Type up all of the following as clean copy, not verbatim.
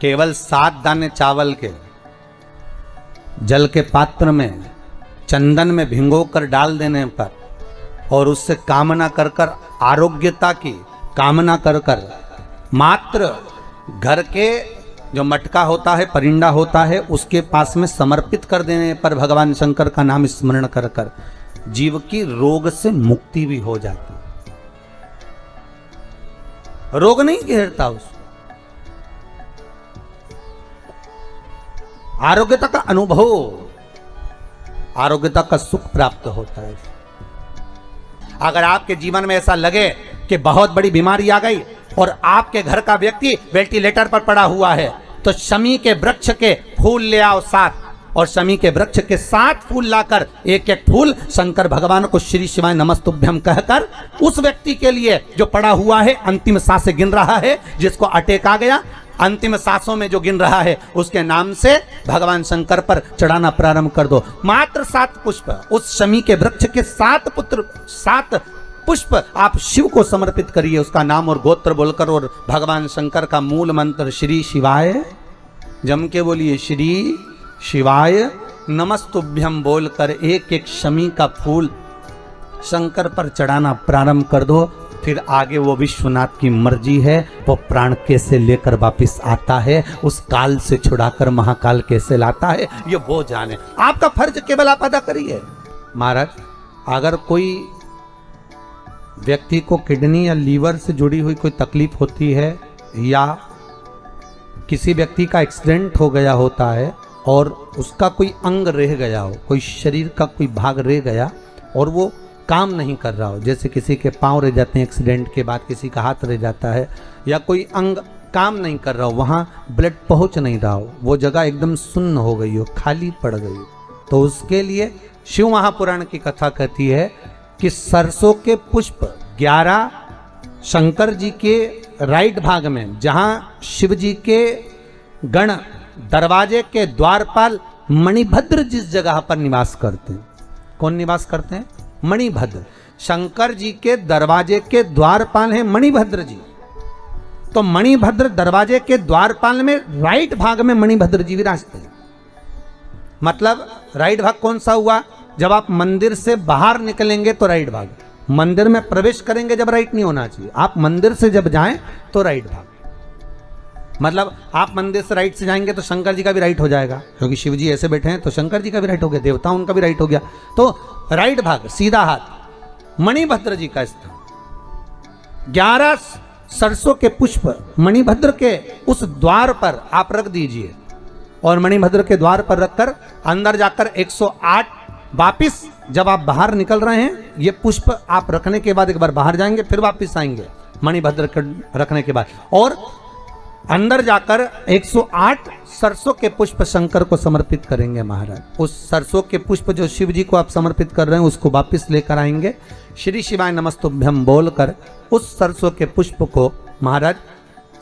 केवल 7 दाने चावल के जल के पात्र में चंदन में भिगोकर डाल देने पर और उससे कामना कर कर, आरोग्यता की कामना कर कर, मात्र घर के जो मटका होता है, परिंदा होता है, उसके पास में समर्पित कर देने पर भगवान शंकर का नाम स्मरण कर कर जीव की रोग से मुक्ति भी हो जाती। रोग नहीं घेरता उसको, आरोग्यता का अनुभव, आरोग्यता का सुख प्राप्त होता है। अगर आपके जीवन में ऐसा लगे कि बहुत बड़ी बीमारी आ गई और आपके घर का व्यक्ति वेंटिलेटर पर पड़ा हुआ है, तो शमी के वृक्ष के फूल ले आओ 7, और शमी के वृक्ष के 7 फूल लाकर एक एक फूल शंकर भगवान को श्री शिवाय नमस्तुभ्यम कहकर उस व्यक्ति के लिए जो पड़ा हुआ है, अंतिम सांसें गिन रहा है, जिसको अटैक आ गया, अंतिम सांसों में जो गिन रहा है, उसके नाम से भगवान शंकर पर चढ़ाना प्रारंभ कर दो। मात्र 7 पुष्प, उस शमी के वृक्ष के 7 पुष्प आप शिव को समर्पित करिए, उसका नाम और गोत्र बोलकर, और भगवान शंकर का मूल मंत्र श्री शिवाय, जम के बोलिए श्री शिवाय नमस्तुभ्यम बोलकर एक एक शमी का फूल शंकर पर चढ़ाना प्रारंभ कर दो। फिर आगे वो विश्वनाथ की मर्जी है, वो प्राण कैसे लेकर वापिस आता है, उस काल से छुड़ाकर महाकाल कैसे लाता है, ये वो जाने। आपका फर्ज केवल आप अदा करिए। महाराज, अगर कोई व्यक्ति को किडनी या लीवर से जुड़ी हुई कोई तकलीफ होती है, या किसी व्यक्ति का एक्सीडेंट हो गया होता है और उसका कोई अंग रह गया हो, कोई शरीर का कोई भाग रह गया और वो काम नहीं कर रहा हो, जैसे किसी के पांव रह जाते हैं एक्सीडेंट के बाद, किसी का हाथ रह जाता है, या कोई अंग काम नहीं कर रहा हो, वहाँ ब्लड पहुँच नहीं रहा हो, वो जगह एकदम सुन्न हो गई हो, खाली पड़ गई हो, तो उसके लिए शिव महापुराण की कथा कहती है कि सरसों के पुष्प 11 शंकर जी के राइट भाग में, जहाँ शिव जी के गण दरवाजे के द्वारपाल मणिभद्र जिस जगह पर निवास करते हैं, कौन निवास करते हैं? मणिभद्र। शंकर जी के दरवाजे के द्वारपाल हैं मणिभद्र जी। तो मणिभद्र दरवाजे के द्वारपाल में राइट भाग में मणिभद्र जी विराजते हैं। मतलब राइट भाग कौन सा हुआ? जब आप मंदिर से बाहर निकलेंगे तो राइट भाग, मंदिर में प्रवेश करेंगे जब राइट नहीं होना चाहिए, आप मंदिर से जब जाएं तो राइट भाग। मतलब आप मंदिर से राइट से जाएंगे तो शंकर जी का भी राइट हो जाएगा, क्योंकि शिव जी ऐसे बैठे हैं तो शंकर जी का भी राइट हो गया, देवता उनका भी राइट हो गया, तो राइट भाग सीधा हाथ मणिभद्र जी का स्थान। 11 सरसों के पुष्प मणिभद्र के उस द्वार पर आप रख दीजिए, और मणिभद्र के द्वार पर रखकर अंदर जाकर 108 वापिस जब आप बाहर निकल रहे हैं, ये पुष्प आप रखने के बाद एक बार बाहर जाएंगे, फिर वापिस आएंगे मणिभद्र के रखने के बाद, और अंदर जाकर 108 सरसों के पुष्प शंकर को समर्पित करेंगे। महाराज, उस सरसों के पुष्प जो शिव जी को आप समर्पित कर रहे हैं उसको वापिस लेकर आएंगे, श्री शिवाय नमस्तुभ्यम बोलकर उस सरसों के पुष्प को महाराज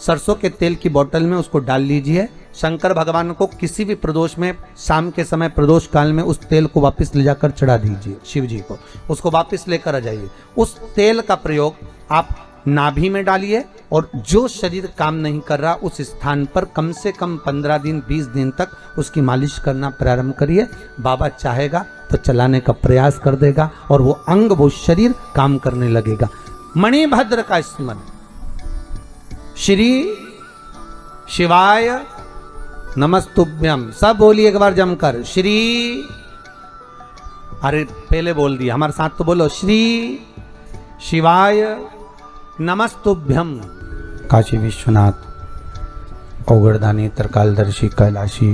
सरसों के तेल की बोतल में उसको डाल लीजिए। शंकर भगवान को किसी भी प्रदोष में, शाम के समय प्रदोष काल में उस तेल को वापस ले जाकर चढ़ा दीजिए शिव जी को, उसको वापस लेकर आ जाइए। उस तेल का प्रयोग आप नाभि में डालिए, और जो शरीर काम नहीं कर रहा उस स्थान पर कम से कम 15 दिन 20 दिन तक उसकी मालिश करना प्रारंभ करिए। बाबा चाहेगा तो चलाने का प्रयास कर देगा और वो अंग, वो शरीर काम करने लगेगा। मणिभद्र का स्मरण, श्री शिवाय नमस्तुभ्यम, सब बोलिए एक बार जमकर, श्री, अरे पहले बोल दिया, हमारे साथ तो बोलो, श्री शिवाय नमस्तुभ्यम। काशी विश्वनाथ औगड़दानी तरकालदर्शी कैलाशी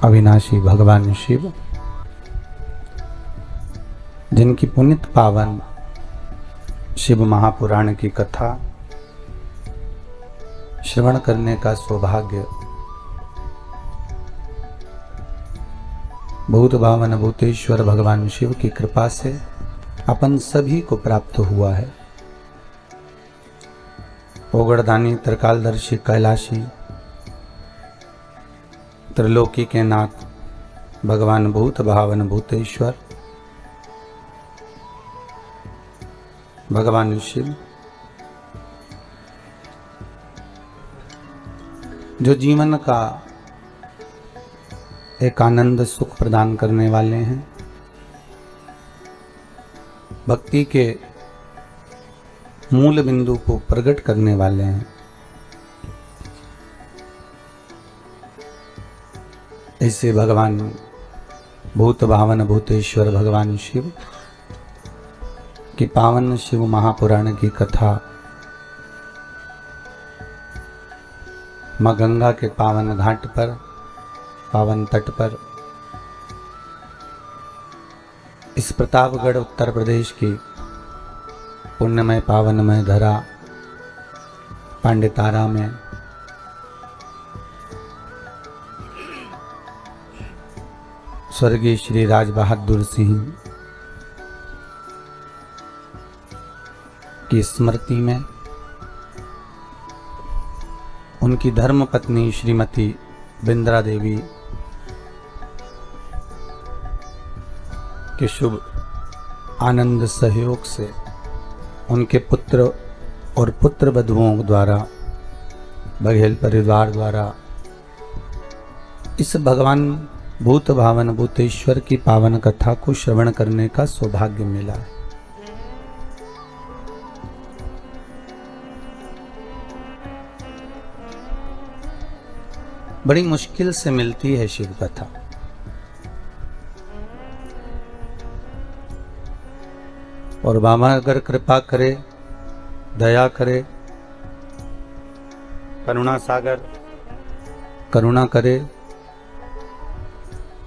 अविनाशी भगवान शिव, जिनकी पुनित पावन शिव महापुराण की कथा श्रवण करने का सौभाग्य भूत भावन भूतेश्वर भगवान शिव की कृपा से अपन सभी को प्राप्त हुआ है। औगड़दानी तरकालदर्शी कैलाशी त्रिलोकी के नाथ भगवान भूत भावन भूतेश्वर भगवान शिव जो जीवन का एक आनंद सुख प्रदान करने वाले हैं, भक्ति के मूल बिंदु को प्रकट करने वाले हैं, ऐसे भगवान भूत भावन भूतेश्वर भगवान शिव की पावन शिव महापुराण की कथा मां गंगा के पावन घाट पर, पावन तट पर, इस प्रतापगढ़ उत्तर प्रदेश की पुण्यमय पावनमय धरा पांडेतारा में स्वर्गीय श्री राज बहादुर सिंह की स्मृति में उनकी धर्म पत्नी श्रीमती बिंद्रा देवी के शुभ आनंद सहयोग से उनके पुत्र और पुत्र वधुओं द्वारा, बघेल परिवार द्वारा इस भगवान भूत भावन भूतेश्वर की पावन कथा को श्रवण करने का सौभाग्य मिला है। बड़ी मुश्किल से मिलती है शिव कथा। और बाबा अगर कृपा करे, दया करे, करुणा सागर करुणा करे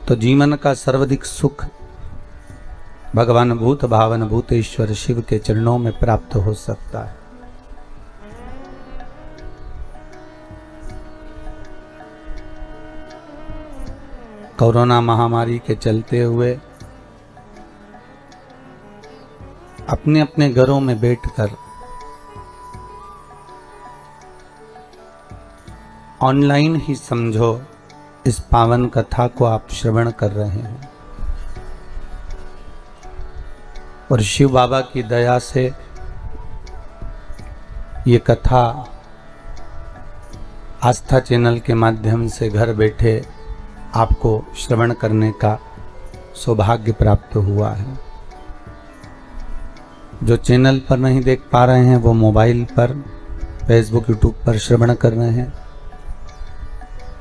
तो जीवन का सर्वाधिक सुख भगवान भूत भावन भूतेश्वर शिव के चरणों में प्राप्त हो सकता है। कोरोना महामारी के चलते हुए अपने अपने घरों में बैठकर ऑनलाइन ही समझो इस पावन कथा को आप श्रवण कर रहे हैं और शिव बाबा की दया से ये कथा आस्था चैनल के माध्यम से घर बैठे आपको श्रवण करने का सौभाग्य प्राप्त हुआ है। जो चैनल पर नहीं देख पा रहे हैं वो मोबाइल पर, फेसबुक, यूट्यूब पर श्रवण कर रहे हैं।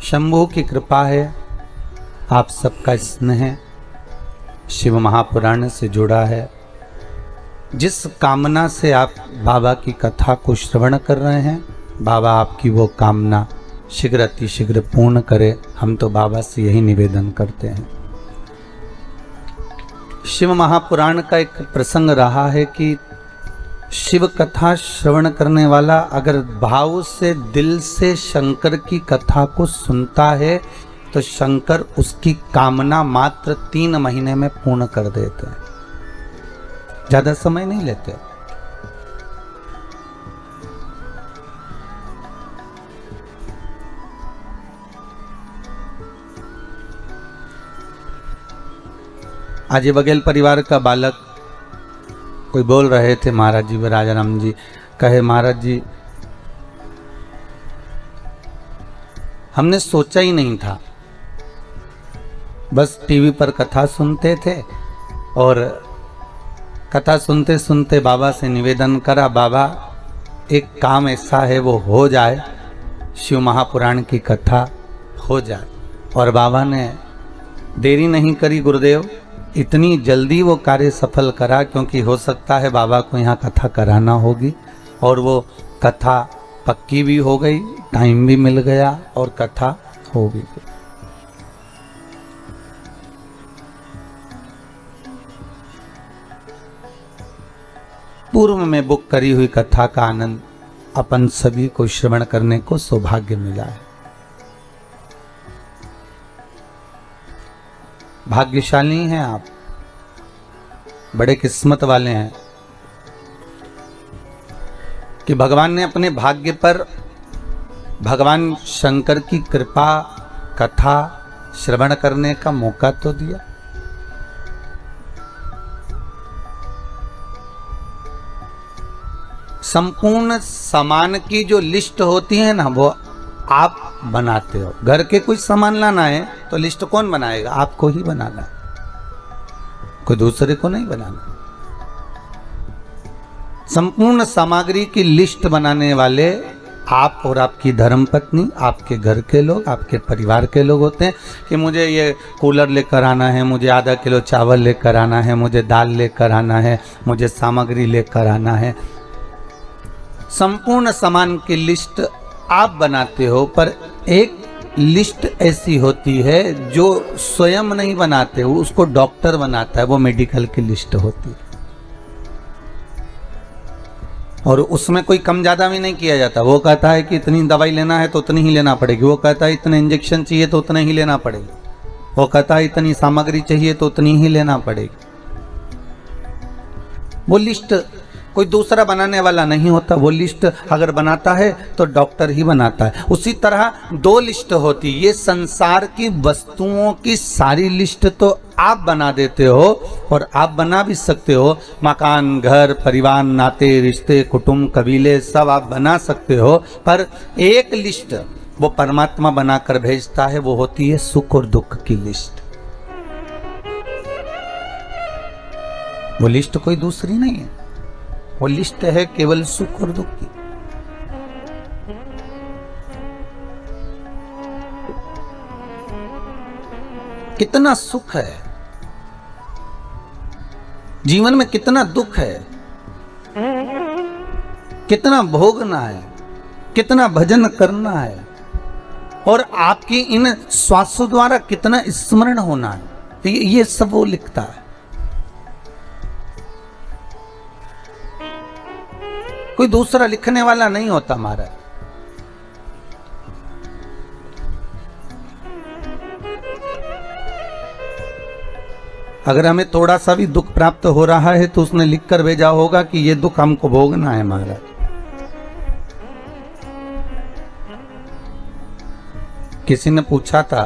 शंभू की कृपा है, आप सबका स्नेह शिव महापुराण से जुड़ा है। जिस कामना से आप बाबा की कथा को श्रवण कर रहे हैं, बाबा आपकी वो कामना शीघ्र अतिशीघ्र पूर्ण करे, हम तो बाबा से यही निवेदन करते हैं। शिव महापुराण का एक प्रसंग रहा है कि शिव कथा श्रवण करने वाला अगर भाव से, दिल से शंकर की कथा को सुनता है तो शंकर उसकी कामना मात्र 3 महीने में पूर्ण कर देते हैं, ज्यादा समय नहीं लेते। आज ये बघेल परिवार का बालक कोई बोल रहे थे महाराज जी, राजा राम जी कहे, महाराज जी हमने सोचा ही नहीं था, बस टीवी पर कथा सुनते थे और कथा सुनते सुनते बाबा से निवेदन करा, बाबा एक काम ऐसा है वो हो जाए, शिव महापुराण की कथा हो जाए। और बाबा ने देरी नहीं करी, गुरुदेव इतनी जल्दी वो कार्य सफल करा, क्योंकि हो सकता है बाबा को यहाँ कथा कराना होगी और वो कथा पक्की भी हो गई, टाइम भी मिल गया और कथा हो भी गई। पूर्व में बुक करी हुई कथा का आनंद अपन सभी को श्रवण करने को सौभाग्य मिला है। भाग्यशाली हैं आप, बड़े किस्मत वाले हैं कि भगवान ने अपने भाग्य पर भगवान शंकर की कृपा कथा श्रवण करने का मौका तो दिया। संपूर्ण सामान की जो लिस्ट होती है ना, वो आप बनाते हो। घर के कुछ सामान लाना है तो लिस्ट कौन बनाएगा? आपको ही बनाना है, कोई दूसरे को नहीं बनाना। संपूर्ण सामग्री की लिस्ट बनाने वाले आप और आपकी धर्मपत्नी, आपके घर के लोग, आपके परिवार के लोग होते हैं कि मुझे ये कूलर लेकर आना है, मुझे आधा किलो चावल लेकर आना है, मुझे दाल लेकर आना है, मुझे सामग्री लेकर आना है। संपूर्ण सामान की लिस्ट आप बनाते हो, पर एक लिस्ट ऐसी होती है जो स्वयं नहीं बनाते हो, उसको डॉक्टर बनाता है, वो मेडिकल की लिस्ट होती है। और उसमें कोई कम ज़्यादा भी नहीं किया जाता। वो कहता है कि इतनी दवाई लेना है तो उतनी ही लेना पड़ेगी, वो कहता है इतने इंजेक्शन चाहिए तो उतना ही लेना पड़ेगा, वो कहता है इतनी सामग्री चाहिए तो उतनी ही लेना पड़ेगी। वो लिस्ट कोई दूसरा बनाने वाला नहीं होता, वो लिस्ट अगर बनाता है तो डॉक्टर ही बनाता है। उसी तरह दो लिस्ट होती, ये संसार की वस्तुओं की सारी लिस्ट तो आप बना देते हो, और आप बना भी सकते हो। मकान, घर, परिवार, नाते, रिश्ते, कुटुंब, कबीले सब आप बना सकते हो, पर एक लिस्ट वो परमात्मा बनाकर भेजता है, वो होती है सुख और दुख की लिस्ट। वो लिस्ट कोई दूसरी नहीं है, वो लिस्ट है केवल सुख और दुख की। कितना सुख है जीवन में, कितना दुख है, कितना भोगना है, कितना भजन करना है, और आपकी इन श्वासों द्वारा कितना स्मरण होना है, ये सब वो लिखता है। कोई दूसरा लिखने वाला नहीं होता महाराज। अगर हमें थोड़ा सा भी दुख प्राप्त हो रहा है तो उसने लिख कर भेजा होगा कि ये दुख हमको भोगना है महाराज। किसी ने पूछा था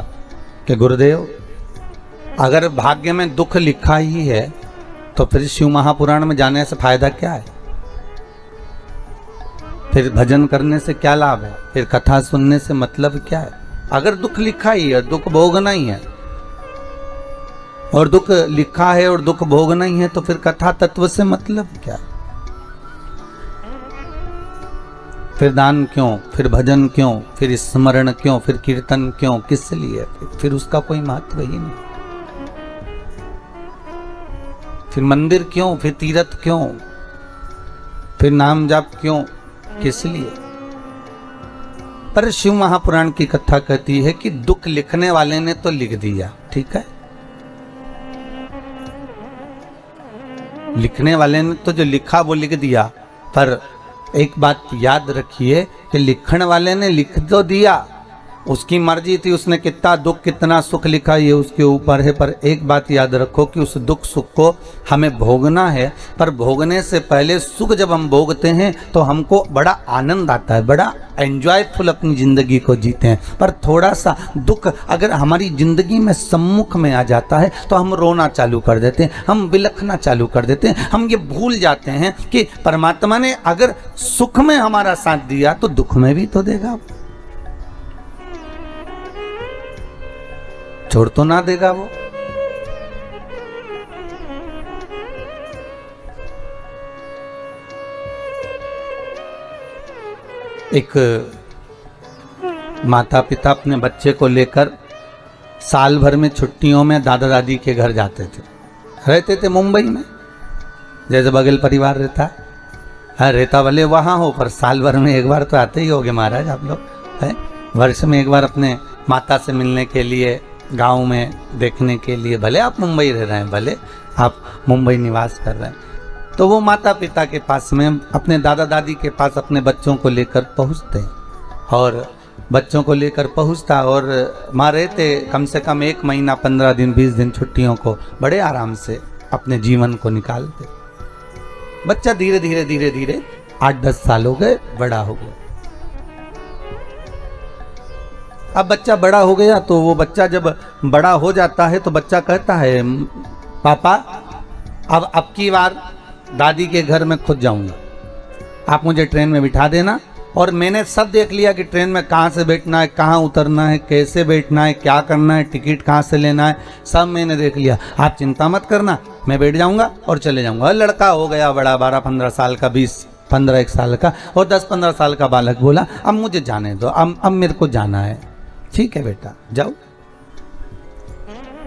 कि गुरुदेव, अगर भाग्य में दुख लिखा ही है तो फिर शिव महापुराण में जाने से फायदा क्या है? फिर भजन करने से क्या लाभ है? फिर कथा सुनने से मतलब क्या है? अगर दुख लिखा ही है, दुख भोगना ही है, और दुख लिखा है और दुख भोगना ही है, तो फिर कथा तत्व से मतलब क्या? फिर दान क्यों, फिर भजन क्यों, फिर स्मरण क्यों, फिर कीर्तन क्यों, किस लिए? फिर उसका कोई महत्व ही नहीं। फिर मंदिर क्यों, फिर तीर्थ क्यों, फिर नाम जाप क्यों, किस लिए? पर शिव महापुराण की कथा कहती है कि दुख लिखने वाले ने तो लिख दिया, ठीक है, लिखने वाले ने तो जो लिखा वो लिख दिया, पर एक बात याद रखिए कि लिखने वाले ने लिख तो दिया, उसकी मर्जी थी, उसने कितना दुख कितना सुख लिखा ये उसके ऊपर है। पर एक बात याद रखो कि उस दुख सुख को हमें भोगना है, पर भोगने से पहले सुख जब हम भोगते हैं तो हमको बड़ा आनंद आता है, बड़ा एंजॉयफुल अपनी ज़िंदगी को जीते हैं। पर थोड़ा सा दुख अगर हमारी ज़िंदगी में सम्मुख में आ जाता है तो हम रोना चालू कर देते हैं, हम बिलखना चालू कर देते हैं, हम ये भूल जाते हैं कि परमात्मा ने अगर सुख में हमारा साथ दिया तो दुख में भी तो देगा, छोड़ तो ना देगा वो। एक माता पिता अपने बच्चे को लेकर साल भर में छुट्टियों में दादा दादी के घर जाते थे, रहते थे मुंबई में, जैसे बगल परिवार रहता है। हाँ, रहता भले वहाँ हो, पर साल भर में एक बार तो आते ही होगे महाराज आप लोग, है वर्ष में एक बार अपने माता से मिलने के लिए, गांव में देखने के लिए। भले आप मुंबई रह रहे हैं, भले आप मुंबई निवास कर रहे हैं, तो वो माता पिता के पास में, अपने दादा दादी के पास अपने बच्चों को लेकर पहुंचते हैं, और बच्चों को लेकर पहुंचता, और माँ रहते कम से कम 1 महीना 15 दिन 20 दिन छुट्टियों को बड़े आराम से अपने जीवन को निकालते। बच्चा धीरे धीरे धीरे धीरे 8-10 साल हो गए, बड़ा हो गया। अब बच्चा बड़ा हो गया तो वो बच्चा जब बड़ा हो जाता है तो बच्चा कहता है, पापा अब की बार दादी के घर में खुद जाऊंगा, आप मुझे ट्रेन में बिठा देना और मैंने सब देख लिया कि ट्रेन में कहाँ से बैठना है, कहाँ उतरना है, कैसे बैठना है, क्या करना है, टिकट कहाँ से लेना है, सब मैंने देख लिया। आप चिंता मत करना, मैं बैठ जाऊँगा और चले जाऊँगा। लड़का हो गया बड़ा, 12-15 साल का, 20-15 साल का और 10-15 साल का बालक बोला अब मुझे जाने दो, अब मेरे को जाना है। ठीक है बेटा जाओ।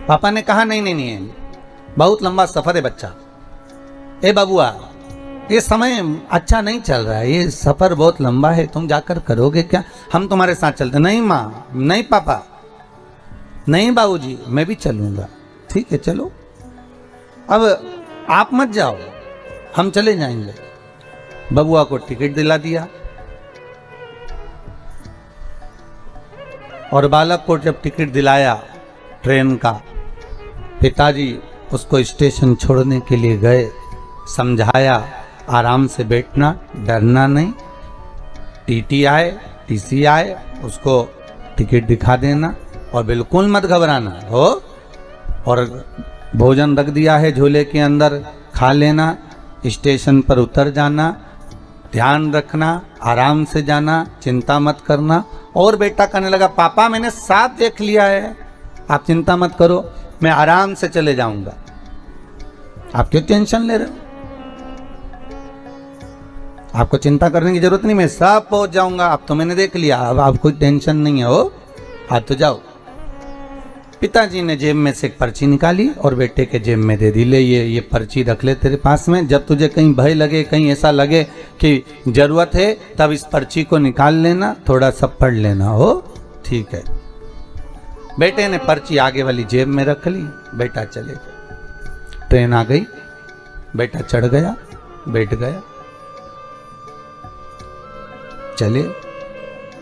पापा ने कहा नहीं नहीं नहीं, बहुत लंबा सफर है बच्चा। ए बाबुआ, ये समय अच्छा नहीं चल रहा है, ये सफर बहुत लंबा है, तुम जाकर करोगे क्या? हम तुम्हारे साथ चलते। नहीं माँ, नहीं पापा, नहीं बाबूजी, मैं भी चलूंगा। ठीक है चलो, अब आप मत जाओ, हम चले जाएंगे। बबुआ को टिकट दिला दिया और बालक को जब टिकट दिलाया ट्रेन का, पिताजी उसको स्टेशन छोड़ने के लिए गए, समझाया आराम से बैठना, डरना नहीं, टीटी आए, टीसी आए, उसको टिकट दिखा देना और बिल्कुल मत घबराना हो। और भोजन रख दिया है झोले के अंदर, खा लेना, स्टेशन पर उतर जाना, ध्यान रखना, आराम से जाना, चिंता मत करना। और बेटा कहने लगा पापा मैंने साफ देख लिया है, आप चिंता मत करो, मैं आराम से चले जाऊंगा। आप क्यों टेंशन ले रहे हो? आपको चिंता करने की जरूरत नहीं, मैं सब पहुंच जाऊंगा, अब तो मैंने देख लिया, अब आप कोई टेंशन नहीं है हो, आप तो जाओ। पिताजी ने जेब में से एक पर्ची निकाली और बेटे के जेब में दे दी, ले ये पर्ची रख ले तेरे पास में, जब तुझे कहीं भय लगे, कहीं ऐसा लगे कि जरूरत है, तब इस पर्ची को निकाल लेना, थोड़ा सा पढ़ लेना हो। ठीक है। बेटे ने पर्ची आगे वाली जेब में रख ली, बेटा चले गए। ट्रेन आ गई, बेटा चढ़ गया, बैठ गया, चले,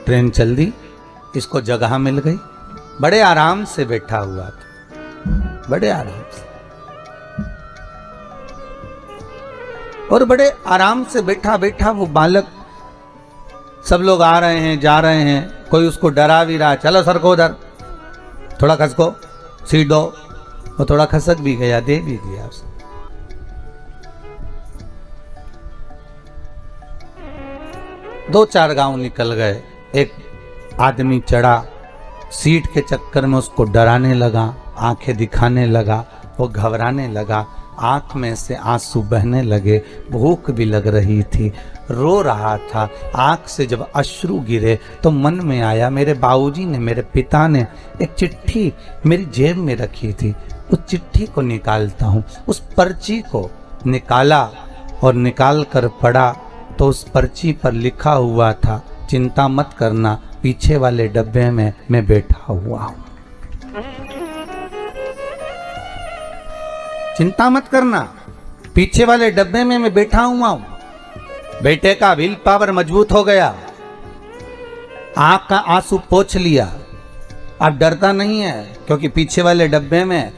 ट्रेन चल दी, इसको जगह मिल गई, बड़े आराम से बैठा हुआ था, बड़े आराम से, और बड़े आराम से बैठा बैठा वो बालक, सब लोग आ रहे हैं जा रहे हैं, कोई उसको डरा भी रहा, चलो सर को उधर, थोड़ा खसको, सीट दो, वो थोड़ा खसक भी गया, दे भी दिया उसे। 2-4 गांव निकल गए, एक आदमी चढ़ा, सीट के चक्कर में उसको डराने लगा, आंखें दिखाने लगा, वो घबराने लगा, आंख में से आंसू बहने लगे, भूख भी लग रही थी, रो रहा था। आंख से जब अश्रु गिरे तो मन में आया मेरे बाबूजी ने, मेरे पिता ने एक चिट्ठी मेरी जेब में रखी थी, उस चिट्ठी को निकालता हूँ। उस पर्ची को निकाला और निकाल कर पढ़ा तो उस पर्ची पर लिखा हुआ था, चिंता मत करना, पीछे वाले डब्बे में मैं बैठा हुआ हूं। चिंता मत करना, पीछे वाले डब्बे में मैं बैठा हुआ हूं। बेटे का विल पावर मजबूत हो गया, आंख का आंसू पोंछ लिया, अब डरता नहीं है, क्योंकि पीछे वाले डब्बे में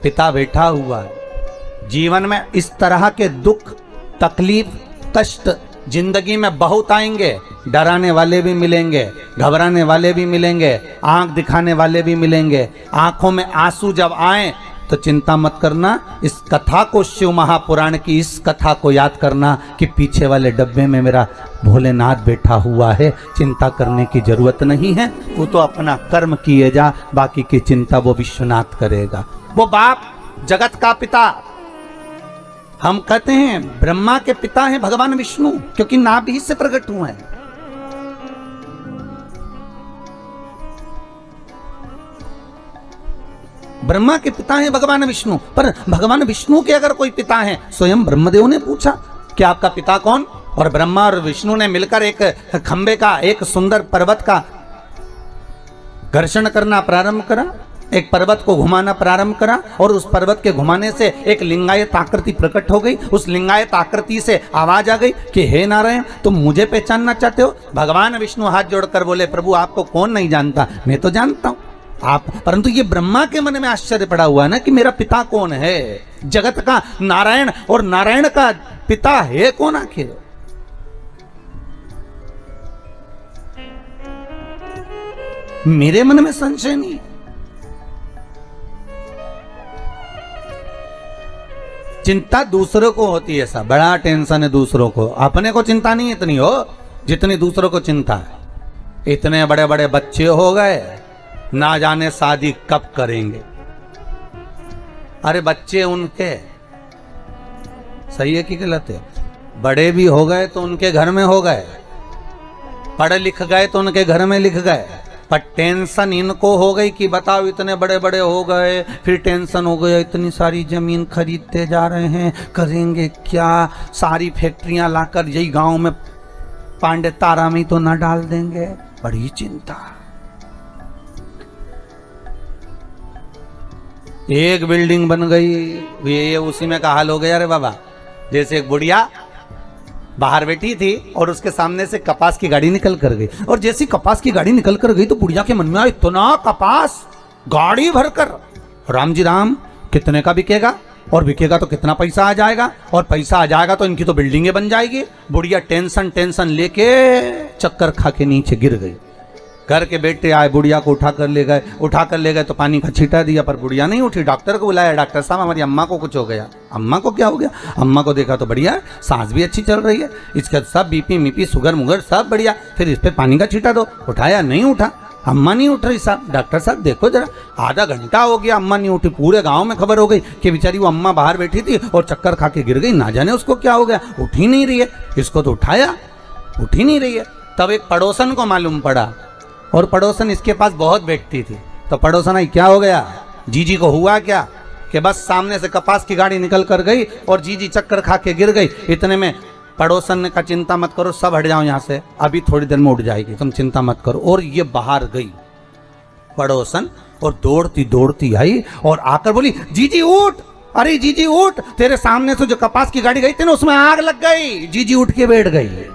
पिता बैठा हुआ है। जीवन में इस तरह के दुख, तकलीफ, कष्ट जिंदगी में बहुत आएंगे, डराने वाले भी मिलेंगे, घबराने वाले भी मिलेंगे, आंख दिखाने वाले भी मिलेंगे। आंखों में आंसू जब आए तो चिंता मत करना, इस कथा को, शिव महापुराण की इस कथा को याद करना कि पीछे वाले डब्बे में मेरा भोलेनाथ बैठा हुआ है, चिंता करने की जरूरत नहीं है, तू तो अपना कर्म किए जा, बाकी की चिंता वो विश्वनाथ करेगा। वो बाप जगत का पिता, हम कहते हैं ब्रह्मा के पिता हैं भगवान विष्णु, क्योंकि नाभि से प्रकट हुए हैं। ब्रह्मा के पिता हैं भगवान विष्णु, पर भगवान विष्णु के अगर कोई पिता हैं, स्वयं ब्रह्मदेव ने पूछा कि आपका पिता कौन, और ब्रह्मा और विष्णु ने मिलकर एक खंबे का, एक सुंदर पर्वत का घर्षण करना प्रारंभ करा, एक पर्वत को घुमाना प्रारंभ करा, और उस पर्वत के घुमाने से एक लिंगायत आकृति प्रकट हो गई। उस लिंगायत आकृति से आवाज आ गई कि हे नारायण, तुम मुझे पहचानना चाहते हो? भगवान विष्णु हाथ जोड़कर बोले, प्रभु आपको कौन नहीं जानता, मैं तो जानता हूं आप। परंतु ये ब्रह्मा के मन में आश्चर्य पड़ा हुआ ना कि मेरा पिता कौन है, जगत का नारायण, और नारायण का पिता है कौन आखिर? मेरे मन में संशय नहीं। चिंता दूसरों को होती है, ऐसा बड़ा टेंशन है दूसरों को, अपने को चिंता नहीं इतनी हो। जितनी दूसरों को चिंता है। इतने बड़े बड़े बच्चे हो गए, ना जाने शादी कब करेंगे। अरे बच्चे उनके सही है कि गलत है? बड़े भी हो गए तो उनके घर में हो गए, पढ़े लिख गए तो उनके घर में लिख गए, पर टेंशन इनको हो गई कि बताओ इतने बड़े बड़े हो गए, फिर टेंशन हो गया इतनी सारी जमीन खरीदते जा रहे हैं, करेंगे क्या? सारी फैक्ट्रियां लाकर यही गांव में पांडे तारा में तो ना डाल देंगे? बड़ी चिंता। एक बिल्डिंग बन गई, ये उसी में का हाल हो गया। अरे बाबा, जैसे एक बुढ़िया बाहर बैठी थी और उसके सामने से कपास की गाड़ी निकल कर गई, और जैसी कपास की गाड़ी निकल कर गई तो बुढ़िया के मन में आया इतना कपास गाड़ी भरकर, राम जी राम, कितने का बिकेगा? और बिकेगा तो कितना पैसा आ जाएगा? और पैसा आ जाएगा तो इनकी तो बिल्डिंगें बन जाएगी। बुढ़िया टेंशन लेके चक्कर खा के नीचे गिर गई। घर के बेटे आए, बुढ़िया को उठा कर ले गए तो पानी का छींटा दिया, पर बुढ़िया नहीं उठी। डॉक्टर को बुलाया, डॉक्टर साहब हमारी अम्मा को कुछ हो गया। अम्मा को क्या हो गया? अम्मा को देखा तो बढ़िया है, सांस भी अच्छी चल रही है, इसका सब बीपी मीपी शुगर मुगर सब बढ़िया, फिर इस पे पानी का छींटा दो। उठाया, नहीं उठा, अम्मा नहीं उठ रही। साहब डॉक्टर साहब देखो जरा, आधा घंटा हो गया अम्मा नहीं उठी। पूरे गांव में खबर हो गई कि बेचारी वो अम्मा बाहर बैठी थी और चक्कर खा के गिर गई, ना जाने उसको क्या हो गया, उठ ही नहीं रही है। इसको तो उठाया, उठ ही नहीं रही है। तब एक पड़ोसन को मालूम पड़ा, और पड़ोसन इसके पास बहुत बैठती थी। तो पड़ोसन आई, क्या हो गया जीजी को? हुआ क्या कि बस सामने से कपास की गाड़ी निकल कर गई और जीजी चक्कर खा के गिर गई। इतने में पड़ोसन ने कहा, चिंता मत करो, सब हट जाओ यहाँ से, अभी थोड़ी देर में उठ जाएगी, तुम चिंता मत करो। और ये बाहर गई पड़ोसन, और दौड़ती आई और आकर बोली, जीजी उठ, अरे जीजी उठ, तेरे सामने से जो कपास की गाड़ी गई थी ना उसमें आग लग गई। जीजी उठ के बैठ गई,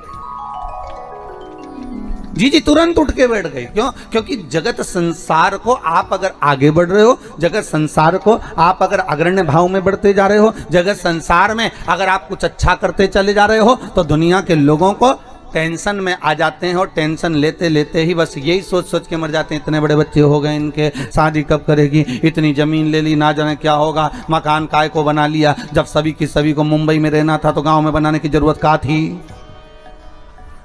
जीजी तुरंत उठ के बैठ गई। क्यों? क्योंकि जगत संसार को आप अगर आगे बढ़ रहे हो, जगत संसार को आप अगर अग्रण्य भाव में बढ़ते जा रहे हो, जगत संसार में अगर आप कुछ अच्छा करते चले जा रहे हो, तो दुनिया के लोगों को टेंशन में आ जाते हैं, और टेंशन लेते लेते ही बस यही सोच के मर जाते हैं, इतने बड़े बच्चे हो गए इनके, शादी कब करेगी, इतनी जमीन ले ली, ना जाने क्या होगा, मकान काय को बना लिया, जब सभी की सभी को मुंबई में रहना था तो गाँव में बनाने की जरूरत क्या थी?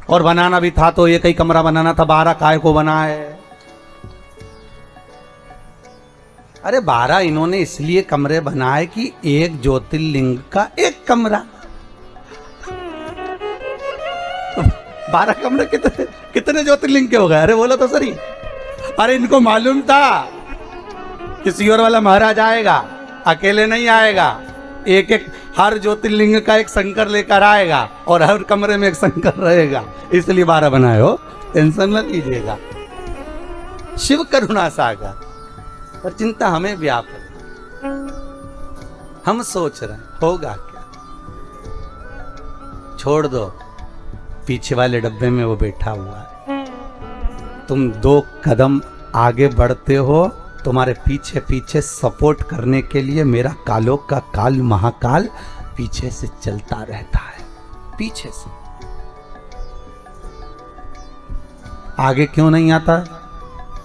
और बनाना भी था तो एक ही कमरा बनाना था, 12 काय को बनाए? अरे 12 इन्होंने इसलिए कमरे बनाए कि एक ज्योतिर्लिंग का एक कमरा। 12 कमरे कितने ज्योतिर्लिंग के हो गए? अरे बोलो तो सही। अरे इनको मालूम था किसी और वाला महाराज आएगा, अकेले नहीं आएगा, एक एक हर ज्योतिर्लिंग का एक शंकर लेकर आएगा और हर कमरे में एक शंकर रहेगा, इसलिए 12 बनाए हो, टेंशन मत लीजिएगा। शिव करुणा सागर, और चिंता हमें व्यापक, हम सोच रहे हैं होगा क्या। छोड़ दो, पीछे वाले डब्बे में वो बैठा हुआ है, तुम 2 कदम आगे बढ़ते हो, तुम्हारे पीछे पीछे सपोर्ट करने के लिए मेरा कालों का काल महाकाल पीछे से चलता रहता है, पीछे से। आगे क्यों नहीं आता?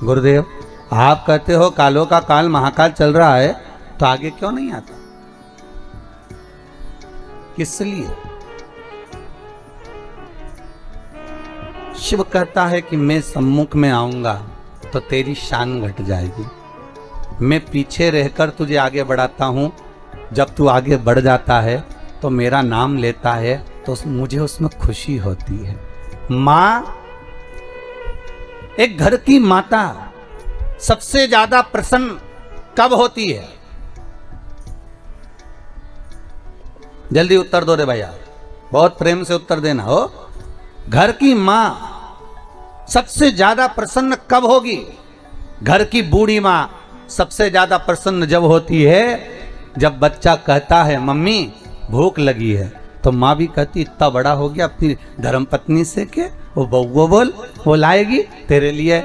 गुरुदेव आप कहते हो कालों का काल महाकाल चल रहा है, तो आगे क्यों नहीं आता? किस लिए? शिव कहता है कि मैं सम्मुख में आऊंगा तो तेरी शान घट जाएगी, मैं पीछे रहकर तुझे आगे बढ़ाता हूं, जब तू आगे बढ़ जाता है तो मेरा नाम लेता है तो मुझे उसमें खुशी होती है। मां, एक घर की माता सबसे ज्यादा प्रसन्न कब होती है? जल्दी उत्तर दो रे भैया, बहुत प्रेम से उत्तर देना हो। घर की मां सबसे ज्यादा प्रसन्न कब होगी? घर की बूढ़ी मां सबसे ज्यादा प्रसन्न जब होती है जब बच्चा कहता है मम्मी भूख लगी है, तो माँ भी कहती इतना बड़ा हो गया अपनी धर्मपत्नी से के वो बउआ बोल, वो लाएगी तेरे लिए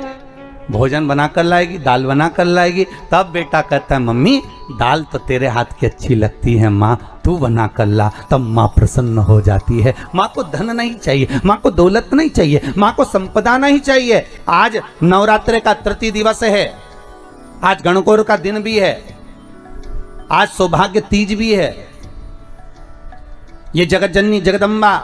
भोजन बना कर लाएगी, दाल बना कर लाएगी। तब बेटा कहता है मम्मी दाल तो तेरे हाथ की अच्छी लगती है माँ, तू बना कर ला। तब माँ प्रसन्न हो जाती है। माँ को धन नहीं चाहिए, माँ को दौलत नहीं चाहिए, माँ को संपदा नहीं चाहिए। आज नवरात्रि का तृतीय दिवस है, आज गणगौर का दिन भी है, आज सौभाग्य तीज भी है। ये जगत जननी जगदम्बा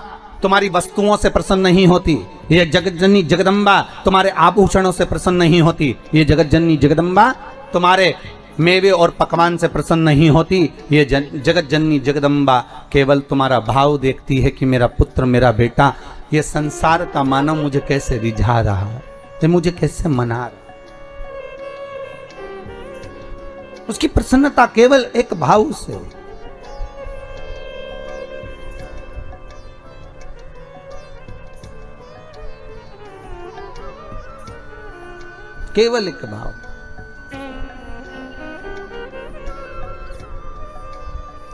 तुम्हारी वस्तुओं से प्रसन्न नहीं होती, ये जगत जननी जगदम्बा तुम्हारे आभूषणों से प्रसन्न नहीं होती, ये जगत जननी जगदम्बा तुम्हारे मेवे और पकवान से प्रसन्न नहीं होती, ये जगत जननी जगदम्बा केवल तुम्हारा भाव देखती है कि मेरा पुत्र मेरा बेटा ये संसार का मानव मुझे कैसे रिझा रहा है, ये मुझे कैसे मना रहा है। उसकी प्रसन्नता केवल एक भाव से। केवल एक भाव।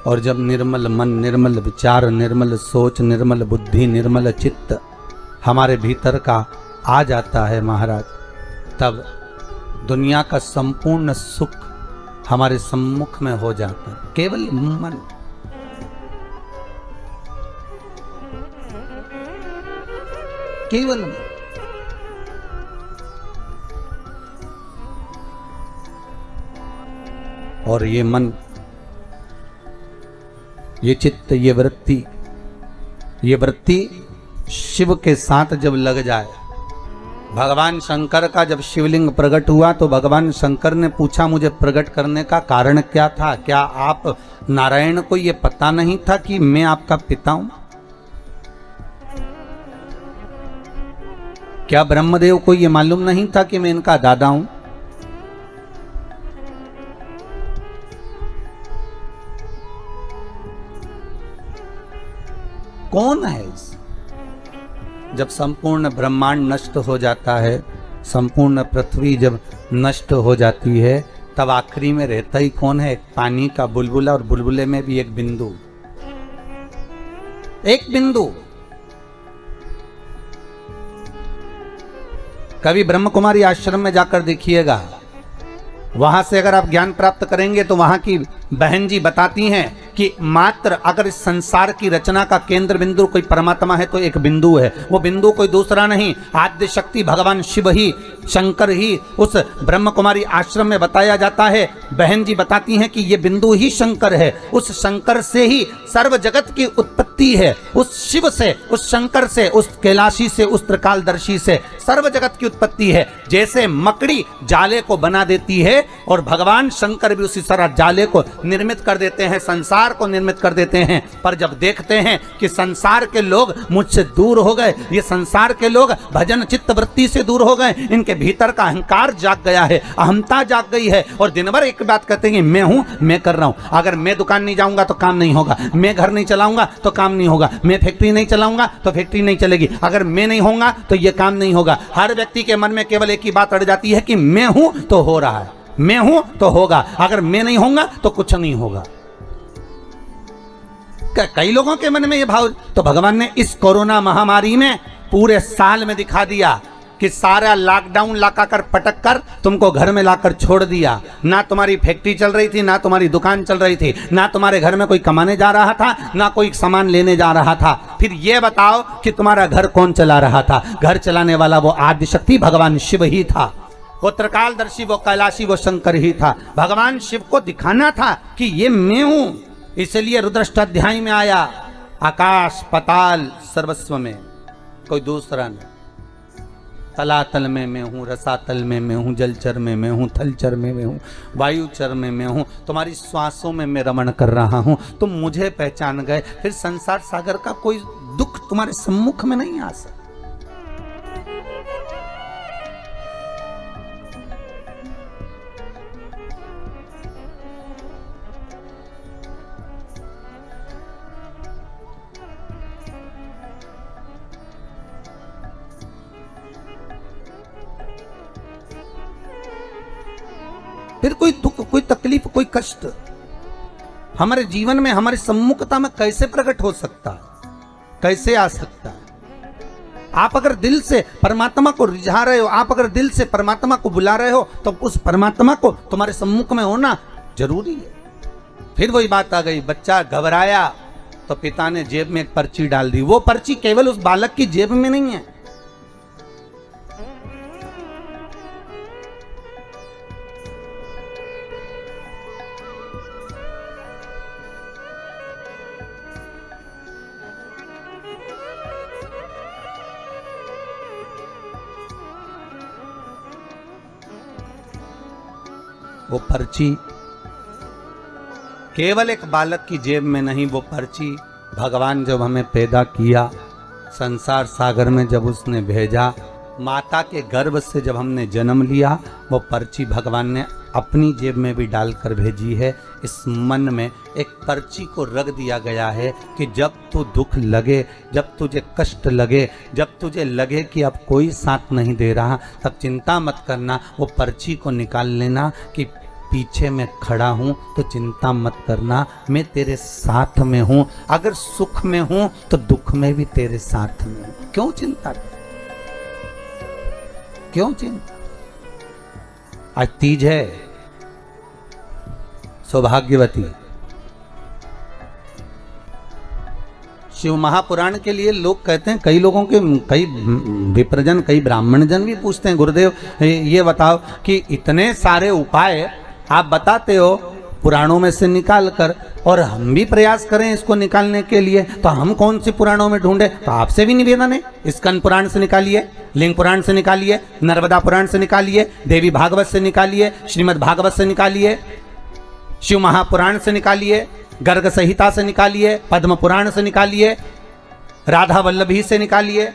और जब निर्मल मन, निर्मल विचार, निर्मल सोच, निर्मल बुद्धि, निर्मल चित्त हमारे भीतर का आ जाता है महाराज, तब दुनिया का संपूर्ण सुख हमारे सम्मुख में हो जाता है। केवल मन। केवल मन। और ये मन, ये चित्त, ये वृत्ति शिव के साथ जब लग जाए। भगवान शंकर का जब शिवलिंग प्रकट हुआ तो भगवान शंकर ने पूछा मुझे प्रकट करने का कारण क्या था? क्या आप नारायण को ये पता नहीं था कि मैं आपका पिता हूं? क्या ब्रह्मदेव को ये मालूम नहीं था कि मैं इनका दादा हूं? कौन है इस? जब संपूर्ण ब्रह्मांड नष्ट हो जाता है, संपूर्ण पृथ्वी जब नष्ट हो जाती है, तब आखिरी में रहता ही कौन है? एक पानी का बुलबुला, और बुलबुले में भी एक बिंदु। एक बिंदु। कभी ब्रह्म कुमारी आश्रम में जाकर देखिएगा, वहां से अगर आप ज्ञान प्राप्त करेंगे तो वहां की बहन जी बताती हैं कि मात्र अगर इस संसार की रचना का केंद्र बिंदु कोई परमात्मा है तो एक बिंदु है। वो बिंदु कोई दूसरा नहीं, आद्य शक्ति भगवान शिव ही, शंकर ही उस ब्रह्म कुमारी आश्रम में बताया जाता है। बहन जी बताती हैं कि ये बिंदु ही शंकर है। उस शंकर से ही सर्व जगत की उत्पत्ति है। उस शिव से, उस शंकर से, उस कैलाशी से, उस त्रिकालदर्शी से सर्व जगत की उत्पत्ति है। जैसे मकड़ी जाले को बना देती है और भगवान शंकर भी उसी तरह जाले को निर्मित कर देते हैं, संसार को निर्मित कर देते हैं। पर जब देखते हैं कि संसार के लोग मुझसे दूर हो गए, ये संसार के लोग भजन चित्त वृत्ति से दूर हो गए, इनके भीतर का अहंकार जाग गया है, अहमता जाग गई है, और दिन भर एक बात कहते हैं मैं हूं, मैं कर रहा हूं। अगर मैं दुकान नहीं जाऊंगा तो काम नहीं होगा, मैं घर नहीं चलाऊंगा तो काम नहीं होगा, मैं फैक्ट्री नहीं चलाऊंगा तो फैक्ट्री नहीं चलेगी, अगर मैं नहीं होऊंगा तो ये काम नहीं होगा। हर व्यक्ति के मन में केवल एक ही बात अड़ जाती है कि मैं हूं तो हो रहा है, मैं हूं तो होगा, अगर मैं नहीं होऊंगा तो कुछ नहीं होगा। कई लोगों के मन में ये भाव, तो भगवान ने इस कोरोना महामारी में पूरे साल में दिखा दिया कि सारा लॉकडाउन लगाकर पटक कर तुमको घर में लाकर छोड़ दिया। ना तुम्हारी फैक्ट्री चल रही थी, ना तुम्हारी दुकान चल रही थी, ना तुम्हारे घर में कोई कमाने जा रहा था, ना कोई सामान लेने जा रहा था। फिर ये बताओ कि तुम्हारा घर कौन चला रहा था? घर चलाने वाला वो आद्य शक्ति भगवान शिव ही था। वो त्रिकालदर्शी, वो कैलाशी, वो शंकर ही था। भगवान शिव को दिखाना था कि ये मैं हूं। इसलिए रुद्राष्टाध्याय में आया, आकाश पताल सर्वस्व में कोई दूसरा नहीं। तलातल में मैं हूँ, रसातल में मैं हूँ, जलचर में मैं हूँ, थलचर में मैं हूँ, वायुचर में मैं हूँ, तुम्हारी श्वासों में मैं रमण कर रहा हूँ। तुम मुझे पहचान गए, फिर संसार सागर का कोई दुख तुम्हारे सम्मुख में नहीं आ सकता। फिर कोई दुख, कोई तकलीफ, कोई कष्ट हमारे जीवन में, हमारी सम्मुखता में कैसे प्रकट हो सकता है? कैसे आ सकता है? आप अगर दिल से परमात्मा को रिझा रहे हो, आप अगर दिल से परमात्मा को बुला रहे हो, तो उस परमात्मा को तुम्हारे सम्मुख में होना जरूरी है। फिर वही बात आ गई, बच्चा घबराया तो पिता ने जेब में एक पर्ची डाल दी। वो पर्ची केवल उस बालक की जेब में नहीं है, वो पर्ची केवल एक बालक की जेब में नहीं, वो पर्ची भगवान जब हमें पैदा किया, संसार सागर में जब उसने भेजा, माता के गर्भ से जब हमने जन्म लिया, वो पर्ची भगवान ने अपनी जेब में भी डालकर भेजी है। इस मन में एक पर्ची को रख दिया गया है कि जब तू दुख लगे, जब तुझे कष्ट लगे, जब तुझे लगे कि अब कोई साथ नहीं दे रहा, तब चिंता मत करना, वो पर्ची को निकाल लेना कि पीछे मैं खड़ा हूँ तो चिंता मत करना, मैं तेरे साथ में हूँ। अगर सुख में हूँ तो दुख में भी तेरे साथ में हूँ। क्यों चिंता, क्यों चिंता? आज तीज है, सौभाग्यवती। शिव महापुराण के लिए लोग कहते हैं, कई लोगों के, कई विप्रजन, कई ब्राह्मण जन भी पूछते हैं, गुरुदेव ये बताओ कि इतने सारे उपाय आप बताते हो पुराणों में से निकाल कर, और हम भी प्रयास करें इसको निकालने के लिए, तो हम कौन सी पुराणों में ढूंढे? तो आपसे भी निवेदन है, स्कंद पुराण से निकालिए, लिंग पुराण से निकालिए, नर्मदा पुराण से निकालिए, देवी भागवत से निकालिए, श्रीमद् भागवत से निकालिए, शिव महापुराण से निकालिए, गर्ग संहिता से निकालिए, पद्म पुराण से निकालिए, राधा वल्लभी से निकालिए,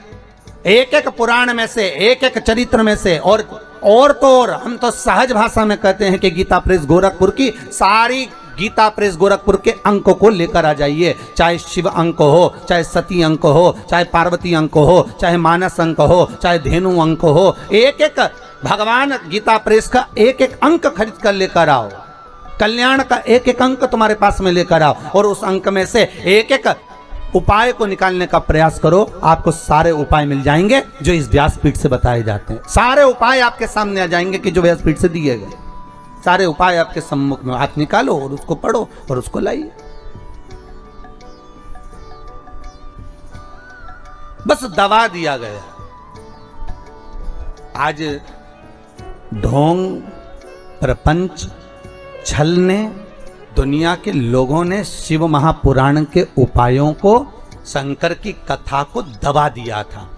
एक एक पुराण में से, एक एक चरित्र में से। और तो और हम तो सहज भाषा में कहते हैं कि गीता प्रेस गोरखपुर की सारी गीता प्रेस गोरखपुर के अंकों को लेकर आ जाइए, चाहे शिव अंक हो, चाहे सती अंक हो, चाहे पार्वती अंक हो, चाहे मानस अंक हो, चाहे धेनु अंक हो, एक एक भगवान गीता प्रेस का एक एक अंक खरीद कर लेकर आओ, कल्याण का एक एक अंक तुम्हारे पास में लेकर आओ, और उस अंक में से एक एक उपाय को निकालने का प्रयास करो। आपको सारे उपाय मिल जाएंगे जो इस व्यासपीठ से बताए जाते हैं। सारे उपाय आपके सामने आ जाएंगे कि जो व्यासपीठ से दिए गए, सारे उपाय आपके सम्मुख में। हाथ निकालो और उसको पढ़ो और उसको लाइए। बस दबा दिया गया। आज ढोंग, प्रपंच, छल ने, दुनिया के लोगों ने शिव महापुराण के उपायों को, शंकर की कथा को दबा दिया था।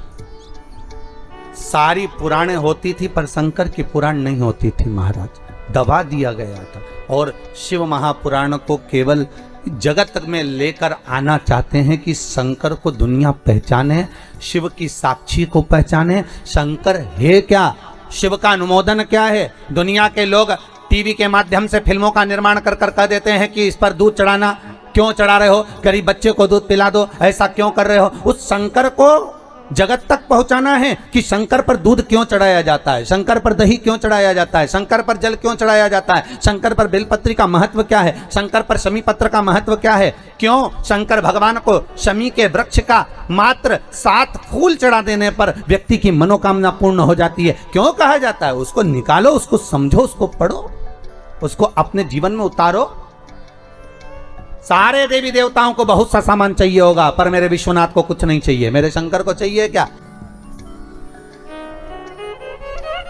सारी पुराणें होती थी पर शंकर की पुराण नहीं होती थी महाराज, दबा दिया गया था। और शिव महापुराण को केवल जगत में लेकर आना चाहते हैं कि शंकर को दुनिया पहचाने, शिव की साक्षी को पहचाने। शंकर है क्या, शिव का अनुमोदन क्या है? दुनिया के लोग टीवी के माध्यम से फिल्मों का निर्माण कर कर कह देते हैं कि इस पर दूध चढ़ाना, क्यों चढ़ा रहे हो, गरीब बच्चे को दूध पिला दो, ऐसा क्यों कर रहे हो? उस शंकर को जगत तक पहुंचाना है कि शंकर पर दूध क्यों चढ़ाया जाता है, शंकर पर दही क्यों चढ़ाया जाता है, शंकर पर जल क्यों चढ़ाया जाता है, शंकर पर बेलपत्री का महत्व क्या है, शंकर पर शमी पत्र का महत्व क्या है, क्यों शंकर भगवान को शमी के वृक्ष का मात्र 7 फूल चढ़ा देने पर व्यक्ति की मनोकामना पूर्ण हो जाती है, क्यों कहा जाता है? उसको निकालो, उसको समझो, उसको पढ़ो, उसको अपने जीवन में उतारो। सारे देवी देवताओं को बहुत सा सामान चाहिए होगा, पर मेरे विश्वनाथ को कुछ नहीं चाहिए, मेरे शंकर को चाहिए क्या?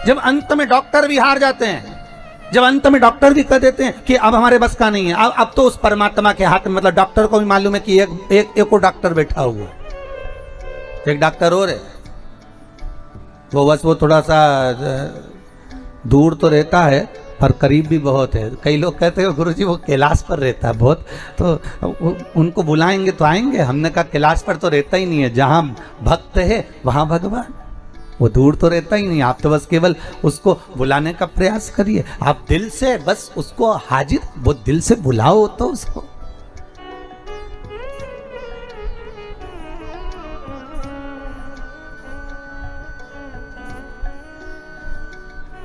जब अंत में डॉक्टर भी हार जाते हैं, जब अंत में डॉक्टर भी कह देते हैं कि अब हमारे बस का नहीं है, अब तो उस परमात्मा के हाथ में, मतलब डॉक्टर को भी मालूम है कि एक और डॉक्टर बैठा हुआ है, एक डॉक्टर और है, वो बस वो थोड़ा सा दूर तो रहता है पर करीब भी बहुत है। कई लोग कहते हैं गुरुजी वो कैलाश पर रहता है बहुत, तो उनको बुलाएंगे तो आएंगे। हमने कहा कैलाश पर तो रहता ही नहीं है, जहाँ भक्त है वहाँ भगवान, वो दूर तो रहता ही नहीं। आप तो बस केवल उसको बुलाने का प्रयास करिए, आप दिल से बस उसको हाजिर, वो दिल से बुलाओ तो उसको।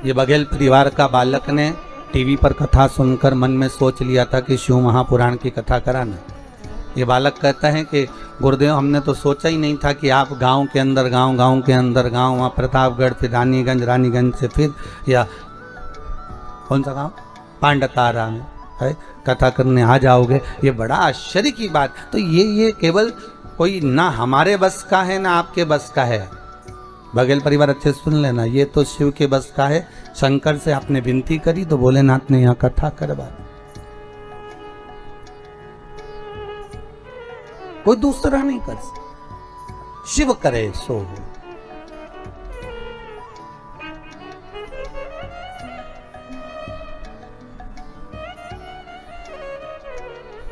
ये बघेल परिवार का बालक ने टीवी पर कथा सुनकर मन में सोच लिया था कि शिव महापुराण की कथा कराना। ये बालक कहता है कि गुरुदेव हमने तो सोचा ही नहीं था कि आप गांव के अंदर गांव, गांव के अंदर गांव, वहाँ प्रतापगढ़, फिर रानीगंज, रानीगंज से फिर या कौन सा गांव, पांडतारा में है कथा करने आ जाओगे। ये बड़ा आश्चर्य की बात। तो ये केवल कोई ना हमारे बस का है ना आपके बस का है। बघेल परिवार अच्छे सुन लेना, ये तो शिव के बस का है। शंकर से आपने विनती करी तो भोलेनाथ ने यहाँ कथा करवा, कोई दूसरा नहीं कर सकता, शिव करे सो हो।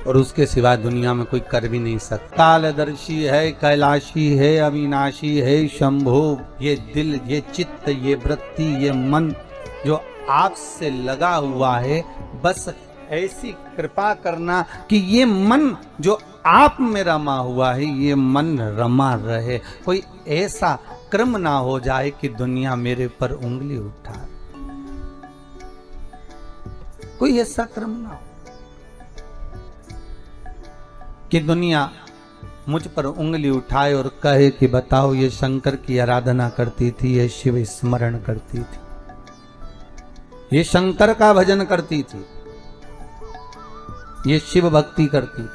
और उसके सिवा दुनिया में कोई कर भी नहीं सकता। कालदर्शी है, कैलाशी है, अविनाशी है शंभो। ये दिल, ये चित्त, ये वृत्ति, ये मन जो आपसे लगा हुआ है, बस ऐसी कृपा करना कि ये मन जो आप में रमा हुआ है, ये मन रमा रहे। कोई ऐसा क्रम ना हो जाए कि दुनिया मेरे पर उंगली उठाए, कोई ऐसा क्रम ना हो कि दुनिया मुझ पर उंगली उठाए और कहे कि बताओ ये शंकर की आराधना करती थी, ये शिव स्मरण करती थी, ये शंकर का भजन करती थी, ये शिव भक्ति करती थी,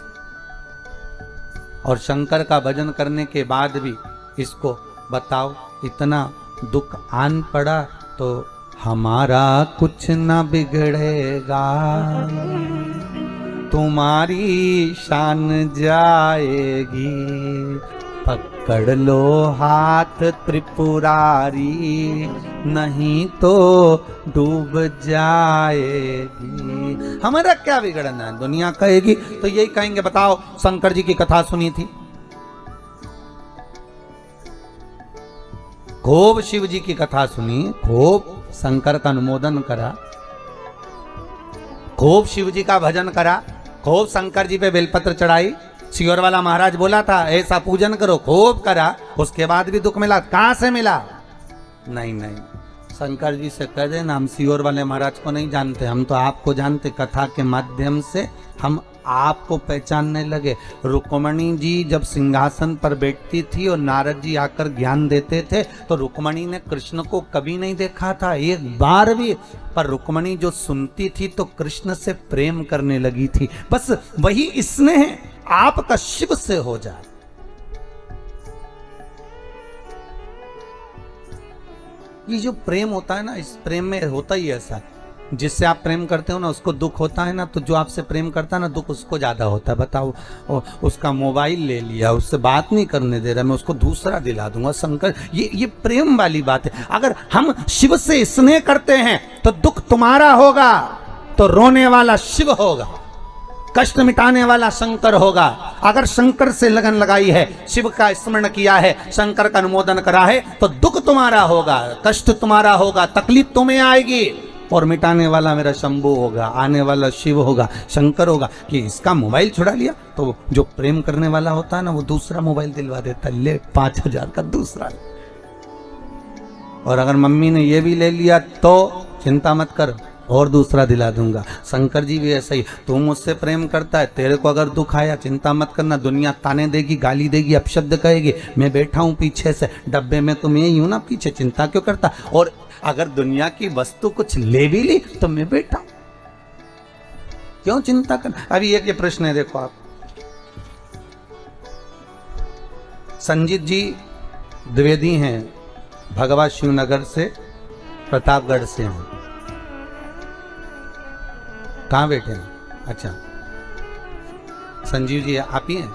और शंकर का भजन करने के बाद भी इसको बताओ इतना दुख आन पड़ा तो हमारा कुछ न बिगड़ेगा, तुम्हारी शान जाएगी, पकड़ लो हाथ त्रिपुरारी, नहीं तो डूब जाएगी। हमारा क्या बिगड़ना है? दुनिया कहेगी तो यही कहेंगे, बताओ शंकर जी की कथा सुनी थी, खूब शिव जी की कथा सुनी, खूब शंकर का अनुमोदन करा, खूब शिव जी का भजन करा, खूब शंकर जी पे बेलपत्र चढ़ाई, सियोर वाला महाराज बोला था ऐसा पूजन करो, खूब करा, उसके बाद भी दुख मिला। कहां से मिला? नहीं नहीं, शंकर जी से कह देना हम सियोर वाले महाराज को नहीं जानते, हम तो आपको जानते। कथा के माध्यम से हम आपको पहचानने लगे। रुक्मणी जी जब सिंहासन पर बैठती थी और नारद जी आकर ज्ञान देते थे तो रुक्मणी ने कृष्ण को कभी नहीं देखा था, एक बार भी, पर रुक्मणी जो सुनती थी तो कृष्ण से प्रेम करने लगी थी। बस वही स्नेह आपका शिव से हो जाए। ये जो प्रेम होता है ना, इस प्रेम में होता ही ऐसा, जिससे आप प्रेम करते हो ना उसको दुख होता है ना, तो जो आपसे प्रेम करता है ना दुख उसको ज्यादा होता है। बताओ, उसका मोबाइल ले लिया, उससे बात नहीं करने दे रहा, मैं उसको दूसरा दिला दूंगा। शंकर, ये प्रेम वाली बात है। अगर हम शिव से स्नेह करते हैं तो दुख तुम्हारा होगा, तो रोने वाला शिव होगा, कष्ट मिटाने वाला शंकर होगा। अगर शंकर से लगन लगाई है, शिव का स्मरण किया है, शंकर का अनुमोदन करा है, तो दुख तुम्हारा होगा, कष्ट तुम्हारा होगा, तकलीफ तुम्हें आएगी, और मिटाने वाला मेरा शंभू होगा, आने वाला शिव होगा, शंकर होगा। कि इसका मोबाइल छुड़ा लिया तो जो प्रेम करने वाला होता है ना वो दूसरा मोबाइल दिलवा देता, ले 5000 का दूसरा। और अगर मम्मी ने ये भी ले लिया तो चिंता मत कर, और दूसरा दिला दूंगा। शंकर जी भी ऐसा ही, तू मुझसे प्रेम करता है, तेरे को अगर दुख आया चिंता मत करना, दुनिया ताने देगी, गाली देगी, अपशब्द कहेगी, मैं बैठा हूं पीछे से, डब्बे में तो मैं ही हूं ना पीछे, चिंता क्यों करता। और अगर दुनिया की वस्तु कुछ ले भी ली तो मैं बैठा हूं, क्यों चिंता कर। अभी एक ये प्रश्न है, देखो आप, संजीत जी द्विवेदी हैं, भगवा शिवनगर से, प्रतापगढ़ से हैं। कहाँ बैठे हैं? अच्छा, संजीव जी आप ही हैं।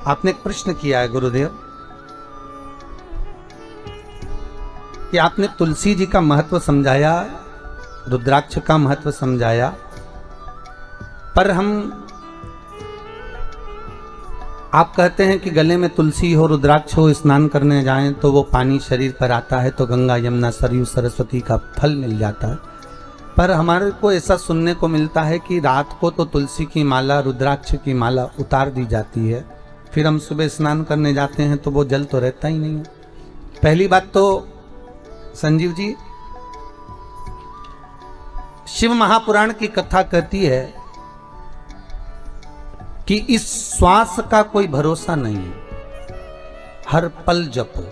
आपने एक प्रश्न किया है गुरुदेव कि आपने तुलसी जी का महत्व समझाया, रुद्राक्ष का महत्व समझाया, पर आप कहते हैं कि गले में तुलसी हो, रुद्राक्ष हो, स्नान करने जाएं तो वो पानी शरीर पर आता है तो गंगा यमुना सरयू सरस्वती का फल मिल जाता है। पर हमारे को ऐसा सुनने को मिलता है कि रात को तो तुलसी की माला, रुद्राक्ष की माला उतार दी जाती है, फिर हम सुबह स्नान करने जाते हैं तो वो जल तो रहता ही नहीं है। पहली बात तो संजीव जी, शिव महापुराण की कथा कहती है कि इस श्वास का कोई भरोसा नहीं है, हर पल जपो।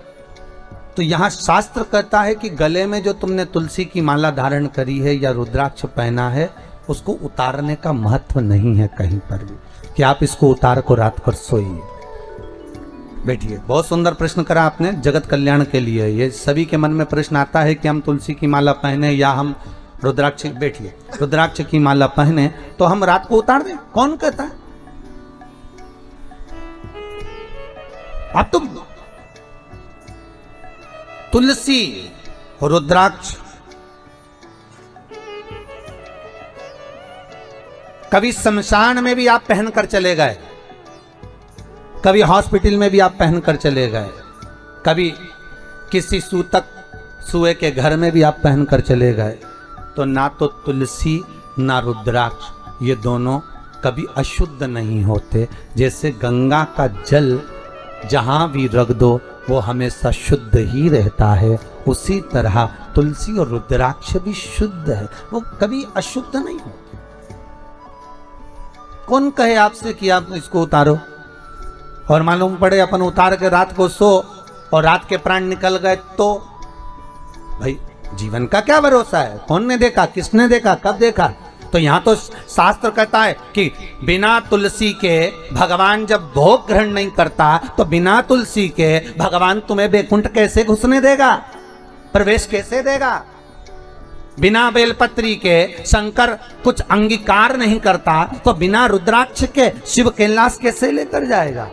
तो यहां शास्त्र कहता है कि गले में जो तुमने तुलसी की माला धारण करी है या रुद्राक्ष पहना है, उसको उतारने का महत्व नहीं है कहीं पर भी, कि आप इसको उतार को रात पर सोइए। बैठिए, बहुत सुंदर प्रश्न करा आपने, जगत कल्याण के लिए। ये सभी के मन में प्रश्न आता है कि हम तुलसी की माला पहने या हम रुद्राक्ष, बैठिए, रुद्राक्ष की माला पहने तो हम रात को उतार दें? कौन कहता है? आप तो तुलसी, रुद्राक्ष कभी शमशान में भी आप पहनकर चले गए, कभी हॉस्पिटल में भी आप पहनकर चले गए, कभी किसी सूतक सुए के घर में भी आप पहनकर चले गए, तो ना तो तुलसी ना रुद्राक्ष ये दोनों कभी अशुद्ध नहीं होते। जैसे गंगा का जल जहाँ भी रख दो वो हमेशा शुद्ध ही रहता है, उसी तरह तुलसी और रुद्राक्ष भी शुद्ध है, वो कभी अशुद्ध नहीं होते। कौन कहे आपसे कि आप इसको उतारो और मालूम पड़े अपन उतार के रात को सो और रात के प्राण निकल गए, तो भाई जीवन का क्या भरोसा है? कौन ने देखा, किसने देखा, कब देखा? तो यहां तो शास्त्र कहता है कि बिना तुलसी के भगवान जब भोग ग्रहण नहीं करता तो बिना तुलसी के भगवान तुम्हें बैकुंठ कैसे घुसने देगा, प्रवेश कैसे देगा? बिना बेलपत्री के शंकर कुछ अंगीकार नहीं करता तो बिना रुद्राक्ष के शिव कैलाश कैसे लेकर जाएगा?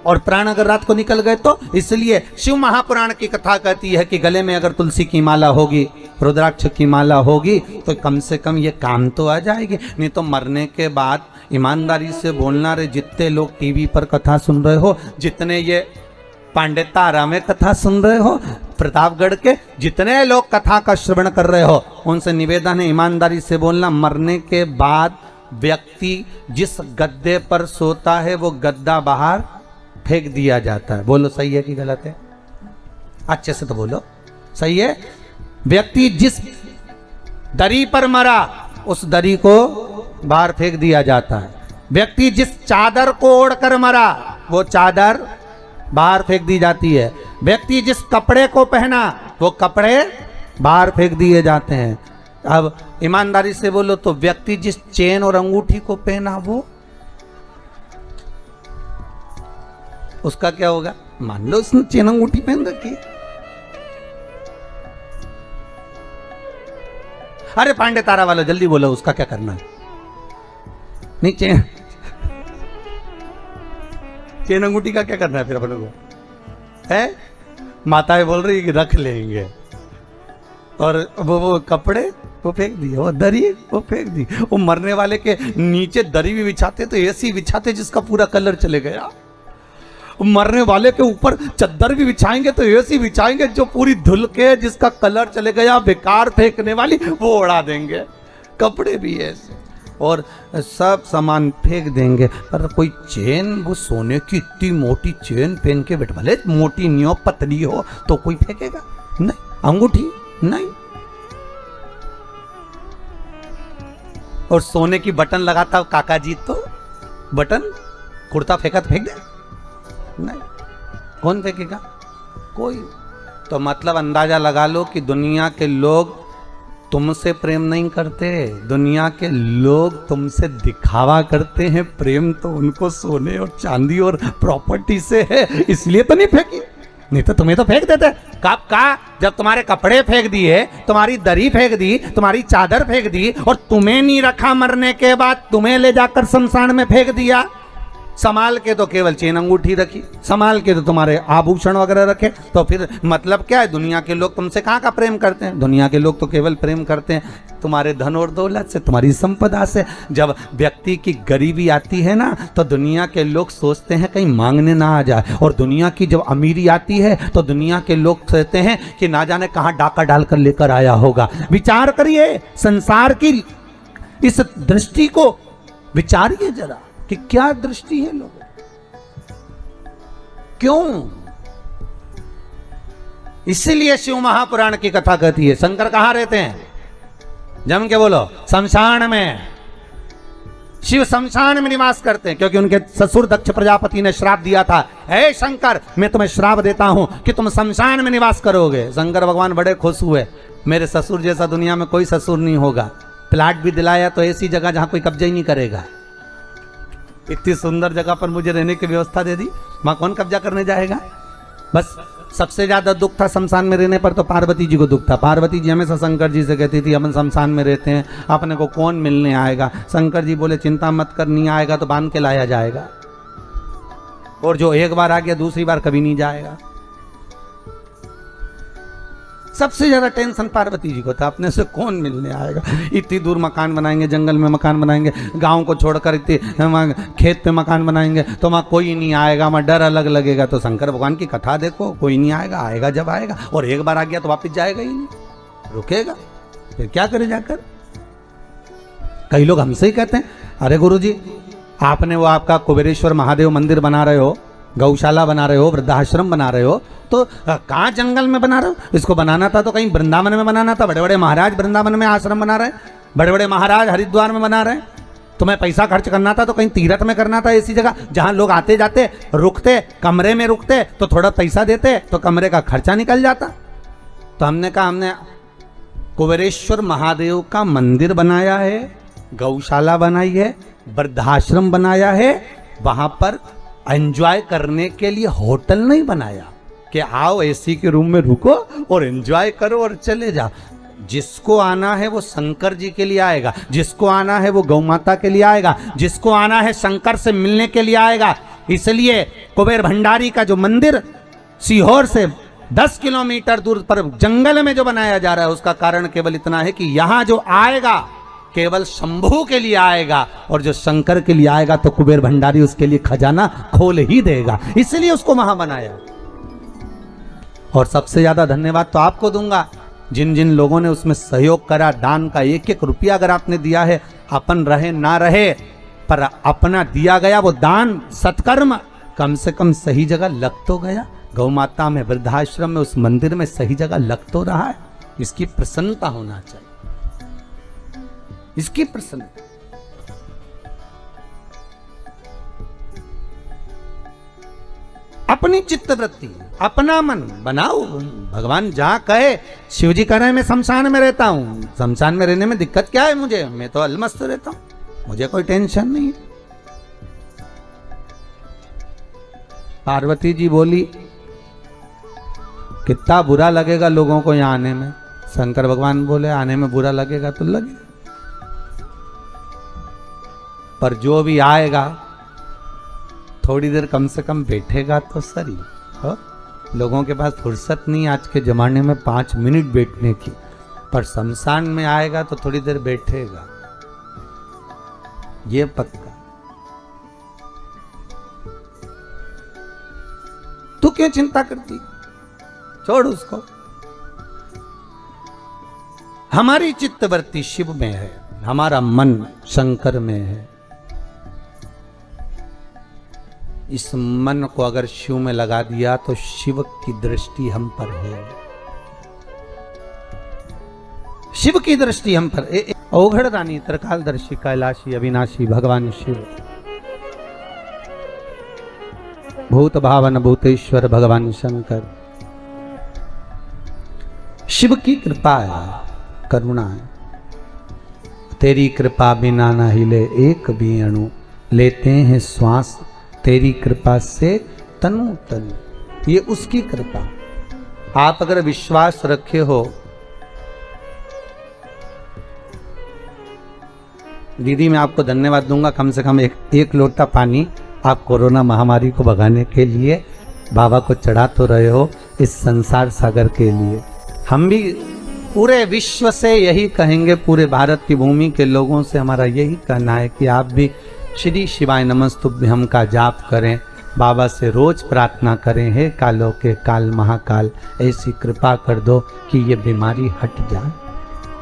और प्राण अगर रात को निकल गए तो इसलिए शिव महापुराण की कथा कहती है कि गले में अगर तुलसी की माला होगी, रुद्राक्ष की माला होगी तो कम से कम ये काम तो आ जाएगी। नहीं तो मरने के बाद ईमानदारी से बोलना रे, जितने लोग टीवी पर कथा सुन रहे हो, जितने ये पांडे तारा में कथा सुन रहे हो, प्रतापगढ़ के जितने लोग कथा का श्रवण कर रहे हो, उनसे निवेदन है ईमानदारी से बोलना, मरने के बाद व्यक्ति जिस गद्दे पर सोता है वो गद्दा बाहर फेंक दिया जाता है। बोलो सही है कि गलत है? अच्छे से तो बोलो, सही है? व्यक्ति जिस दरी पर मरा उस दरी को बाहर फेंक दिया जाता है। व्यक्ति जिस चादर को ओढ़कर मरा वो चादर बाहर फेंक दी जाती है। व्यक्ति जिस कपड़े को पहना वो कपड़े बाहर फेंक दिए जाते हैं। अब ईमानदारी से बोलो तो व्यक्ति जिस चेन और अंगूठी को पहना वो उसका क्या होगा? मान लो उसने चेन अंगूठी पहन रखी, अरे पांडे तारा वाला जल्दी बोलो उसका क्या करना है? नहीं चेन अंगूठी का क्या करना है फिर अपने को? है माताएं बोल रही है कि रख लेंगे, और वो कपड़े वो फेंक दिए, वो दरी वो फेंक दी। वो मरने वाले के नीचे दरी भी बिछाते तो ऐसी बिछाते जिसका पूरा कलर चले गया। मरने वाले के ऊपर चद्दर भी बिछाएंगे तो ऐसी बिछाएंगे जो पूरी धुल के जिसका कलर चले गया, बेकार फेंकने वाली वो उड़ा देंगे। कपड़े भी ऐसे और सब सामान फेंक देंगे। पर कोई चेन, वो सोने की इतनी मोटी चेन पहन के बैठ, भले मोटी नहीं हो पतली हो तो कोई फेंकेगा नहीं? अंगूठी नहीं। और सोने की बटन लगाता काका जी तो बटन कुर्ता फेंका तो फेंक दे नहीं, कौन फेंकेगा? कोई। तो मतलब अंदाजा लगा लो कि दुनिया के लोग तुमसे प्रेम नहीं करते, दुनिया के लोग तुमसे दिखावा करते हैं। प्रेम तो उनको सोने और चांदी और प्रॉपर्टी से है, इसलिए तो नहीं फेंकी, नहीं तो तुम्हें तो फेंक देते। कब का? जब तुम्हारे कपड़े फेंक दिए, तुम्हारी दरी फेंक दी, तुम्हारी चादर फेंक दी और तुम्हें नहीं रखा, मरने के बाद तुम्हें ले जाकर शमशान में फेंक दिया। संभाल के तो केवल चेन अंगूठी रखी, संभाल के तो तुम्हारे आभूषण वगैरह रखे, तो फिर मतलब क्या है? दुनिया के लोग तुमसे कहाँ का प्रेम करते हैं? दुनिया के लोग तो केवल प्रेम करते हैं तुम्हारे धन और दौलत से, तुम्हारी संपदा से। जब व्यक्ति की गरीबी आती है ना तो दुनिया के लोग सोचते हैं कहीं मांगने ना आ जाए, और दुनिया की जब अमीरी आती है तो दुनिया के लोग सोचते हैं कि ना जाने कहाँ डाका डालकर लेकर आया होगा। विचार करिए, संसार की इस दृष्टि को विचारिए जरा कि क्या दृष्टि है लोगों, क्यों? इसीलिए शिव महापुराण की कथा कहती है शंकर कहां रहते हैं? जम के बोलो, शमशान में। शिव शमशान में निवास करते हैं क्योंकि उनके ससुर दक्ष प्रजापति ने श्राप दिया था, हे शंकर मैं तुम्हें श्राप देता हूं कि तुम शमशान में निवास करोगे। शंकर भगवान बड़े खुश हुए, मेरे ससुर जैसा दुनिया में कोई ससुर नहीं होगा। प्लाट भी दिलाया तो ऐसी जगह जहां कोई कब्जा ही नहीं करेगा। इतनी सुंदर जगह पर मुझे रहने की व्यवस्था दे दी, वहां कौन कब्जा करने जाएगा? बस सबसे ज्यादा दुख था शमशान में रहने पर तो पार्वती जी को दुख था। पार्वती जी हमेशा शंकर जी से कहती थी अपन शमशान में रहते हैं, अपने को कौन मिलने आएगा? शंकर जी बोले चिंता मत कर, नहीं आएगा तो बांध के लाया जाएगा, और जो एक बार आ गया दूसरी बार कभी नहीं जाएगा। सबसे ज्यादा टेंशन पार्वती जी को था, अपने से कौन मिलने आएगा, इतनी दूर मकान बनाएंगे, जंगल में मकान बनाएंगे, गांव को छोड़कर इतने खेत पे मकान बनाएंगे, तो वहाँ कोई नहीं आएगा, वहाँ डर अलग लगेगा। तो शंकर भगवान की कथा देखो, कोई नहीं आएगा, आएगा जब आएगा, और एक बार आ गया तो वापिस जाएगा ही नहीं, रुकेगा, फिर क्या करे जाकर। कई लोग हमसे ही कहते हैं, अरे गुरुजी आपने वो आपका कुबेरेश्वर महादेव मंदिर बना रहे हो, गौशाला बना रहे हो, वृद्धाश्रम बना रहे हो, तो कहाँ जंगल में बना रहे हो? इसको बनाना था तो कहीं वृंदावन में बनाना था। बड़े बड़े महाराज वृंदावन में आश्रम बना रहे हैं, बड़े बड़े महाराज हरिद्वार में बना रहे हैं। तुम्हें पैसा खर्च करना था तो कहीं तीर्थ में करना था, ऐसी जगह जहाँ लोग आते जाते रुकते, कमरे में रुकते, तो थोड़ा पैसा देते तो कमरे का खर्चा निकल जाता। तो हमने कहा हमने कुबेरेश्वर महादेव का मंदिर बनाया है, गौशाला बनाई है, वृद्धाश्रम बनाया है, वहां पर एंजॉय करने के लिए होटल नहीं बनाया कि आओ एसी के रूम में रुको और एंजॉय करो और चले जाओ। जिसको आना है वो शंकर जी के लिए आएगा, जिसको आना है वो गौ माता के लिए आएगा, जिसको आना है शंकर से मिलने के लिए आएगा। इसलिए कुबेर भंडारी का जो मंदिर सीहोर से 10 किलोमीटर दूर पर जंगल में जो बनाया जा रहा है, उसका कारण केवल इतना है कि यहां जो आएगा केवल शंभू के लिए आएगा, और जो शंकर के लिए आएगा तो कुबेर भंडारी उसके लिए खजाना खोल ही देगा, इसलिए उसको वहां बनाया। और सबसे ज्यादा धन्यवाद तो आपको दूंगा, जिन जिन लोगों ने उसमें सहयोग करा, दान का एक एक रुपया अगर आपने दिया है, अपन रहे ना रहे पर अपना दिया गया वो दान सत्कर्म कम से कम सही जगह लग तो गया। गौ माता में, वृद्धाश्रम में, उस मंदिर में सही जगह लग तो रहा है। इसकी प्रसन्नता होना चाहिए, इसकी प्रसन्नता। अपनी चित्तवृत्ति, अपना मन बनाओ। भगवान जहां कहे, शिव जी कह रहे हैं मैं शमशान में रहता हूं, शमशान में रहने में दिक्कत क्या है मुझे, मैं तो अलमस्त रहता हूं, मुझे कोई टेंशन नहीं है। पार्वती जी बोली कितना बुरा लगेगा लोगों को यहां आने में। शंकर भगवान बोले आने में बुरा लगेगा तो लगे, पर जो भी आएगा थोड़ी देर कम से कम बैठेगा तो सही। लोगों के पास फुर्सत नहीं आज के जमाने में 5 मिनट बैठने की, पर शमशान में आएगा तो थोड़ी देर बैठेगा, ये पक्का। तू क्यों चिंता करती, छोड़ उसको। हमारी चित्तवृत्ति शिव में है, हमारा मन शंकर में है। इस मन को अगर शिव में लगा दिया तो शिव की दृष्टि हम पर है, शिव की दृष्टि हम पर। औघड़ रानी, त्रिकालदर्शी, कैलाशी, अविनाशी भगवान शिव, भूत भावन भूतेश्वर भगवान शंकर। शिव की कृपा है, करुणा है। तेरी कृपा बिना ना हिले एक भी अणु, लेते हैं श्वास तेरी कृपा से तनु तनु। ये उसकी कृपा। आप अगर विश्वास रखे हो, दीदी मैं आपको धन्यवाद दूंगा, कम से कम एक लोटा पानी आप कोरोना महामारी को भगाने के लिए बाबा को चढ़ा तो रहे हो, इस संसार सागर के लिए। हम भी पूरे विश्व से यही कहेंगे, पूरे भारत की भूमि के लोगों से हमारा यही कहना है कि आप भी श्री शिवाय नमस्तुभ्यम का जाप करें, बाबा से रोज प्रार्थना करें, हे कालों के काल महाकाल ऐसी कृपा कर दो कि ये बीमारी हट जाए।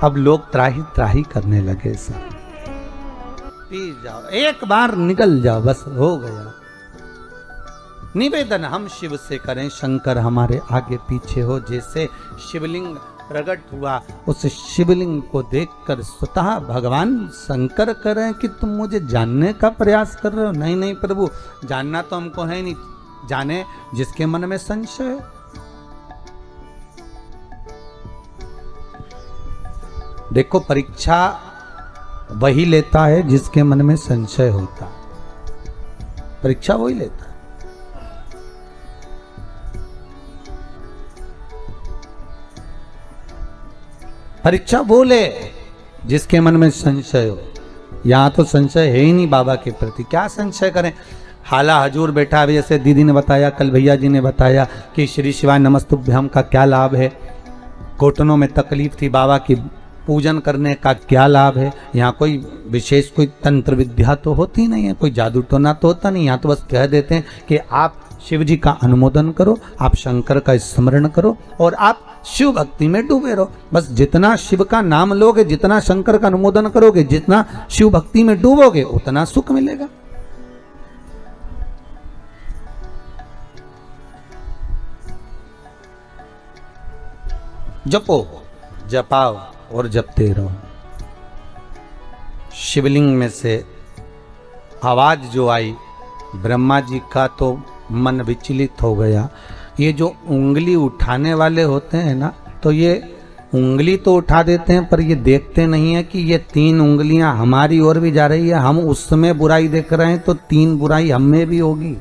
अब लोग त्राही त्राही करने लगे, सब पी जाओ, एक बार निकल जाओ, बस हो गया। निवेदन हम शिव से करें, शंकर हमारे आगे पीछे हो। जैसे शिवलिंग प्रकट हुआ, उस शिवलिंग को देखकर स्वतः भगवान शंकर कह रहे हैं कि तुम मुझे जानने का प्रयास कर रहे हो। नहीं नहीं प्रभु, जानना तो हमको है नहीं, जाने जिसके मन में संशय हो। देखो परीक्षा वही लेता है जिसके मन में संशय होता है, परीक्षा वही लेता है। परीक्षा बोले जिसके मन में संशय हो। यहाँ तो संशय है ही नहीं बाबा के प्रति, क्या संशय करें। हाला हजूर बैठा है, जैसे दीदी ने बताया, कल भैया जी ने बताया कि श्री शिवाय नमस्तुभ्यम का क्या लाभ है। घुटनों में तकलीफ थी, बाबा की पूजन करने का क्या लाभ है। यहाँ कोई विशेष कोई तंत्र विद्या तो होती नहीं है, कोई जादू टोना तो होता नहीं। यहाँ तो बस कह देते हैं कि आप शिव जी का अनुमोदन करो, आप शंकर का स्मरण करो और आप शिव भक्ति में डूबे रहो। बस जितना शिव का नाम लोगे, जितना शंकर का अनुमोदन करोगे, जितना शिव भक्ति में डूबोगे, उतना सुख मिलेगा। जपो, जपाओ और जपते रहो। शिवलिंग में से आवाज जो आई, ब्रह्मा जी का तो मन विचलित हो गया। ये जो उंगली उठाने वाले होते हैं ना, तो ये उंगली तो उठा देते हैं, पर ये देखते नहीं है कि ये 3 उंगलियां हमारी ओर भी जा रही है। हम उसमें बुराई देख रहे हैं तो 3 बुराई हम में भी होगी।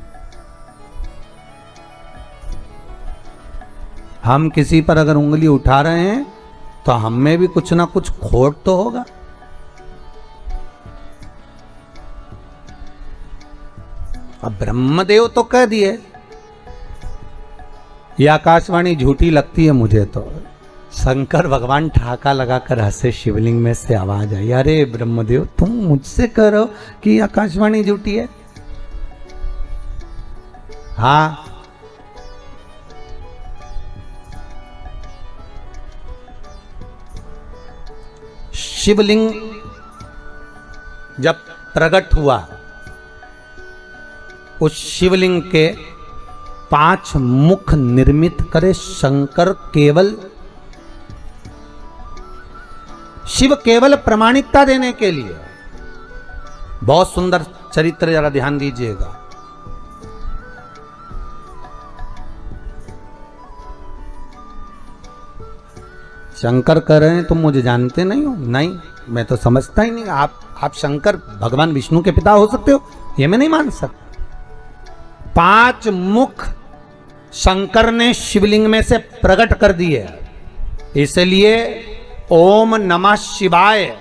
हम किसी पर अगर उंगली उठा रहे हैं तो हम में भी कुछ ना कुछ खोट तो होगा। अब ब्रह्मदेव तो कह दिए, ये आकाशवाणी झूठी लगती है मुझे तो। शंकर भगवान ठहाका लगाकर हंसे, शिवलिंग में से आवाज आई, अरे ब्रह्मदेव तुम मुझसे कह रहे हो कि आकाशवाणी झूठी है? हाँ, शिवलिंग जब प्रकट हुआ, उस शिवलिंग के 5 मुख निर्मित करे शंकर। केवल शिव केवल प्रामाणिकता देने के लिए। बहुत सुंदर चरित्र, जरा ध्यान दीजिएगा। शंकर कह रहे हैं तुम मुझे जानते नहीं हो। नहीं, मैं तो समझता ही नहीं। आप शंकर भगवान विष्णु के पिता हो सकते हो, ये मैं नहीं मान सकता। 5 मुख शंकर ने शिवलिंग में से प्रकट कर दिए। इसलिए ओम नमः शिवाय,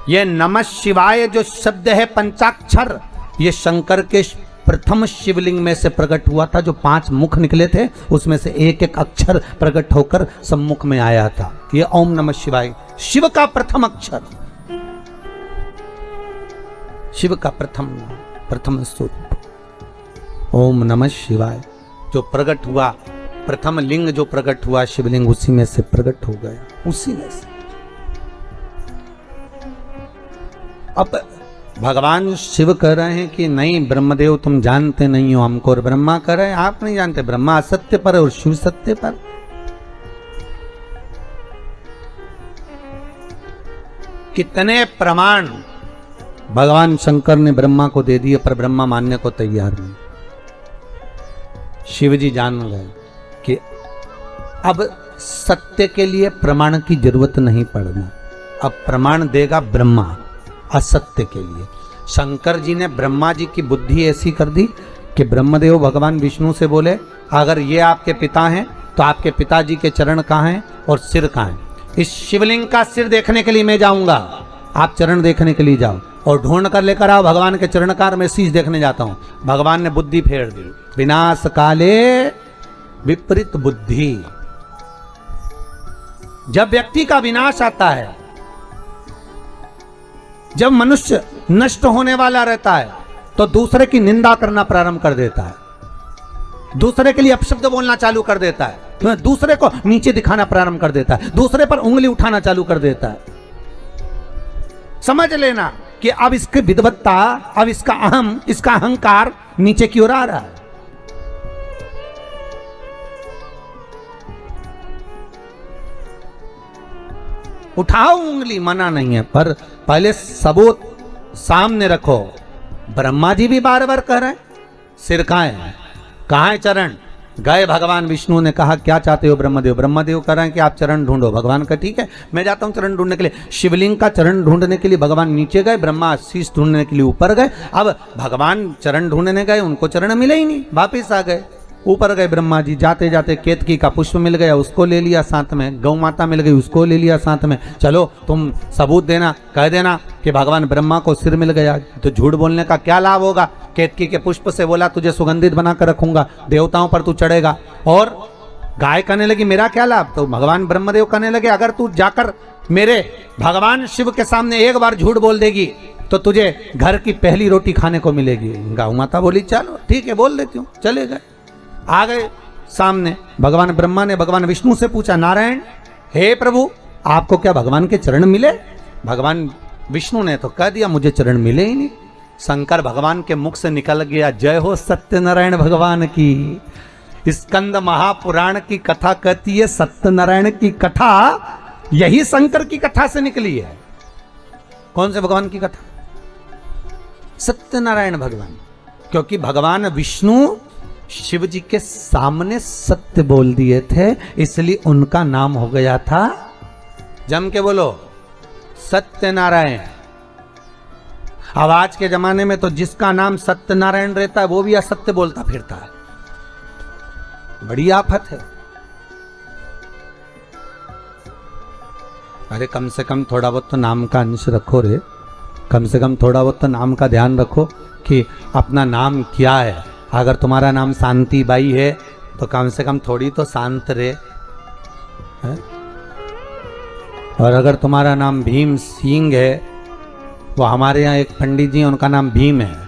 ये नमः शिवाय जो शब्द है पंचाक्षर, ये शंकर के प्रथम शिवलिंग में से प्रकट हुआ था। जो 5 मुख निकले थे उसमें से एक एक अक्षर प्रकट होकर सम्मुख में आया था। ये ओम नमः शिवाय शिव का प्रथम अक्षर, शिव का प्रथम स्वरूप ओम नमः शिवाय जो प्रकट हुआ। प्रथम लिंग जो प्रकट हुआ शिवलिंग, उसी में से प्रकट हो गया, उसी में से। अब भगवान शिव कह रहे हैं कि नहीं ब्रह्मदेव तुम जानते नहीं हो हमको, और ब्रह्मा कह रहे हैं आप नहीं जानते। ब्रह्मा असत्य पर और शिव सत्य पर। कितने प्रमाण भगवान शंकर ने ब्रह्मा को दे दिए, पर ब्रह्मा मानने को तैयार नहीं। शिव जी जान गए कि अब सत्य के लिए प्रमाण की जरूरत नहीं पड़ना। अब प्रमाण देगा ब्रह्मा असत्य के लिए। शंकर जी ने ब्रह्मा जी की बुद्धि ऐसी कर दी कि ब्रह्मदेव भगवान विष्णु से बोले, अगर ये आपके पिता हैं तो आपके पिताजी के चरण कहाँ हैं और सिर कहाँ हैं? इस शिवलिंग का सिर देखने के लिए मैं जाऊंगा, आप चरण देखने के लिए जाओ और ढूंढ कर लेकर आओ भगवान के चरणकार, मैं शीश देखने जाता हूं। भगवान ने बुद्धि फेर दी। विनाश काले विपरीत बुद्धि। जब व्यक्ति का विनाश आता है, जब मनुष्य नष्ट होने वाला रहता है, तो दूसरे की निंदा करना प्रारंभ कर देता है, दूसरे के लिए अपशब्द बोलना चालू कर देता है, तो दूसरे को नीचे दिखाना प्रारंभ कर देता है, दूसरे पर उंगली उठाना चालू कर देता है। समझ लेना कि अब इसकी विद्वत्ता, अब इसका अहम, इसका अहंकार नीचे की ओर आ रहा है। उठाओ उंगली, मना नहीं है, पर पहले सबूत सामने रखो। ब्रह्मा जी भी बार बार कह रहे हैं सिर कहाँ है, कहाँ है चरण? गए भगवान विष्णु ने कहा क्या चाहते हो ब्रह्मदेव? ब्रह्मदेव कह रहे हैं कि आप चरण ढूंढो। भगवान का ठीक है, मैं जाता हूं चरण ढूंढने के लिए। शिवलिंग का चरण ढूंढने के लिए भगवान नीचे गए, ब्रह्मा शीश ढूंढने के लिए ऊपर गए। अब भगवान चरण ढूंढने गए, उनको चरण मिले ही नहीं, वापिस आ गए। ऊपर गए ब्रह्मा जी, जाते जाते केतकी का पुष्प मिल गया, उसको ले लिया साथ में। गौ माता मिल गई, उसको ले लिया साथ में। चलो तुम सबूत देना, कह देना कि भगवान ब्रह्मा को सिर मिल गया। तो झूठ बोलने का क्या लाभ होगा? केतकी के पुष्प से बोला तुझे सुगंधित बना कर रखूंगा, देवताओं पर तू चढ़ेगा। और गाय कहने लगी मेरा क्या लाभ, तो भगवान ब्रह्मदेव कहने लगे अगर तू जाकर मेरे भगवान शिव के सामने एक बार झूठ बोल देगी तो तुझे घर की पहली रोटी खाने को मिलेगी। गौ माता बोली चलो ठीक है बोल देती हूँ। चले गए, आ गए सामने। भगवान ब्रह्मा ने भगवान विष्णु से पूछा नारायण हे प्रभु आपको क्या भगवान के चरण मिले? भगवान विष्णु ने तो कह दिया मुझे चरण मिले ही नहीं। शंकर भगवान के मुख से निकल गया जय हो सत्यनारायण भगवान की। स्कंद महापुराण की कथा कहती है सत्यनारायण की कथा यही शंकर की कथा से निकली है। कौन से भगवान की कथा? सत्यनारायण भगवान। क्योंकि भगवान विष्णु शिव जी के सामने सत्य बोल दिए थे, इसलिए उनका नाम हो गया था, जम के बोलो, सत्यनारायण। अब आज के जमाने में तो जिसका नाम सत्यनारायण रहता है वो भी असत्य बोलता फिरता है। बड़ी आफत है। अरे कम से कम थोड़ा बहुत तो नाम का अंश रखो रे, कम से कम थोड़ा बहुत तो नाम का ध्यान रखो कि अपना नाम क्या है। अगर तुम्हारा नाम शांति बाई है तो कम से कम थोड़ी तो शांत रहे है? और अगर तुम्हारा नाम भीम सिंह है, वो हमारे यहाँ एक पंडित जी उनका नाम भीम है,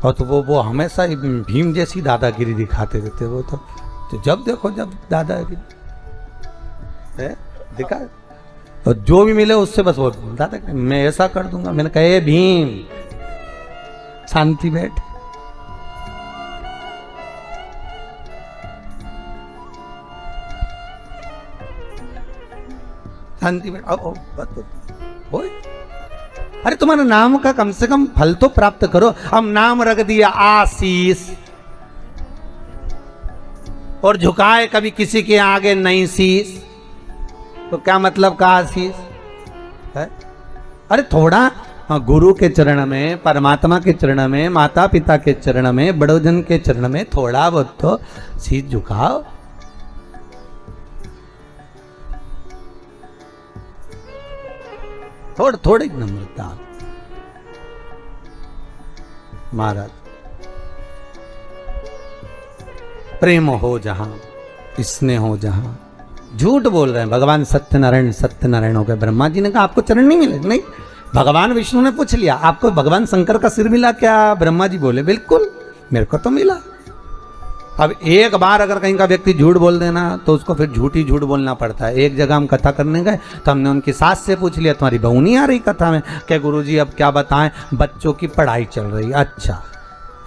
और तो वो हमेशा भीम जैसी दादागिरी दिखाते रहते। वो तो जब देखो जब दादागिरी है दिखा, और जो भी मिले उससे बस वो दादा मैं ऐसा कर दूंगा। मैंने कहा भीम शांति बैठ। शांति बैठ। अरे तुम्हारे नाम का कम से कम फल तो प्राप्त करो। हम नाम रख दिया आशीष, और झुकाए कभी किसी के आगे नहीं शीश, तो क्या मतलब का आशीष है? अरे थोड़ा गुरु के चरण में, परमात्मा के चरण में, माता पिता के चरण में, बड़ोजन के चरण में थोड़ा बहुत तो शीश झुकाओ। थोड़ी नम्रता। महाराज प्रेम हो जहां, स्नेह हो जहां। झूठ बोल रहे हैं। भगवान सत्यनारायण सत्यनारायण हो गए। ब्रह्मा जी ने कहा आपको चरण नहीं मिले? नहीं। भगवान विष्णु ने पूछ लिया आपको भगवान शंकर का सिर मिला क्या? ब्रह्मा जी बोले बिल्कुल मेरे को तो मिला। अब एक बार अगर कहीं का व्यक्ति झूठ बोल देना तो उसको फिर झूठी झूठ बोलना पड़ता है। एक जगह हम कथा करने गए तो हमने उनकी सास से पूछ लिया तुम्हारी बहू नहीं आ रही कथा में? क्या गुरुजी अब क्या बताएं, बच्चों की पढ़ाई चल रही है। अच्छा,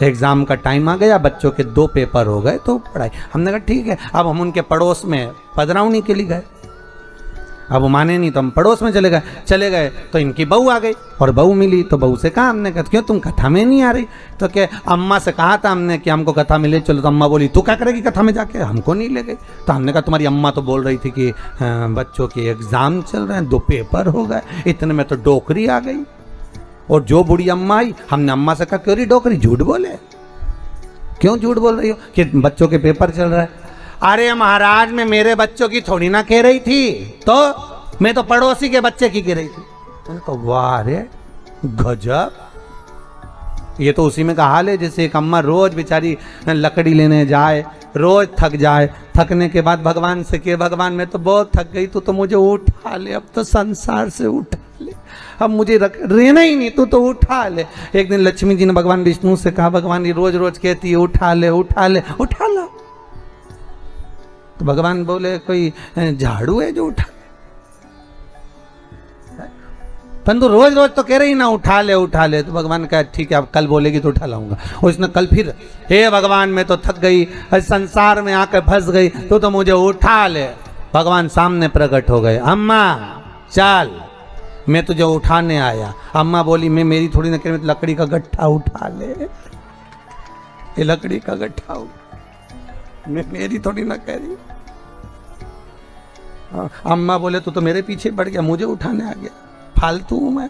एग्जाम का टाइम आ गया, बच्चों के 2 पेपर हो गए तो पढ़ाई। हमने कहा ठीक है। अब हम उनके पड़ोस में पधरावनी के लिए गए। अब वो माने नहीं तो हम पड़ोस में चले गए तो इनकी बहू आ गई और बहू मिली तो बहू से कहा हमने, कहा क्यों तुम कथा में नहीं आ रही? तो क्या अम्मा से कहा था हमने कि हमको कथा में ले चलो। तो अम्मा बोली तू क्या करेगी कथा में जाके? हमको नहीं ले गई। तो हमने कहा तुम्हारी अम्मा तो बोल रही थी कि बच्चों के एग्जाम चल रहे हैं, 2 पेपर हो गए, इतने में तो डोकरी आ गई। और जो बूढ़ी अम्मा आई, हमने अम्मा से कहा क्यों रही डोकरी, झूठ बोले, क्यों झूठ बोल रही हो कि बच्चों के पेपर चल रहा है? अरे महाराज मैं मेरे बच्चों की थोड़ी ना कह रही थी, तो मैं तो पड़ोसी के बच्चे की कह रही थी। तो वाह रे गजब। ये तो उसी में का हाल है जैसे एक अम्मा रोज बेचारी लकड़ी लेने जाए, रोज थक जाए, थकने के बाद भगवान से कहे भगवान मैं तो बहुत थक गई, तू तो मुझे उठा ले, अब तो संसार से उठा ले, अब मुझे रहना ही नहीं, तू तो उठा ले। एक दिन लक्ष्मी जी ने भगवान विष्णु से कहा भगवान ये रोज रोज कहती है उठा ले उठा ले, उठा लो। तो भगवान बोले कोई झाड़ू है जो उठा, परंतु रोज रोज तो कह रही ना उठा ले उठा ले। तो भगवान कहा ठीक है अब कल बोलेगी तो उठा लाऊंगा। और इसने कल फिर हे भगवान मैं तो थक गई, संसार में आकर फंस गई, तो मुझे उठा ले। भगवान सामने प्रकट हो गए, अम्मा चल मैं तुझे उठाने आया। अम्मा बोली मैं मेरी थोड़ी ना कह रही, लकड़ी का गट्ठा उठा ले, ये लकड़ी का गट्ठा मैं मेरी थोड़ी ना कह रही। अम्मा बोले तो मेरे पीछे पड़ गया, मुझे उठाने आ गया, फालतू हूं मैं।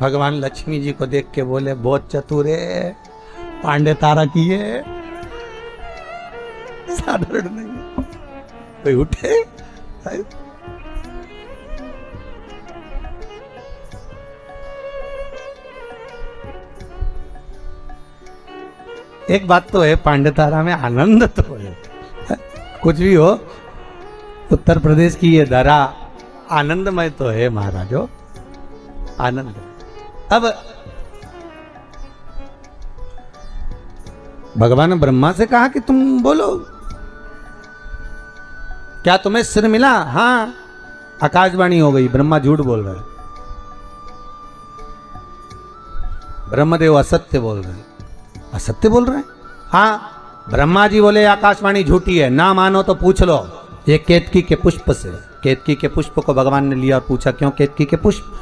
भगवान लक्ष्मी जी को देख के बोले बहुत चतुर है, पांडे तारा की है, साधारण नहीं है। कोई उठे एक बात तो है, पांडतारा में आनंद तो है, कुछ भी हो, उत्तर प्रदेश की ये धरा आनंदमय तो है महाराजो, आनंद। अब भगवान ने ब्रह्मा से कहा कि तुम बोलो, क्या तुम्हें सिर मिला? हाँ। आकाशवाणी हो गई, ब्रह्मा झूठ बोल रहे, ब्रह्मदेव असत्य बोल रहे, असत्य बोल रहे हैं। हाँ, ब्रह्मा जी बोले आकाशवाणी झूठी है, ना मानो तो पूछ लो ये केतकी के पुष्प से। केतकी के पुष्प को भगवान ने लिया और पूछा, क्यों केतकी के पुष्प?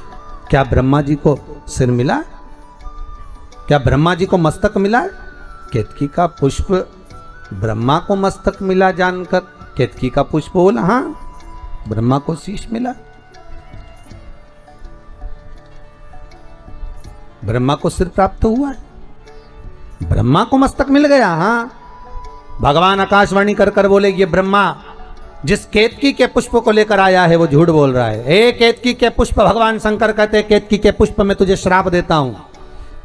क्या ब्रह्मा जी को सिर मिला? क्या ब्रह्मा जी को मस्तक मिला? केतकी का पुष्प ब्रह्मा को मस्तक मिला जानकर केतकी का पुष्प बोला, हाँ ब्रह्मा को शीश मिला। ब्रह्मा को सिर प्राप्त हुआ है, ब्रह्मा को मस्तक मिल गया। हाँ, भगवान आकाशवाणी कर कर बोले, ये ब्रह्मा जिस केतकी के पुष्प को लेकर आया है वो झूठ बोल रहा है। ए केतकी के पुष्प, भगवान शंकर कहते हैं केतकी के पुष्प में तुझे श्राप देता हूं,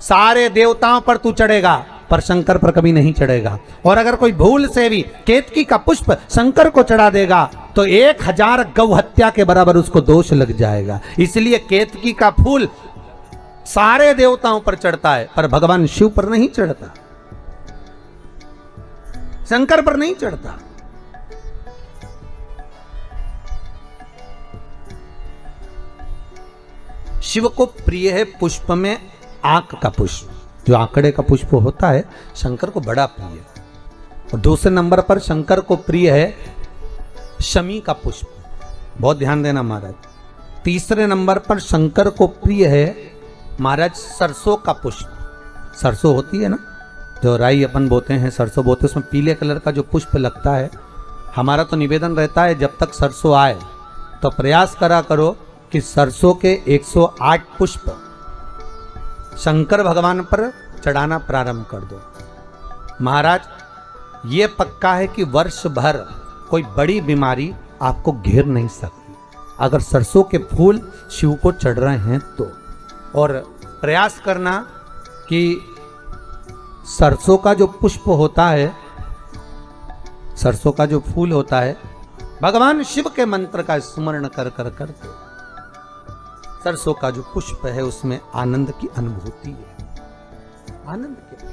सारे देवताओं पर तू चढ़ेगा पर शंकर पर कभी नहीं चढ़ेगा। और अगर कोई भूल से भी केतकी का पुष्प शंकर को चढ़ा देगा तो 1000 गौ हत्या के बराबर उसको दोष लग जाएगा। इसलिए केतकी का फूल सारे देवताओं पर चढ़ता है पर भगवान शिव पर नहीं चढ़ता, शंकर पर नहीं चढ़ता। शिव को प्रिय है पुष्प में आंक का पुष्प, जो आंकड़े का पुष्प होता है शंकर को बड़ा प्रिय है। और दूसरे नंबर पर शंकर को प्रिय है शमी का पुष्प, बहुत ध्यान देना महाराज। तीसरे नंबर पर शंकर को प्रिय है महाराज सरसों का पुष्प। सरसों होती है ना, जो राई अपन बोते हैं, सरसों बोते, उसमें पीले कलर का जो पुष्प लगता है। हमारा तो निवेदन रहता है जब तक सरसों आए तो प्रयास करा करो कि सरसों के 108 पुष्प शंकर भगवान पर चढ़ाना प्रारंभ कर दो। महाराज ये पक्का है कि वर्ष भर कोई बड़ी बीमारी आपको घेर नहीं सकती अगर सरसों के फूल शिव को चढ़ रहे हैं तो। और प्रयास करना कि सरसों का जो पुष्प होता है, सरसों का जो फूल होता है, भगवान शिव के मंत्र का स्मरण कर कर कर सरसों का जो पुष्प है उसमें आनंद की अनुभूति है। आनंद के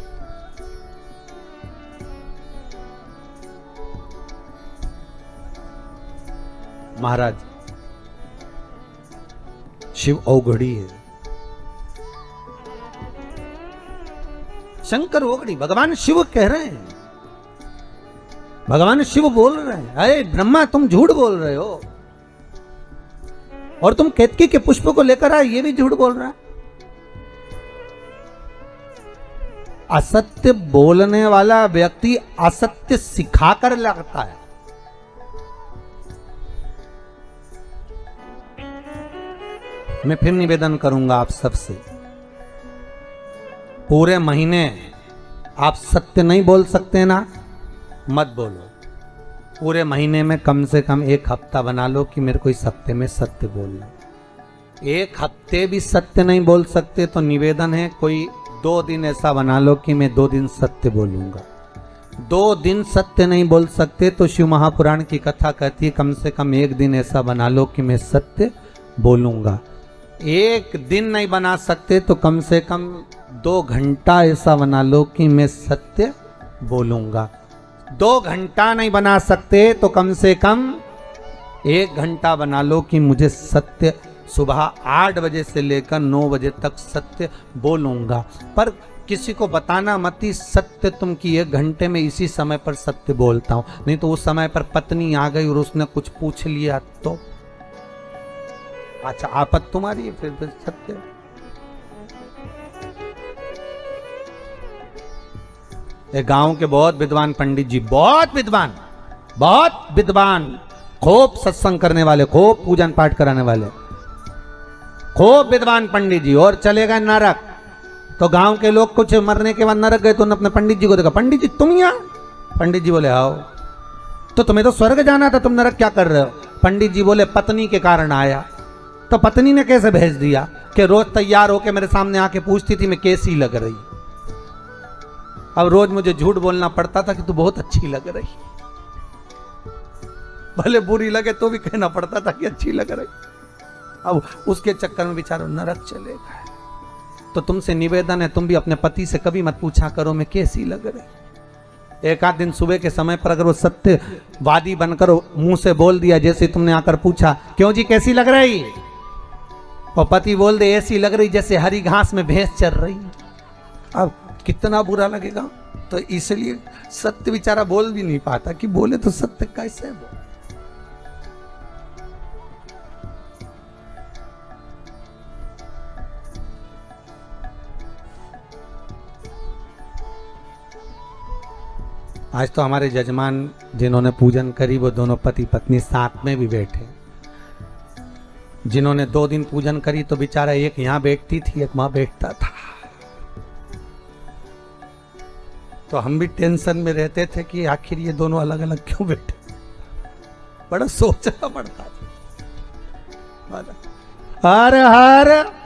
महाराज शिव औघड़ी है, शंकर ओगड़ी, भगवान शिव कह रहे हैं, भगवान शिव बोल रहे हैं, अरे ब्रह्मा तुम झूठ बोल रहे हो और तुम केतकी के पुष्प को लेकर आए, ये भी झूठ बोल रहा है। असत्य बोलने वाला व्यक्ति असत्य सिखाकर लगता है। मैं फिर निवेदन करूंगा आप सबसे, पूरे महीने आप सत्य नहीं बोल सकते ना, मत बोलो। पूरे महीने में कम से कम 1 हफ्ता बना लो कि मेरे को इस हफ्ते में सत्य बोलना। 1 हफ्ते भी सत्य नहीं बोल सकते तो निवेदन है कोई 2 दिन ऐसा बना लो कि मैं 2 दिन सत्य बोलूंगा। 2 दिन सत्य नहीं बोल सकते तो शिव महापुराण की कथा कहती है कम से कम 1 दिन ऐसा बना लो कि मैं सत्य बोलूंगा। 1 दिन नहीं बना सकते तो कम से कम 2 घंटा ऐसा बना लो कि मैं सत्य बोलूंगा। 2 घंटा नहीं बना सकते तो कम से कम 1 घंटा बना लो कि मुझे सत्य सुबह 8 बजे से लेकर 9 बजे तक सत्य बोलूंगा। पर किसी को बताना मत ही सत्य तुम कि 1 घंटे में इसी समय पर सत्य बोलता हूं, नहीं तो उस समय पर पत्नी आ गई और उसने कुछ पूछ लिया तो अच्छा आपत तुम्हारी है, फिर सत्य। एक गांव के बहुत विद्वान पंडित जी, बहुत विद्वान, खूब सत्संग करने वाले, खूब पूजन पाठ कराने वाले, खूब विद्वान पंडित जी, और चले गए नरक। तो गांव के लोग कुछ मरने के बाद नरक गए तो उन्होंने अपने पंडित जी को देखा, पंडित जी तुम यहाँ? पंडित जी बोले आओ। तो तुम्हें तो स्वर्ग जाना था, तुम नरक क्या कर रहे हो? पंडित जी बोले पत्नी के कारण आया। तो पत्नी ने कैसे भेज दिया कि रोज तैयार होके मेरे सामने आके पूछती थी मैं कैसी लग रही। अब रोज मुझे झूठ बोलना पड़ता था कि तू बहुत अच्छी लग रही, भले बुरी लगे तो भी कहना पड़ता था कि अच्छी लग रही। अब उसके चक्कर में बेचारा नरक चले गए। तो तुमसे निवेदन है, तुम भी अपने पति से कभी मत पूछा करो मैं कैसी लग रही। एक आध दिन सुबह के समय पर अगर वो सत्यवादी बनकर मुंह से बोल दिया, जैसे तुमने आकर पूछा क्यों जी कैसी लग रही, और पति बोल दे ऐसी लग रही जैसे हरी घास में भैंस चर रही, अब कितना बुरा लगेगा। तो इसलिए सत्य बेचारा बोल भी नहीं पाता कि बोले तो सत्य कैसे बोले। आज तो हमारे जजमान जिन्होंने पूजन करी वो दोनों पति पत्नी साथ में भी बैठे। जिन्होंने 2 दिन पूजन करी तो बेचारा एक यहाँ बैठती थी एक वहां बैठता था। तो हम भी टेंशन में रहते थे कि आखिर ये दोनों अलग अलग क्यों बैठे, बड़ा सोचना पड़ता था। हर हर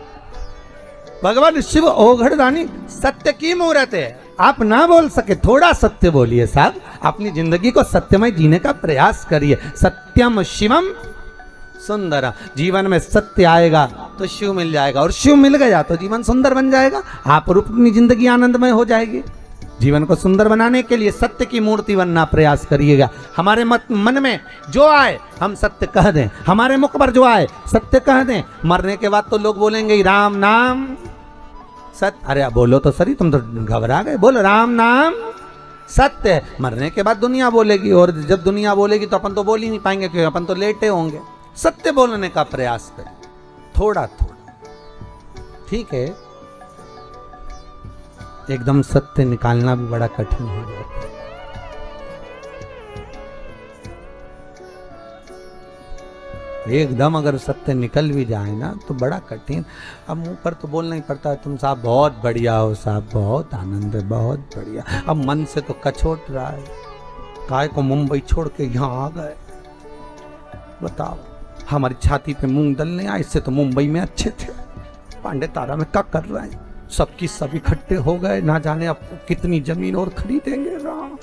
भगवान शिव ओघड़दानी सत्य की मूर्त है। आप ना बोल सके थोड़ा सत्य बोलिए साहब, अपनी जिंदगी को सत्यमय जीने का प्रयास करिए। सत्यम शिवम सुंदर, जीवन में सत्य आएगा तो शिव मिल जाएगा, और शिव मिल गया तो जीवन सुंदर बन जाएगा। आप रूप अपनी जिंदगी आनंदमय हो जाएगी। जीवन को सुंदर बनाने के लिए सत्य की मूर्ति बनना प्रयास करिएगा। हमारे मन में जो आए हम सत्य कह दें, हमारे मुख पर जो आए सत्य कह दें। मरने के बाद तो लोग बोलेंगे राम नाम सत्य। अरे बोलो तो सही, तुम तो घबरा गए। बोलो राम नाम सत्य है। मरने के बाद दुनिया बोलेगी, और जब दुनिया बोलेगी तो अपन तो बोल ही नहीं पाएंगे क्योंकि अपन तो लेटे होंगे। सत्य बोलने का प्रयास करें थोड़ा थोड़ा, ठीक है। एकदम सत्य निकालना भी बड़ा कठिन हो जाता है। एकदम अगर सत्य निकल भी जाए ना तो बड़ा कठिन। अब मुंह पर तो बोलना ही पड़ता है तुम साहब बहुत बढ़िया हो, साहब बहुत आनंद है, बहुत बढ़िया। अब मन से तो कछोट रहा है, काय को मुंबई छोड़ के यहाँ आ गए। बताओ, हमारी छाती पे मूंग दलने आए, इससे तो मुंबई में अच्छे थे। पांडे तारा में क्या कर रहे हैं, सबकी सब इकट्ठे हो गए, ना जाने अब कितनी जमीन और खरीदेंगे राम।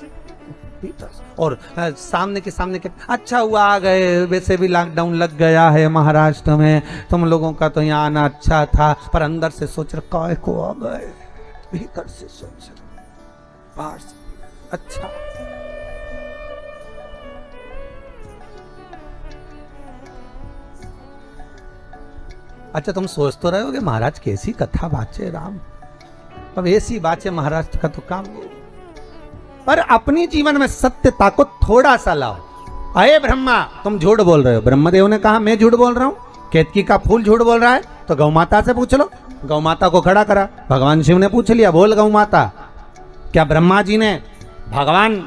और सामने के अच्छा हुआ आ गए। वैसे भी लॉकडाउन लग गया है महाराष्ट्र में, तुम लोगों का तो यहाँ आना अच्छा था, पर अंदर से सोच रहे काय को आ गए, भीतर से सोच रहे बाहर से अच्छा। अच्छा, तुम सोच तो रहे होगे महाराज कैसी कथा बाचे राम। अब ऐसी बाचे महाराष्ट्र का तो काम नहीं, पर अपनी जीवन में सत्यता को थोड़ा सा लाओ। अये ब्रह्मा, तुम झूठ बोल रहे हो। ब्रह्मदेव ने कहा मैं झूठ बोल रहा हूँ। केतकी का फूल झूठ बोल रहा है तो गौ माता से पूछ लो। गौ माता को खड़ा करा, भगवान शिव ने पूछ लिया, बोल गौ माता, क्या ब्रह्मा जी ने भगवान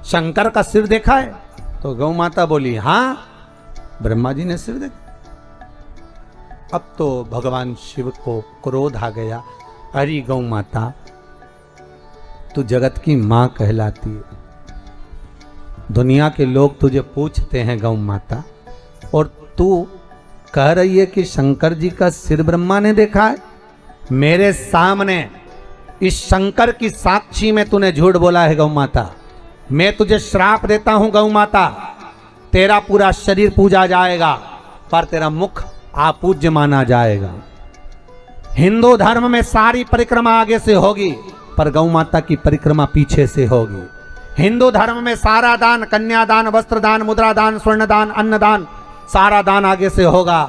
शंकर का सिर देखा है? तो गौ माता बोली हाँ, ब्रह्मा जी ने सिर देखा। अब तो भगवान शिव को क्रोध आ गया। अरे गौ माता, तू जगत की मां कहलाती है, दुनिया के लोग तुझे पूछते हैं गौ माता, और तू कह रही है कि शंकर जी का सिर ब्रह्मा ने देखा है। मेरे सामने इस शंकर की साक्षी में तूने झूठ बोला है गौ माता। मैं तुझे श्राप देता हूं गौ माता, तेरा पूरा शरीर पूजा जाएगा पर तेरा मुख अपूज्य माना जाएगा। हिंदू धर्म में सारी परिक्रमा आगे से होगी पर गौ माता की परिक्रमा पीछे से होगी। हिंदू धर्म में सारा दान, कन्यादान, वस्त्रदान, मुद्रादान, स्वर्णदान, अन्नदान, सारा दान आगे से होगा,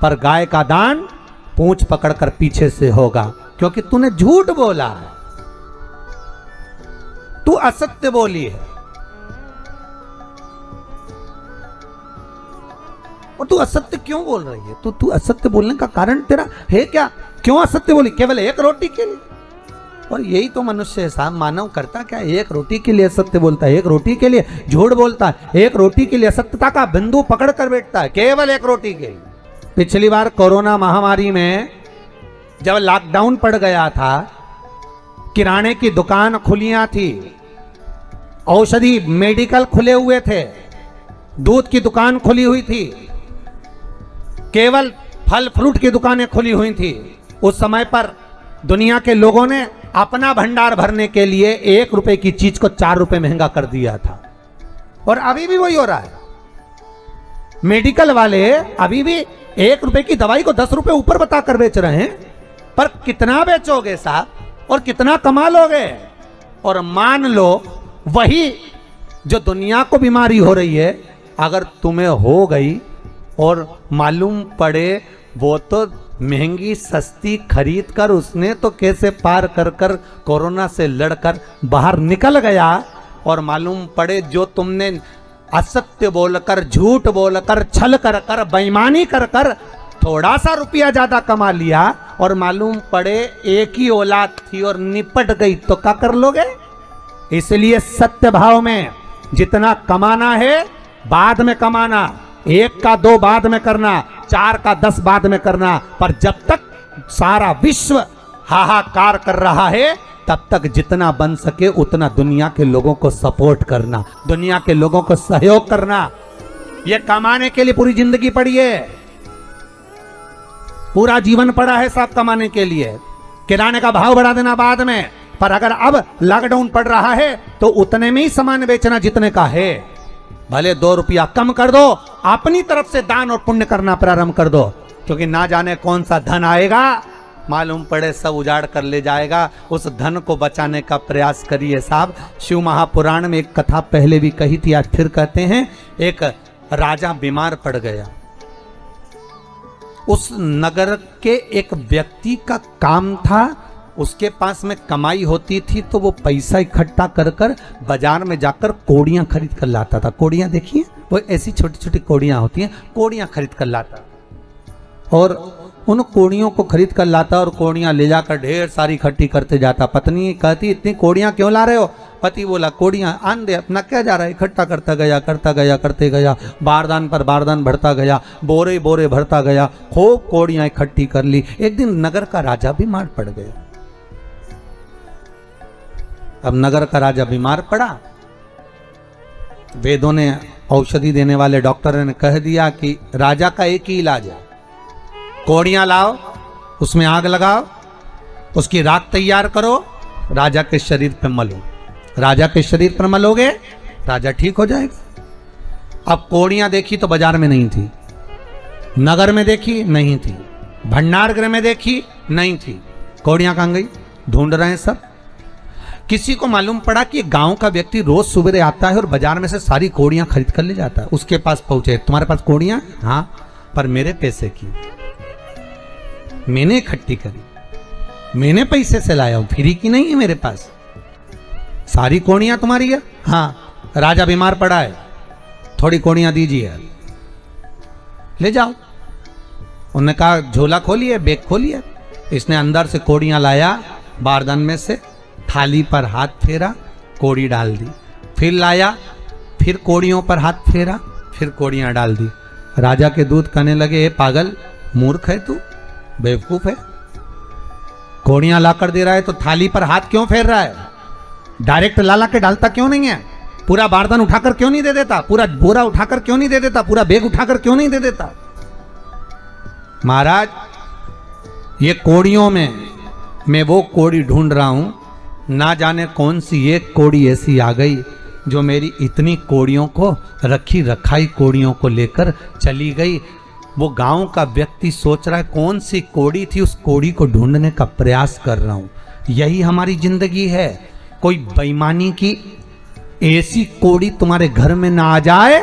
पर गाय का दान पूंछ पकड़कर पीछे से होगा, क्योंकि तूने झूठ बोला है, तू असत्य बोली है। और तू असत्य क्यों बोल रही है? तू असत्य बोलने का कारण तेरा है क्या? क्यों असत्य बोली? केवल एक रोटी के लिए? और यही तो मनुष्य है साहब, मानव करता क्या? एक रोटी के लिए सत्य बोलता है, एक रोटी के लिए झूठ बोलता है, एक रोटी के लिए असत्यता का बिंदु पकड़ कर बैठता है, केवल एक रोटी के लिए। पिछली बार कोरोना महामारी में जब लॉकडाउन पड़ गया था, किराने की दुकान खुलियां थी, औषधि मेडिकल खुले हुए थे, दूध की दुकान खुली हुई थी, केवल फल फ्रूट की दुकानें खुली हुई थी। उस समय पर दुनिया के लोगों ने अपना भंडार भरने के लिए 1 रुपए की चीज को 4 रुपए महंगा कर दिया था, और अभी भी वही हो रहा है। मेडिकल वाले अभी भी 1 रुपए की दवाई को 10 रुपए ऊपर बता कर बेच रहे हैं, पर कितना बेचोगे साहब और कितना कमा लोगे? और मान लो वही जो दुनिया को बीमारी हो रही है अगर तुम्हें हो गई और मालूम पड़े वो तो महंगी सस्ती खरीद कर उसने तो कैसे पार कर कर कोरोना से लड़कर बाहर निकल गया, और मालूम पड़े जो तुमने असत्य बोलकर झूठ बोलकर छल कर कर बेईमानी कर कर थोड़ा सा रुपया ज्यादा कमा लिया, और मालूम पड़े एक ही औलाद थी और निपट गई, तो क्या कर लोगे? इसलिए सत्य भाव में जितना कमाना है बाद में कमाना, 1 का 2 बाद में करना, 4 का 10 बाद में करना, पर जब तक सारा विश्व हाहाकार कर रहा है तब तक जितना बन सके उतना दुनिया के लोगों को सपोर्ट करना, दुनिया के लोगों को सहयोग करना। यह कमाने के लिए पूरी जिंदगी पड़ी है, पूरा जीवन पड़ा है सब कमाने के लिए। किराने का भाव बढ़ा देना बाद में, पर अगर अब लॉकडाउन पड़ रहा है तो उतने में ही सामान बेचना जितने का है। भले 2 रुपया कम कर दो, अपनी तरफ से दान और पुण्य करना प्रारंभ कर दो, क्योंकि ना जाने कौन सा धन आएगा, मालूम पड़े सब उजाड़ कर ले जाएगा। उस धन को बचाने का प्रयास करिए साहब। शिव महापुराण में एक कथा पहले भी कही थी, आज फिर कहते हैं। एक राजा बीमार पड़ गया, उस नगर के एक व्यक्ति का काम था, उसके पास में कमाई होती थी तो वो पैसा इकट्ठा कर कर बाजार में जाकर कोड़ियां खरीद कर लाता था। कोड़ियां देखिए, वो ऐसी छोटी छोटी कोड़ियां होती हैं, कोड़ियां खरीद कर लाता और उन कोड़ियों को खरीद कर लाता और कोड़ियां ले जाकर ढेर सारी इकट्ठी करते जाता। पत्नी कहती इतनी कोड़ियां क्यों ला रहे हो? पति बोला कोड़ियां आन दे, अपना क्या जा रहा है, इकट्ठा करता गया करते गया, बारदान पर बारदान भरता गया, बोरे बोरे भरता गया, खूब कोड़ियां इकट्ठी कर ली। एक दिन नगर का राजा बीमार पड़ गया। अब नगर का राजा बीमार पड़ा, वेदों ने औषधि देने वाले डॉक्टर ने कह दिया कि राजा का एक ही इलाज है, कोड़ियां लाओ, उसमें आग लगाओ, उसकी राख तैयार करो, राजा के शरीर पे मलो। राजा के शरीर पर मलोगे राजा ठीक हो जाएगा। अब कोड़ियां देखी तो बाजार में नहीं थी, नगर में देखी नहीं थी, भंडार गृह में देखी नहीं थी, कोड़ियां कहां गई? ढूंढ रहे हैं सब। किसी को मालूम पड़ा कि गांव का व्यक्ति रोज सुबह आता है और बाजार में से सारी कोड़ियां खरीद कर ले जाता है। उसके पास पहुंचे, तुम्हारे पास कोड़ियां? हाँ, पर मेरे पैसे की, मैंने इकट्ठी करी, मैंने पैसे से लाया हूं, फ्री की नहीं है मेरे पास। सारी कोड़ियां तुम्हारी है? हाँ। राजा बीमार पड़ा है, थोड़ी कोड़ियां दीजिए, ले जाओ। उन्होंने कहा झोला खोलिए, बैग खोलिए। इसने अंदर से कोड़ियां लाया, बारदान में से थाली पर हाथ फेरा, कोड़ी डाल दी, फिर लाया, फिर कोड़ियों पर हाथ फेरा, फिर कोड़ियां डाल दी। राजा के दूत कहने लगे, पागल, मूर्ख है तू, बेवकूफ है, कोड़ियां लाकर दे रहा है तो थाली पर हाथ क्यों फेर रहा है? डायरेक्ट लाला के डालता क्यों नहीं है? पूरा बारदान उठाकर क्यों नहीं दे देता? पूरा बोरा उठाकर क्यों नहीं दे देता? पूरा बैग उठाकर क्यों नहीं दे देता? महाराज, ये कोड़ियों में मैं वो कोड़ी ढूंढ रहा हूं, ना जाने कौन सी एक कोड़ी ऐसी आ गई जो मेरी इतनी कोड़ियों को, रखी रखाई कोड़ियों को लेकर चली गई। वो गांव का व्यक्ति सोच रहा है कौन सी कोड़ी थी, उस कोड़ी को ढूंढने का प्रयास कर रहा हूं। यही हमारी जिंदगी है। कोई बेईमानी की ऐसी कोड़ी तुम्हारे घर में ना आ जाए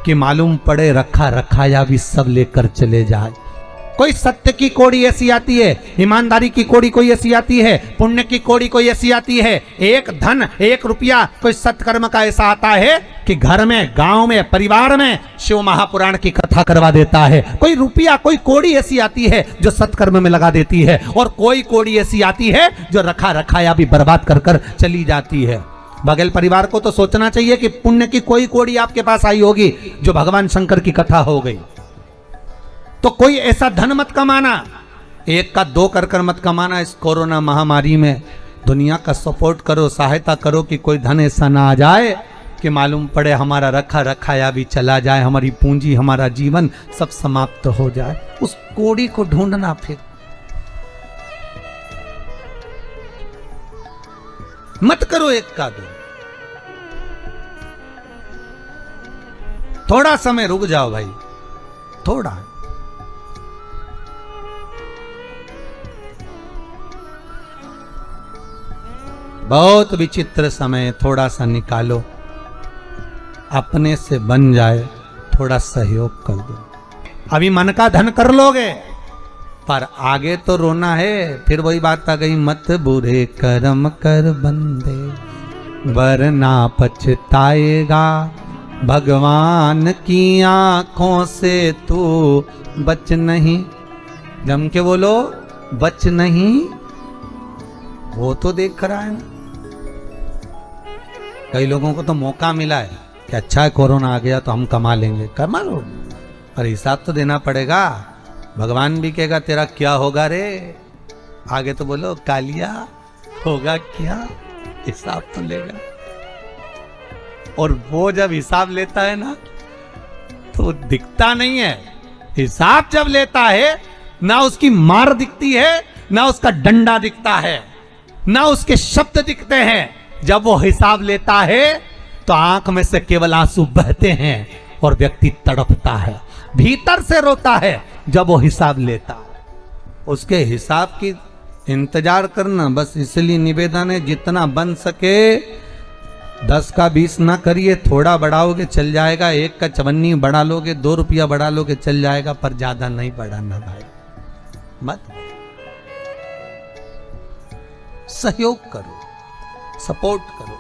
कि मालूम पड़े रखा रखाया भी सब लेकर चले जाए। कोई सत्य की कोड़ी ऐसी आती है, ईमानदारी की कोड़ी कोई ऐसी आती है, पुण्य की कोड़ी कोई ऐसी आती है, एक धन, एक रुपया कोई सत्कर्म का ऐसा आता है कि घर में, गांव में, परिवार में शिव महापुराण की कथा करवा देता है। कोई रुपया, कोई कोड़ी ऐसी आती है जो सत्कर्म में लगा देती है, और कोई कोड़ी ऐसी आती है जो रखा रखाया भी बर्बाद कर कर चली जाती है। बगल परिवार को तो सोचना चाहिए कि पुण्य की कोई कोड़ी आपके पास आई होगी जो भगवान शंकर की कथा हो गई। तो कोई ऐसा धन मत कमाना, 1 का 2 कर कर मत कमाना। इस कोरोना महामारी में दुनिया का सपोर्ट करो, सहायता करो कि कोई धन ऐसा ना आ जाए कि मालूम पड़े हमारा रखा रखाया भी चला जाए, हमारी पूंजी, हमारा जीवन सब समाप्त हो जाए। उस कोड़ी को ढूंढना। फिर मत करो एक का दो, थोड़ा समय रुक जाओ भाई, थोड़ा। बहुत विचित्र समय, थोड़ा सा निकालो, अपने से बन जाए, थोड़ा सहयोग कर दो। अभी मन का धन कर लोगे, पर आगे तो रोना है। फिर वही बात आ गई, मत बुरे कर्म कर बंदे, वरना पछताएगा, भगवान की आंखों से तू बच नहीं। जम के बोलो, बच नहीं। वो तो देख रहा है ना। कई लोगों को तो मौका मिला है कि अच्छा है कोरोना आ गया तो हम कमा लेंगे, कमा लो, पर हिसाब तो देना पड़ेगा। भगवान भी कहेगा तेरा क्या होगा रे, आगे तो बोलो कालिया होगा क्या, हिसाब तो लेगा। और वो जब हिसाब लेता है ना तो दिखता नहीं है। हिसाब जब लेता है ना उसकी मार दिखती है, ना उसका डंडा दिखता है, ना उसके शब्द दिखते हैं। जब वो हिसाब लेता है तो आंख में से केवल आंसू बहते हैं और व्यक्ति तड़पता है, भीतर से रोता है जब वो हिसाब लेता है। उसके हिसाब की इंतजार करना। बस इसलिए निवेदन है, जितना बन सके 10 का 20 ना करिए, थोड़ा बढ़ाओगे चल जाएगा, 1 का 54 बढ़ा लोगे, 2 रुपया बढ़ा लोगे चल जाएगा, पर ज्यादा नहीं बढ़ाना भाई, मत। सहयोग करो, सपोर्ट करो।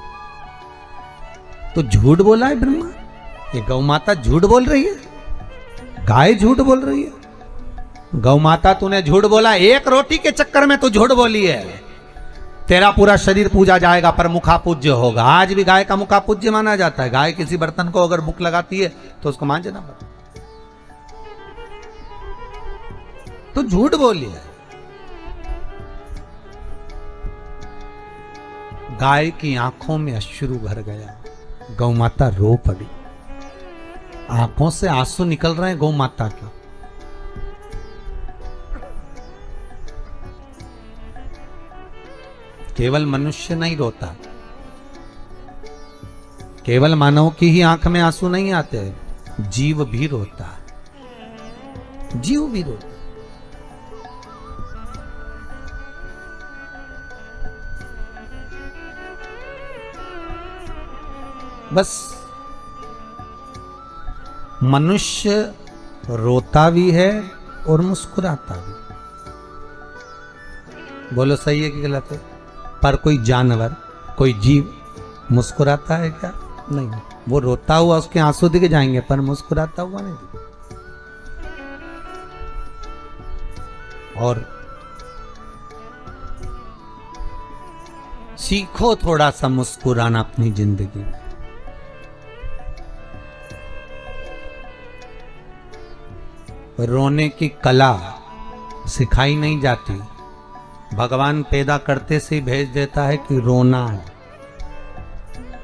तो झूठ बोला है ब्रह्मा, ये गौ माता झूठ बोल रही है, गाय झूठ बोल रही है। गौ माता तूने झूठ बोला, एक रोटी के चक्कर में तू झूठ बोली है। तेरा पूरा शरीर पूजा जाएगा पर मुखा पूज्य होगा। आज भी गाय का मुखा पूज्य माना जाता है। गाय किसी बर्तन को अगर भूख लगाती है तो उसको मांझना पड़ता। तो झूठ बोली है। गाय की आंखों में अश्रु भर गया, गौ माता रो पड़ी, आंखों से आंसू निकल रहे हैं गौ माता के। केवल मनुष्य नहीं रोता, केवल मानव की ही आंख में आंसू नहीं आते, जीव भी रोता, जीव भी रोता। बस मनुष्य रोता भी है और मुस्कुराता भी। बोलो सही है कि गलत है? पर कोई जानवर, कोई जीव मुस्कुराता है क्या? नहीं। वो रोता हुआ उसके आंसू दिख जाएंगे पर मुस्कुराता हुआ नहीं दिखेगा। और सीखो थोड़ा सा मुस्कुराना अपनी जिंदगी में। रोने की कला सिखाई नहीं जाती, भगवान पैदा करते से ही भेज देता है कि रोना है।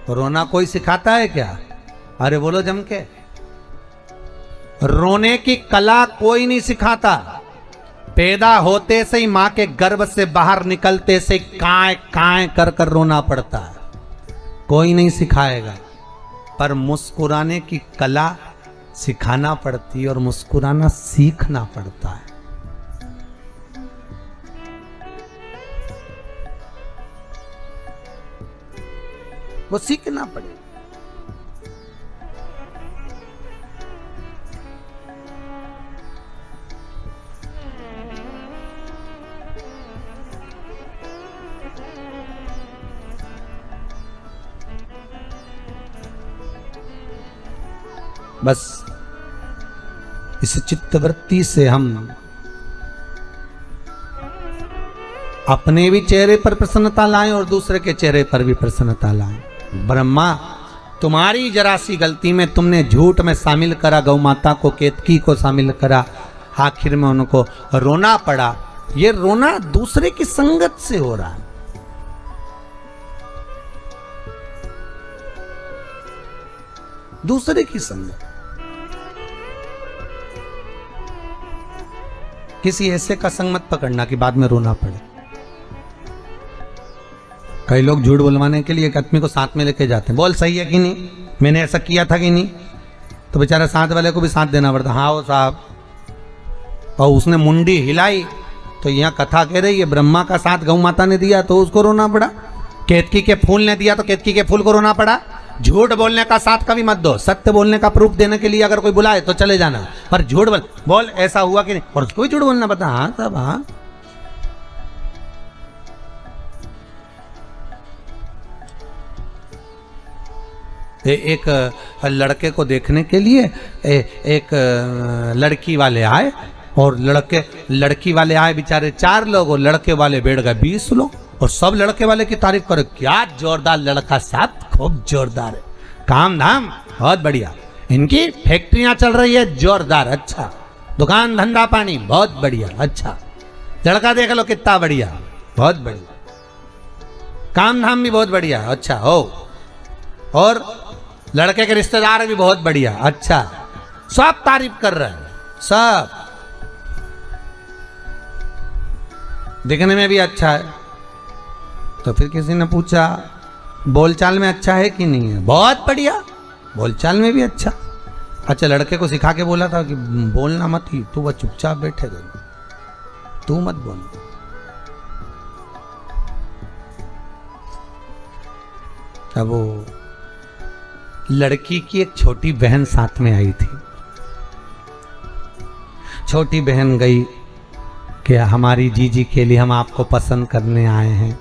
रोना कोई सिखाता है क्या? अरे बोलो जम के। रोने की कला कोई नहीं सिखाता। पैदा होते से ही मां के गर्भ से बाहर निकलते से काए काए कर कर रोना पड़ता है, कोई नहीं सिखाएगा। पर मुस्कुराने की कला सिखाना पड़ती है और मुस्कुराना सीखना पड़ता है। वो सीखना पड़ेगा। बस इस चित्तवृत्ति से हम अपने भी चेहरे पर प्रसन्नता लाएं और दूसरे के चेहरे पर भी प्रसन्नता लाएं। ब्रह्मा, तुम्हारी जरा सी गलती में तुमने झूठ में शामिल करा गौ माता को, केतकी को शामिल करा, आखिर में उनको रोना पड़ा। ये रोना दूसरे की संगत से हो रहा है। दूसरे की संगत, किसी ऐसे का संग मत पकड़ना कि बाद में रोना पड़े। कई लोग झूठ बुलवाने के लिए एक आदमी को साथ में लेके जाते हैं, बोल सही है कि नहीं, मैंने ऐसा किया था कि नहीं, तो बेचारा साथ वाले को भी साथ देना पड़ता, हाँ वो साहब, और उसने मुंडी हिलाई तो यहाँ कथा कह रही है ब्रह्मा का साथ गौ माता ने दिया तो उसको रोना पड़ा, केतकी के फूल ने दिया तो केतकी के फूल को रोना पड़ा। झूठ बोलने का साथ कभी मत दो, सत्य बोलने का प्रूफ देने के लिए अगर कोई बुलाए तो चले जाना, पर झूठ बोल ऐसा हुआ कि नहीं, और उसको भी झूठ बोलना पड़ता, हाँ साहब हाँ। एक लड़के को देखने के लिए एक लड़की वाले आए, और लड़की वाले आए बेचारे 4 लोग, और लड़के वाले बैठ गए 20 लोग, और सब लड़के वाले की तारीफ करे, क्या जोरदार लड़का साहब, खूब जोरदार है, काम धाम बहुत बढ़िया, इनकी फैक्ट्रियां चल रही है जोरदार, अच्छा दुकान धंधा पानी बहुत बढ़िया, अच्छा लड़का देख लो कितना बढ़िया, बहुत बढ़िया, काम धाम भी बहुत बढ़िया, अच्छा हो, और लड़के के रिश्तेदार भी बहुत बढ़िया, अच्छा, सब तारीफ कर रहे हैं, सब दिखने में भी अच्छा है। तो फिर किसी ने पूछा बोलचाल में अच्छा है कि नहीं है, बहुत बढ़िया, बोलचाल में भी अच्छा। अच्छा लड़के को सिखा के बोला था कि बोलना मत ही, तू बस चुपचाप बैठे रहो, तू मत बोल। अब वो लड़की की एक छोटी बहन साथ में आई थी, छोटी बहन गई कि हमारी जीजी के लिए हम आपको पसंद करने आए हैं,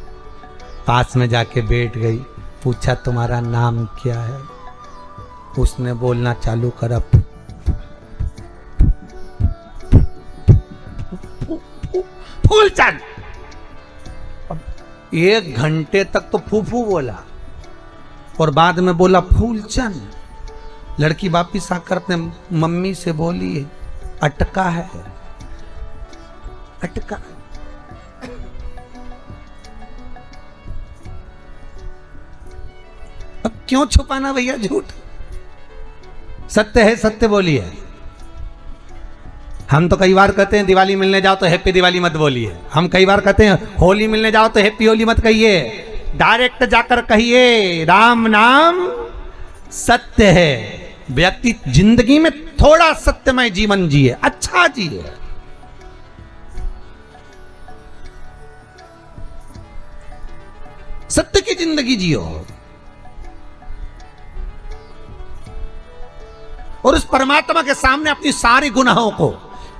पास में जाके बैठ गई, पूछा तुम्हारा नाम क्या है, उसने बोलना चालू करा, फूलचंद। 1 घंटे तक तो फूफू बोला और बाद में बोला फूलचंद। लड़की वापिस आकर अपने मम्मी से बोली अटका है, अटका। अब क्यों छुपाना भैया झूठ, सत्य है सत्य बोलिए। हम तो कई बार कहते हैं दिवाली मिलने जाओ तो हैप्पी दिवाली मत बोलिए, हम कई बार कहते हैं होली मिलने जाओ तो हैप्पी होली मत कहिए, डायरेक्ट जाकर कहिए राम नाम सत्य है। व्यक्ति जिंदगी में थोड़ा सत्यमय जीवन जिए, अच्छा जिए। सत्य की जिंदगी जियो और उस परमात्मा के सामने अपनी सारी गुनाहों को,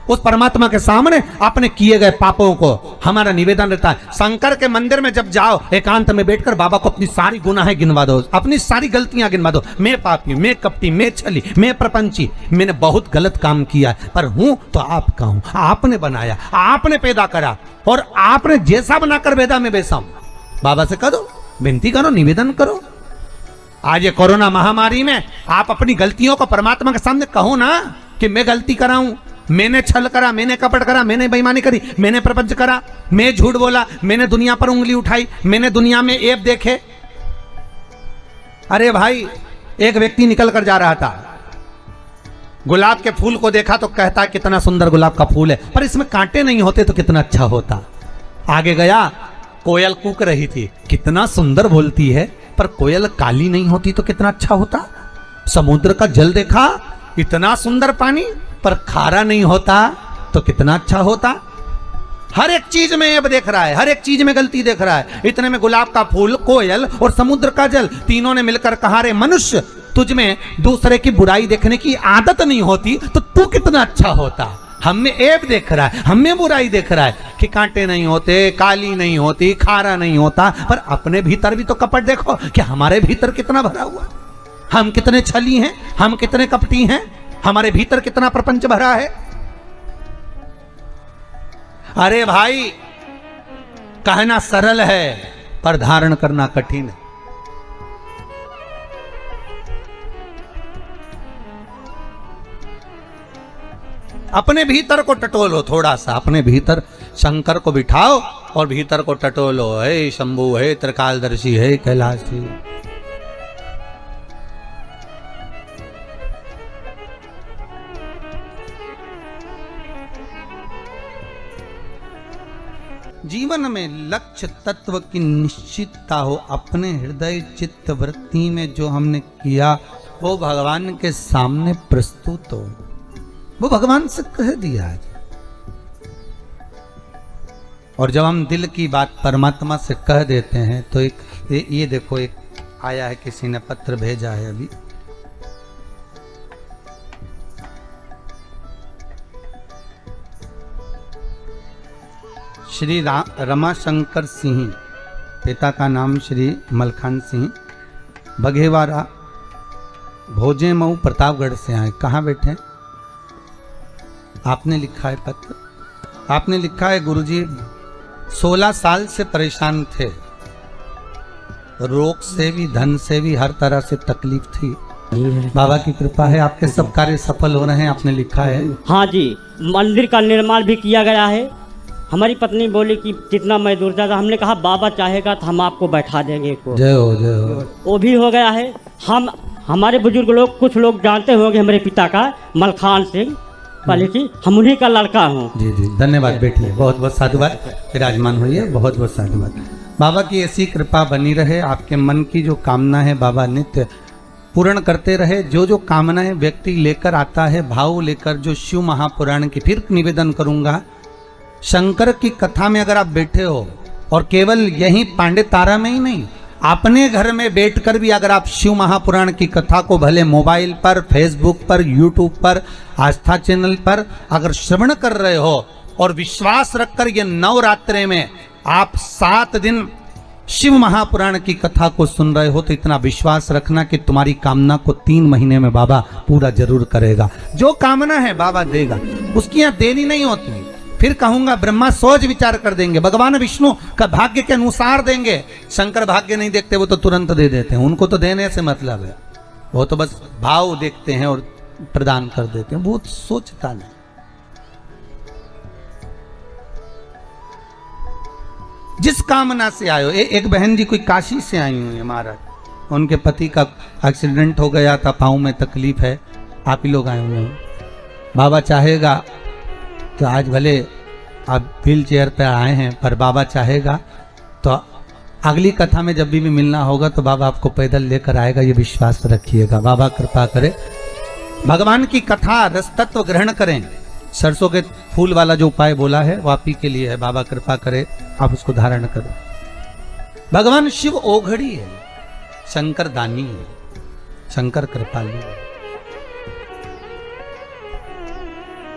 उस परमात्मा के सामने अपने किए गए पापों को, हमारा निवेदन रहता है शंकर के मंदिर में जब जाओ एकांत में बैठकर बाबा को अपनी सारी गुनाहें गिनवा दो, अपनी सारी गलतियां गिनवा दो। मैं पापी, मैं कपटी, मैं छली, मैं प्रपंची, मैंने बहुत गलत काम किया, पर हूं तो आपका हूं, आपने बनाया, आपने पैदा करा और आपने जैसा बनाकर भेदा मैं वैसा हूं। बाबा से करो, विनती करो, निवेदन करो। आज ये कोरोना महामारी में आप अपनी गलतियों को परमात्मा के सामने कहो ना कि मैं गलती करा हूं, मैंने छल करा, मैंने कपट करा, मैंने बेईमानी करी, मैंने प्रपंच करा, मैं झूठ बोला, मैंने दुनिया पर उंगली उठाई, मैंने दुनिया में ऐब देखे। अरे भाई, एक व्यक्ति निकल कर जा रहा था, गुलाब के फूल को देखा तो कहता कितना सुंदर गुलाब का फूल है, पर इसमें कांटे नहीं होते तो कितना अच्छा होता। आगे गया, कोयल कूक रही थी, कितना सुंदर बोलती है, पर कोयल काली नहीं होती तो कितना अच्छा होता। समुद्र का जल देखा, इतना सुंदर पानी, पर खारा नहीं होता तो कितना अच्छा होता। हर एक चीज में ऐब देख रहा है, हर एक चीज में गलती देख रहा है। इतने में गुलाब का फूल, कोयल और समुद्र का जल, तीनों ने मिलकर कहा, रे मनुष्य, तुझ में दूसरे की बुराई देखने की आदत नहीं होती तो तू कितना अच्छा होता। हम में ऐब देख रहा है, हम में बुराई देख रहा है कि कांटे नहीं होते, काली नहीं होती, खारा नहीं होता, पर अपने भीतर भी तो कपट देखो कि हमारे भीतर कितना भरा हुआ, हम कितने छली हैं, हम कितने कपटी हैं, हमारे भीतर कितना प्रपंच भरा है। अरे भाई, कहना सरल है पर धारण करना कठिन है। अपने भीतर को टटोलो थोड़ा सा, अपने भीतर शंकर को बिठाओ और भीतर को टटोलो। हे शंभु, हे त्रिकालदर्शी, हे कैलाशी। जीवन में लक्ष्य तत्व की निश्चितता हो, अपने हृदय चित्त वृत्ति में जो हमने किया वो भगवान के सामने प्रस्तुत हो, वो भगवान से कह दिया है। और जब हम दिल की बात परमात्मा से कह देते हैं तो एक ये देखो, एक आया है, किसी ने पत्र भेजा है अभी, श्री रमाशंकर सिंह, पिता का नाम श्री मलखान सिंह, बघेवारा भोजे मऊ प्रतापगढ़ से आए। कहाँ बैठे? आपने लिखा है पत्र, आपने लिखा है गुरुजी 16 साल से परेशान थे, रोग से भी धन से भी हर तरह से तकलीफ थी। बाबा की कृपा है, आपके सब कार्य सफल हो रहे हैं, आपने लिखा है। हाँ जी, मंदिर का निर्माण भी किया गया है। हमारी पत्नी बोली कि जितना मैं दूर जाता, हमने कहा बाबा चाहेगा तो हम आपको बैठा देंगे को। जय हो जय हो। वो भी हो गया है। हमारे बुजुर्ग लोग, कुछ लोग जानते होंगे हमारे पिता का, मलखान सिंह, पहले की हम उन्हीं का लड़का हूँ। जी जी, धन्यवाद बेटी, बहुत बहुत साधुवाद, विराजमान हुई, बहुत बहुत साधुवाद। बाबा की ऐसी कृपा बनी रहे, आपके मन की जो कामना है बाबा नित्य पूर्ण करते रहे। जो जो कामनाएं व्यक्ति लेकर आता है, भाव लेकर, जो शिव महापुराण की, फिर निवेदन करूंगा, शंकर की कथा में अगर आप बैठे हो, और केवल यही पांडे तारा में ही नहीं, अपने घर में बैठकर भी अगर आप शिव महापुराण की कथा को भले मोबाइल पर, फेसबुक पर, यूट्यूब पर, आस्था चैनल पर अगर श्रवण कर रहे हो और विश्वास रखकर ये नवरात्रे में आप 7 दिन शिव महापुराण की कथा को सुन रहे हो, तो इतना विश्वास रखना कि तुम्हारी कामना को 3 महीने में बाबा पूरा जरूर करेगा। जो कामना है बाबा देगा, उसकी यहाँ देरी नहीं होती। फिर कहूंगा ब्रह्मा सोच विचार कर देंगे, भगवान विष्णु का भाग्य के अनुसार देंगे। शंकर भाग्य नहीं देखते, वो तो तुरंत दे देते हैं, उनको तो देने से मतलब है, वो तो बस भाव देखते हैं और प्रदान कर देते हैं, वो सोचता नहीं। जिस कामना से आयो, एक बहन जी कोई काशी से आई हुई है महाराज, उनके पति का एक्सीडेंट हो गया था, पाँव में तकलीफ है, आप ही लोग आए हुए हैं। बाबा चाहेगा तो आज भले आप व्हील चेयर पर आए हैं, पर बाबा चाहेगा तो अगली कथा में जब भी मिलना होगा तो बाबा आपको पैदल लेकर आएगा, ये विश्वास रखिएगा। बाबा कृपा करे, भगवान की कथा रस तत्व ग्रहण करें। सरसों के फूल वाला जो उपाय बोला है वो आप ही के लिए है, बाबा कृपा करे आप उसको धारण करें। भगवान शिव ओघड़ी है, शंकर दानी है, शंकर कृपालु है।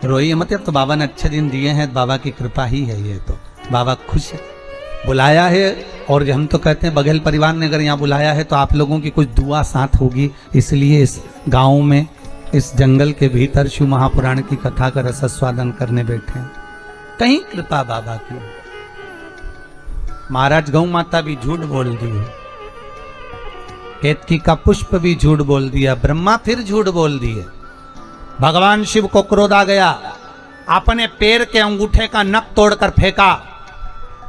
रोइए मत, अब तो बाबा ने अच्छे दिन दिए हैं, बाबा की कृपा ही है ये, तो बाबा खुश है, बुलाया है। और हम तो कहते हैं बघेल परिवार ने अगर यहाँ बुलाया है तो आप लोगों की कुछ दुआ साथ होगी, इसलिए इस गांव में, इस जंगल के भीतर शिव महापुराण की कथा का रसास्वादन करने बैठे हैं। कहीं कृपा बाबा की। महाराज गौ माता भी झूठ बोल दी है, केतकी का पुष्प भी झूठ बोल दिया, ब्रह्मा फिर झूठ बोल दिए। भगवान शिव को क्रोध आ गया, अपने पैर के अंगूठे का नख तोड़कर फेंका,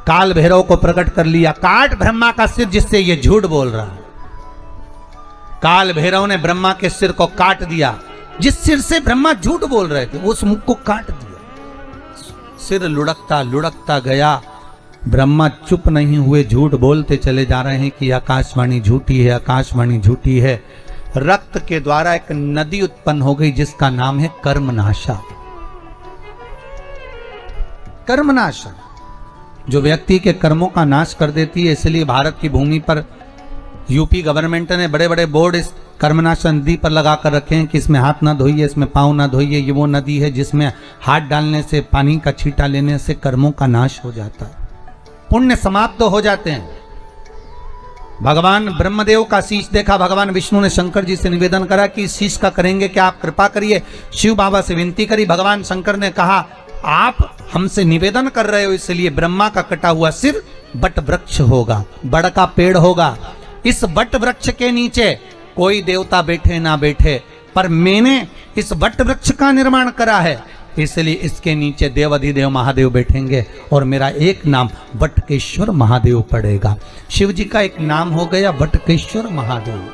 काल भैरव को प्रकट कर लिया, काट ब्रह्मा का सिर जिससे ये झूठ बोल रहा है। काल भैरव ने ब्रह्मा के सिर को काट दिया, जिस सिर से ब्रह्मा झूठ बोल रहे थे उस मुख को काट दिया। सिर लुढ़कता लुढ़कता गया, ब्रह्मा चुप नहीं हुए, झूठ बोलते चले जा रहे हैं कि आकाशवाणी झूठी है, आकाशवाणी झूठी है। रक्त के द्वारा एक नदी उत्पन्न हो गई जिसका नाम है कर्मनाशा। कर्मनाशा जो व्यक्ति के कर्मों का नाश कर देती है, इसलिए भारत की भूमि पर यूपी गवर्नमेंट ने बड़े बड़े बोर्ड इस कर्मनाशा नदी पर लगा कर रखे हैं कि इसमें हाथ ना धोइए, इसमें पाँव ना धोइए। ये वो नदी है जिसमें हाथ डालने से, पानी का छींटा लेने से कर्मों का नाश हो जाता है, पुण्य समाप्त हो जाते हैं। भगवान ब्रह्मदेव का शीश देखा, भगवान विष्णु ने शंकर जी से निवेदन करा कि इस शीश का करेंगे क्या, आप कृपा करिए। शिव बाबा से विनती करी, भगवान शंकर ने कहा आप हमसे निवेदन कर रहे हो, इसलिए ब्रह्मा का कटा हुआ सिर बट वृक्ष होगा, बड़ का पेड़ होगा। इस बट वृक्ष के नीचे कोई देवता बैठे ना बैठे, पर मैंने इस बट वृक्ष का निर्माण करा है, इसलिए इसके नीचे देवाधिदेव महादेव बैठेंगे और मेरा एक नाम बटकेश्वर महादेव पड़ेगा। शिव जी का एक नाम हो गया बटकेश्वर महादेव।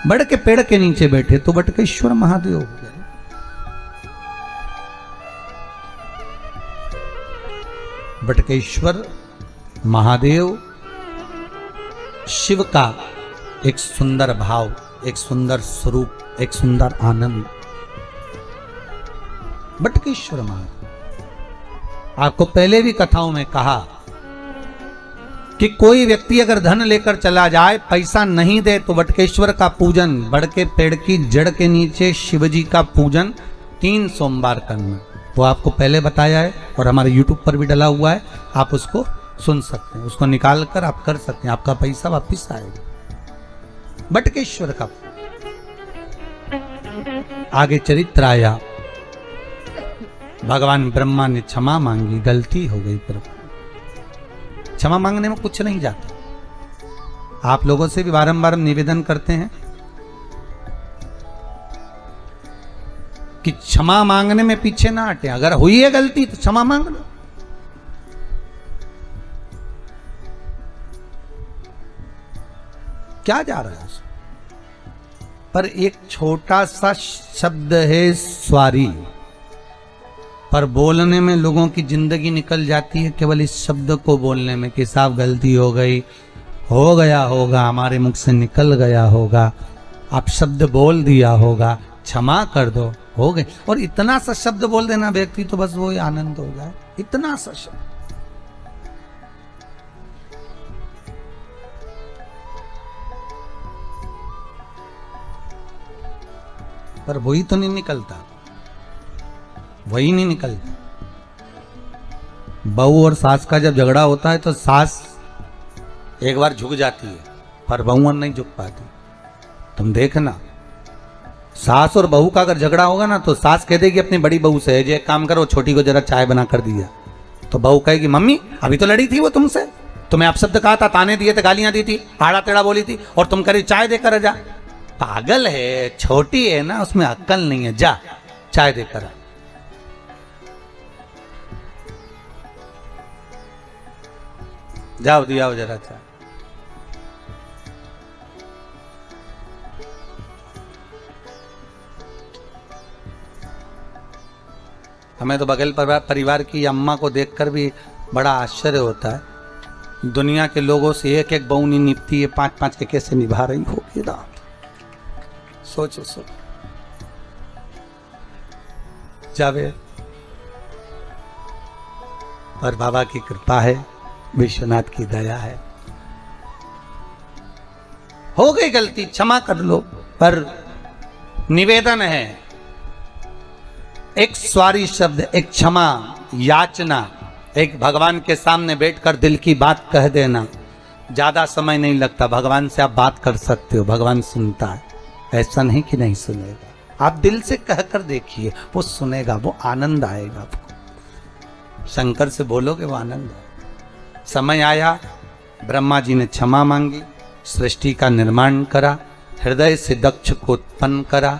बड़ के पेड़ के नीचे बैठे तो बटकेश्वर महादेव हो गए। बटकेश्वर महादेव शिव का एक सुंदर भाव, एक सुंदर स्वरूप, एक सुंदर आनंद। बटकेश्वर महादेव, आपको पहले भी कथाओं में कहा कि कोई व्यक्ति अगर धन लेकर चला जाए, पैसा नहीं दे, तो बटकेश्वर का पूजन, बड़ के पेड़ की जड़ के नीचे शिवजी का पूजन 3 सोमवार करना। वो आपको पहले बताया है और हमारे YouTube पर भी डला हुआ है, आप उसको सुन सकते हैं, उसको निकाल कर आप कर सकते हैं, आपका पैसा वापिस आएगा। बटकेश्वर का आगे चरित्र आया, भगवान ब्रह्मा ने क्षमा मांगी, गलती हो गई प्रभु। क्षमा मांगने में कुछ नहीं जाता। आप लोगों से भी बारंबार निवेदन करते हैं कि क्षमा मांगने में पीछे ना हटे। अगर हुई है गलती तो क्षमा मांग लो। क्या जा रहा है उसमें? पर एक छोटा सा शब्द है स्वारी, पर बोलने में लोगों की जिंदगी निकल जाती है केवल इस शब्द को बोलने में कि साहब गलती हो गई, हो गया होगा, हमारे मुख से निकल गया होगा, आप शब्द बोल दिया होगा, क्षमा कर दो, हो गए। और इतना सा शब्द बोल देना व्यक्ति तो बस वो ही आनंद हो जाए, इतना सा शब्द। पर वही तो नहीं निकलता, वही नहीं निकलता। बहू और सास का जब झगड़ा होता है तो सास एक बार झुक जाती है, पर बहू नहीं झुक पाती। तुम देखना, सास और बहू का अगर झगड़ा होगा ना तो सास कह देगी अपनी बड़ी बहू से, जो एक काम करो, छोटी को जरा चाय बना कर दिया। तो बहू कहेगी मम्मी अभी तो लड़ी थी वो तुमसे, तुम्हें अपशब्द कहा था, ताने दिए थे, गालियां दी थी, आड़ा टेढ़ा बोली थी, और तुम करी चाय देकर जा। पागल है, छोटी है ना, उसमें अक्ल नहीं है, जा चाय देकर। जाओ दियाओ जरा चाय। हमें तो बगल परिवार की अम्मा को देखकर भी बड़ा आश्चर्य होता है। दुनिया के लोगों से एक एक बहू नहीं निपती है, 5-5 के कैसे निभा रही होगी रात। सोचो सोचो। जावे, पर बाबा की कृपा है, विश्वनाथ की दया है। हो गई गलती, क्षमा कर लो, पर निवेदन है, एक स्वारी शब्द, एक क्षमा याचना, एक भगवान के सामने बैठकर दिल की बात कह देना। ज्यादा समय नहीं लगता, भगवान से आप बात कर सकते हो, भगवान सुनता है। ऐसा नहीं कि नहीं सुनेगा, आप दिल से कहकर देखिए, वो सुनेगा, वो आनंद आएगा आपको। शंकर से बोलोगे वो आनंद आएगा। समय आया, ब्रह्मा जी ने क्षमा मांगी, सृष्टि का निर्माण करा, हृदय से दक्ष को उत्पन्न करा,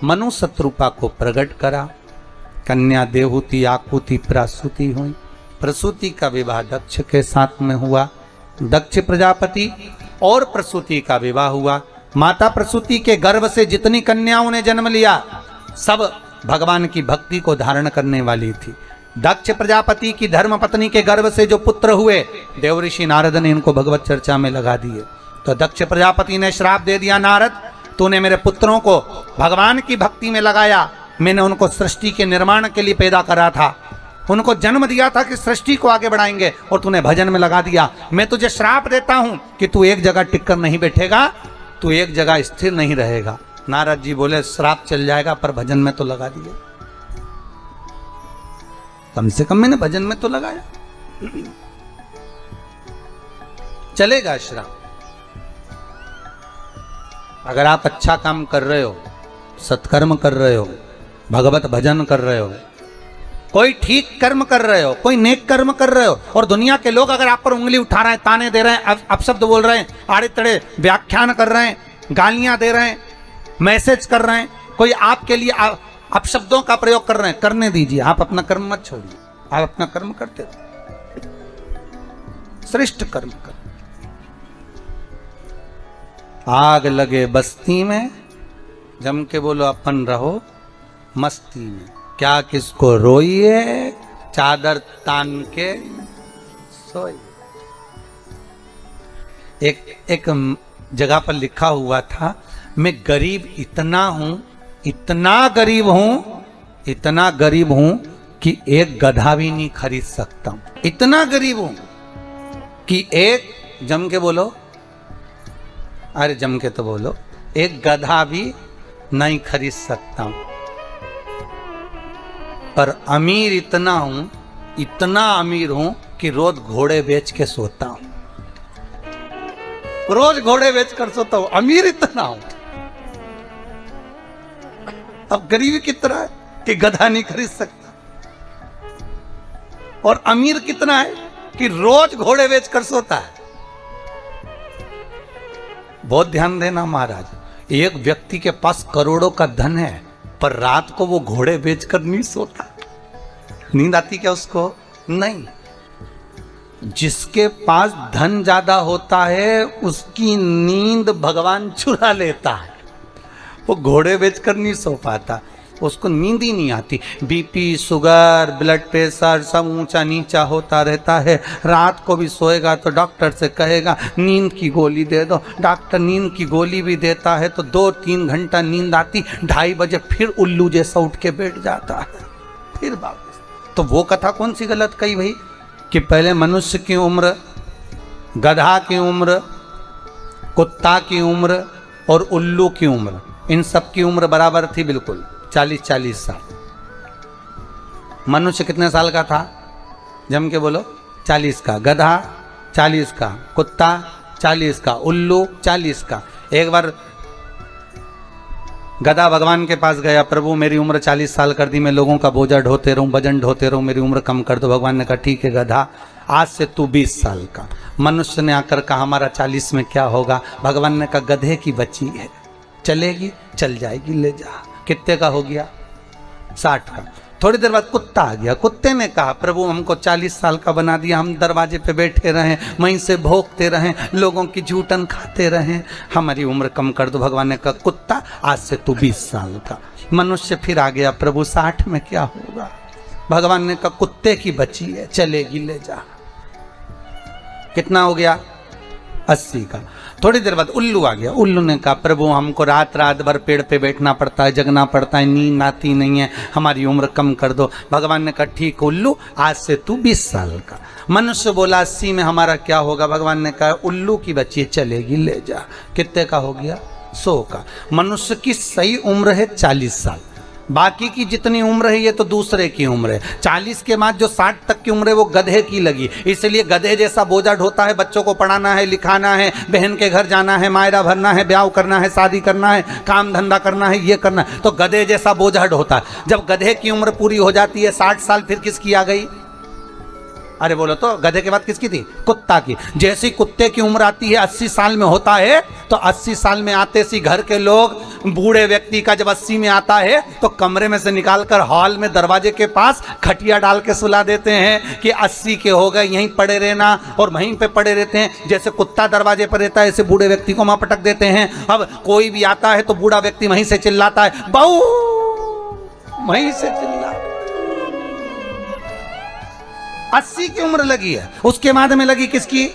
मनु शत्रुपा को प्रकट करा, कन्या देवहूति आकुति प्रसूति हुई। प्रसूति का विवाह दक्ष के साथ में हुआ, दक्ष प्रजापति और प्रसूति का विवाह हुआ। माता प्रसूति के गर्भ से जितनी कन्याओं ने जन्म लिया सब भगवान की भक्ति को धारण करने वाली थी। दक्ष प्रजापति की धर्म पत्नी के गर्भ से जो पुत्र हुए, देवऋषि नारद ने इनको भगवत चर्चा में लगा दिए। तो दक्ष प्रजापति ने श्राप दे दिया, नारद तूने मेरे पुत्रों को भगवान की भक्ति में लगाया, मैंने उनको सृष्टि के निर्माण के लिए पैदा करा था, उनको जन्म दिया था कि सृष्टि को आगे बढ़ाएंगे, और तूने भजन में लगा दिया। मैं तुझे श्राप देता हूं कि तू एक जगह टिककर नहीं बैठेगा, तू एक जगह स्थिर नहीं रहेगा। नारद जी बोले श्राप चल जाएगा, पर भजन में तो लगा दिया, कम से कम मैंने भजन में तो लगाया, चलेगा श्राप। अगर आप अच्छा काम कर रहे हो, सत्कर्म कर रहे हो, भगवत भजन कर रहे हो, कोई ठीक कर्म कर रहे हो, कोई नेक कर्म कर रहे हो, और दुनिया के लोग अगर आप पर उंगली उठा रहे हैं, ताने दे रहे हैं, अपशब्द बोल रहे हैं, आड़े तड़े व्याख्यान कर रहे हैं, गालियां दे रहे हैं, मैसेज कर रहे हैं, कोई आपके लिए अपशब्दों का प्रयोग कर रहे हैं, करने दीजिए, आप अपना कर्म मत छोड़िए, आप अपना कर्म करते रहो, श्रेष्ठ कर्म कर। आग लगे बस्ती में, जम के बोलो अपन रहो मस्ती में, क्या किसको रोइए चादर तान के सोए। एक जगह पर लिखा हुआ था, मैं गरीब इतना हूं, इतना गरीब हूं, इतना गरीब हूं कि एक गधा भी नहीं खरीद सकता हूं। इतना गरीब हूं कि एक, जम के बोलो, अरे जम के तो बोलो, एक गधा भी नहीं खरीद सकता हूं। पर अमीर इतना हूं, इतना अमीर हूं कि रोज घोड़े बेच के सोता हूं, रोज घोड़े बेच कर सोता हूं, अमीर इतना हूं। अब गरीबी कितना है कि गधा नहीं खरीद सकता, और अमीर कितना है कि रोज घोड़े बेच कर सोता है। बहुत ध्यान देना महाराज, एक व्यक्ति के पास करोड़ों का धन है पर रात को वो घोड़े बेचकर नहीं सोता। नींद आती क्या उसको? नहीं। जिसके पास धन ज्यादा होता है उसकी नींद भगवान चुरा लेता है, वो घोड़े बेचकर नहीं सो पाता, उसको नींद ही नहीं आती। बीपी, शुगर, ब्लड प्रेशर सब ऊंचा नीचा होता रहता है। रात को भी सोएगा तो डॉक्टर से कहेगा नींद की गोली दे दो, डॉक्टर नींद की गोली भी देता है तो 2-3 घंटा नींद आती, 2:30 बजे फिर उल्लू जैसा उठ के बैठ जाता है, फिर वापस। तो वो कथा कौन सी गलत कही भाई कि पहले मनुष्य की उम्र, गधा की उम्र, कुत्ता की उम्र और उल्लू की उम्र, इन सब की उम्र बराबर थी, बिल्कुल 40-40 साल। मनुष्य कितने साल का था? जम के बोलो, 40 का। गधा 40 का, कुत्ता 40 का, उल्लू 40 का। एक बार गधा भगवान के पास गया, प्रभु मेरी उम्र 40 साल कर दी, मैं लोगों का बोझा ढोते रहूं, वजन ढोते रहूं, मेरी उम्र कम कर दो। भगवान ने कहा ठीक है गधा, आज से तू 20 साल का। मनुष्य ने आकर कहा हमारा 40 में क्या होगा? भगवान ने कहा गधे की बच्ची है, चलेगी, चल जाएगी, ले जा। कितने का हो गया? 60 का। थोड़ी देर बाद कुत्ता आ गया, कुत्ते ने कहा प्रभु हमको 40 साल का बना दिया, हम दरवाजे पे बैठे रहें, वहीं से भोंकते रहें, लोगों की जूठन खाते रहें, हमारी उम्र कम कर दो। भगवान ने कहा कुत्ता आज से तू 20 साल का। मनुष्य फिर आ गया, प्रभु 60 में क्या होगा? भगवान ने कहा कुत्ते की बच्ची है, चलेगी, ले जा। कितना हो गया? 80 का। थोड़ी देर बाद उल्लू आ गया, उल्लू ने कहा प्रभु हमको रात रात भर पेड़ पे बैठना पड़ता है, जगना पड़ता है, नींद आती नहीं है, हमारी उम्र कम कर दो। भगवान ने कहा ठीक उल्लू आज से तू 20 साल का। मनुष्य बोला 80 में हमारा क्या होगा? भगवान ने कहा उल्लू की बच्ची चलेगी, ले जा। कितने का हो गया? 100 का। मनुष्य की सही उम्र है 40 साल, बाकी की जितनी उम्र है ये तो दूसरे की उम्र है। 40 के बाद जो 60 तक की उम्र है वो गधे की लगी, इसलिए गधे जैसा बोझा ढोता है, बच्चों को पढ़ाना है, लिखाना है, बहन के घर जाना है, मायरा भरना है, ब्याह करना है, शादी करना है, काम धंधा करना है, ये करना है, तो गधे जैसा बोझा ढोता है। जब गधे की उम्र पूरी हो जाती है 60 साल, फिर किसकी आ गई? अरे बोलो तो, गधे के बाद किसकी थी? कुत्ता की। जैसे ही कुत्ते की उम्र आती है 80 साल में होता है, तो 80 साल में आते सी घर के लोग बूढ़े व्यक्ति का जब 80 में आता है तो कमरे में से निकालकर हॉल में दरवाजे के पास खटिया डाल के सुला देते हैं कि 80 के हो गए, यहीं पड़े रहना, और वहीं पे पड़े रहते हैं। जैसे कुत्ता दरवाजे पर रहता है ऐसे बूढ़े व्यक्ति को वहां पटक देते हैं। अब कोई भी आता है तो बूढ़ा व्यक्ति वहीं से चिल्लाता है बहू, वहीं से चिल्ला। 80 की उम्र लगी है, उसके बाद में लगी किसकी?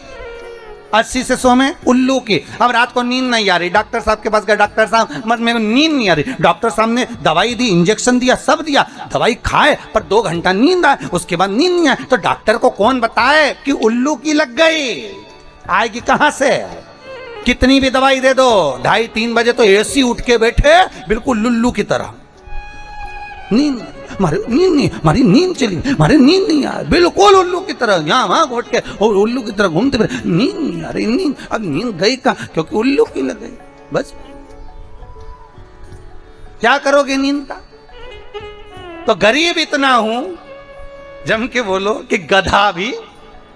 80 से 100 में उल्लू की। अब रात को नींद नहीं आ रही, डॉक्टर साहब के पास गए, डॉक्टर साहब मेरे नींद नहीं आ रही। डॉक्टर साहब ने दवाई दी, इंजेक्शन दिया, सब दिया, दवाई खाए पर 2 घंटा नींद आए, उसके बाद नींद नहीं आए। तो डॉक्टर को कौन बताए कि उल्लू की लग गई? आएगी कहां से? कितनी भी दवाई दे दो, 2:30-3 बजे तो एसी उठ के बैठे बिल्कुल लुल्लू की तरह। नींद हमारी नींद चली, हमारी नींद नहीं आ रही, बिल्कुल उल्लू की तरह यहाँ वहां घोट के और उल्लू की तरह घूमते फिर, नींद नहीं आ रही। नींद अब नींद गई कहाँ? क्योंकि उल्लू की लग गई। बस क्या करोगे नींद का? तो गरीब इतना हूं, जम के बोलो, कि गधा भी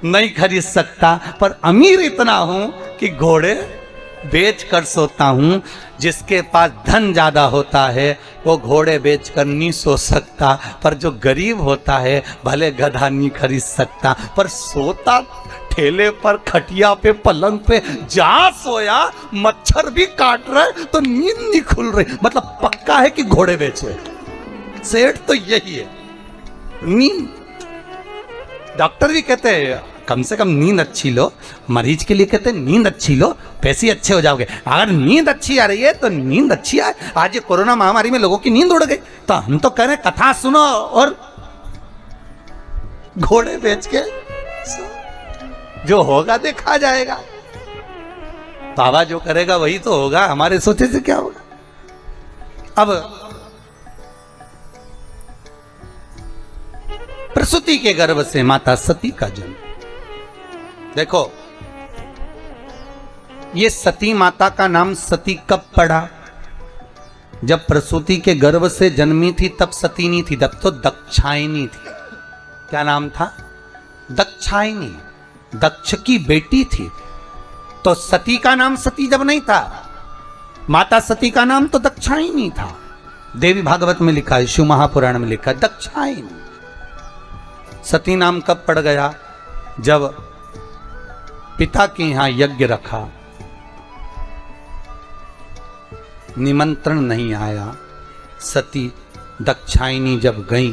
नहीं खरीद सकता, पर अमीर इतना हूं कि घोड़े बेच कर सोता हूं। जिसके पास धन ज्यादा होता है वो घोड़े बेच कर नहीं सो सकता, पर जो गरीब होता है भले गधा नहीं खरीद सकता, पर सोता ठेले पर, खटिया पे, पलंग पे, जहां सोया मच्छर भी काट रहे तो नींद नहीं खुल रही, मतलब पक्का है कि घोड़े बेचे। सेठ तो यही है, नींद डॉक्टर भी कहते हैं कम से कम नींद अच्छी लो, मरीज के लिए कहते हैं नींद अच्छी लो, पैसे अच्छे हो जाओगे। अगर नींद अच्छी आ रही है तो नींद अच्छी आए। आज ये कोरोना महामारी में लोगों की नींद उड़ गई, तो हम तो कह रहे हैं कथा सुनो और घोड़े बेच के जो होगा देखा जाएगा। बाबा जो करेगा वही तो होगा, हमारे सोचे से क्या होगा। अब प्रसूति के गर्भ से माता सती का जन्म। देखो ये सती माता का नाम सती कब पड़ा? जब प्रसूति के गर्भ से जन्मी थी तब सती नहीं थी, तब तो दक्षायनी थी। क्या नाम था? दक्षायनी, दक्ष की बेटी थी। तो सती का नाम सती जब नहीं था, माता सती का नाम तो दक्षायनी था। देवी भागवत में लिखा है, शिव महापुराण में लिखा है दक्षायनी। सती नाम कब पड़ गया? जब पिता के यहां यज्ञ रखा, निमंत्रण नहीं आया, सती दक्षायनी जब गई,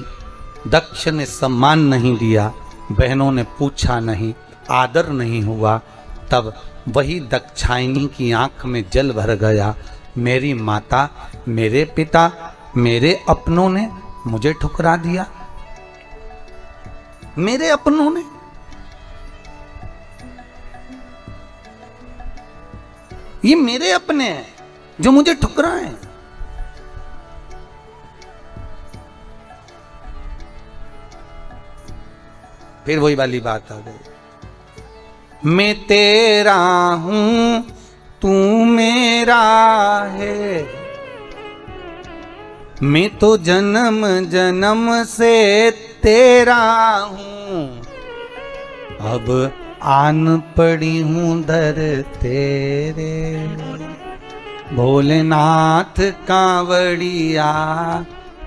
दक्ष ने सम्मान नहीं दिया, बहनों ने पूछा नहीं, आदर नहीं हुआ, तब वही दक्षायनी की आंख में जल भर गया। मेरी माता, मेरे पिता, मेरे अपनों ने मुझे ठुकरा दिया। मेरे अपनों ने, ये मेरे अपने हैं जो मुझे ठुकराए। फिर वही वाली बात आ गई, मैं तेरा हूं तू मेरा है, मैं तो जन्म जन्म से तेरा हूं, अब आन पड़ी हूं दर तेरे, भोलेनाथ कांवड़िया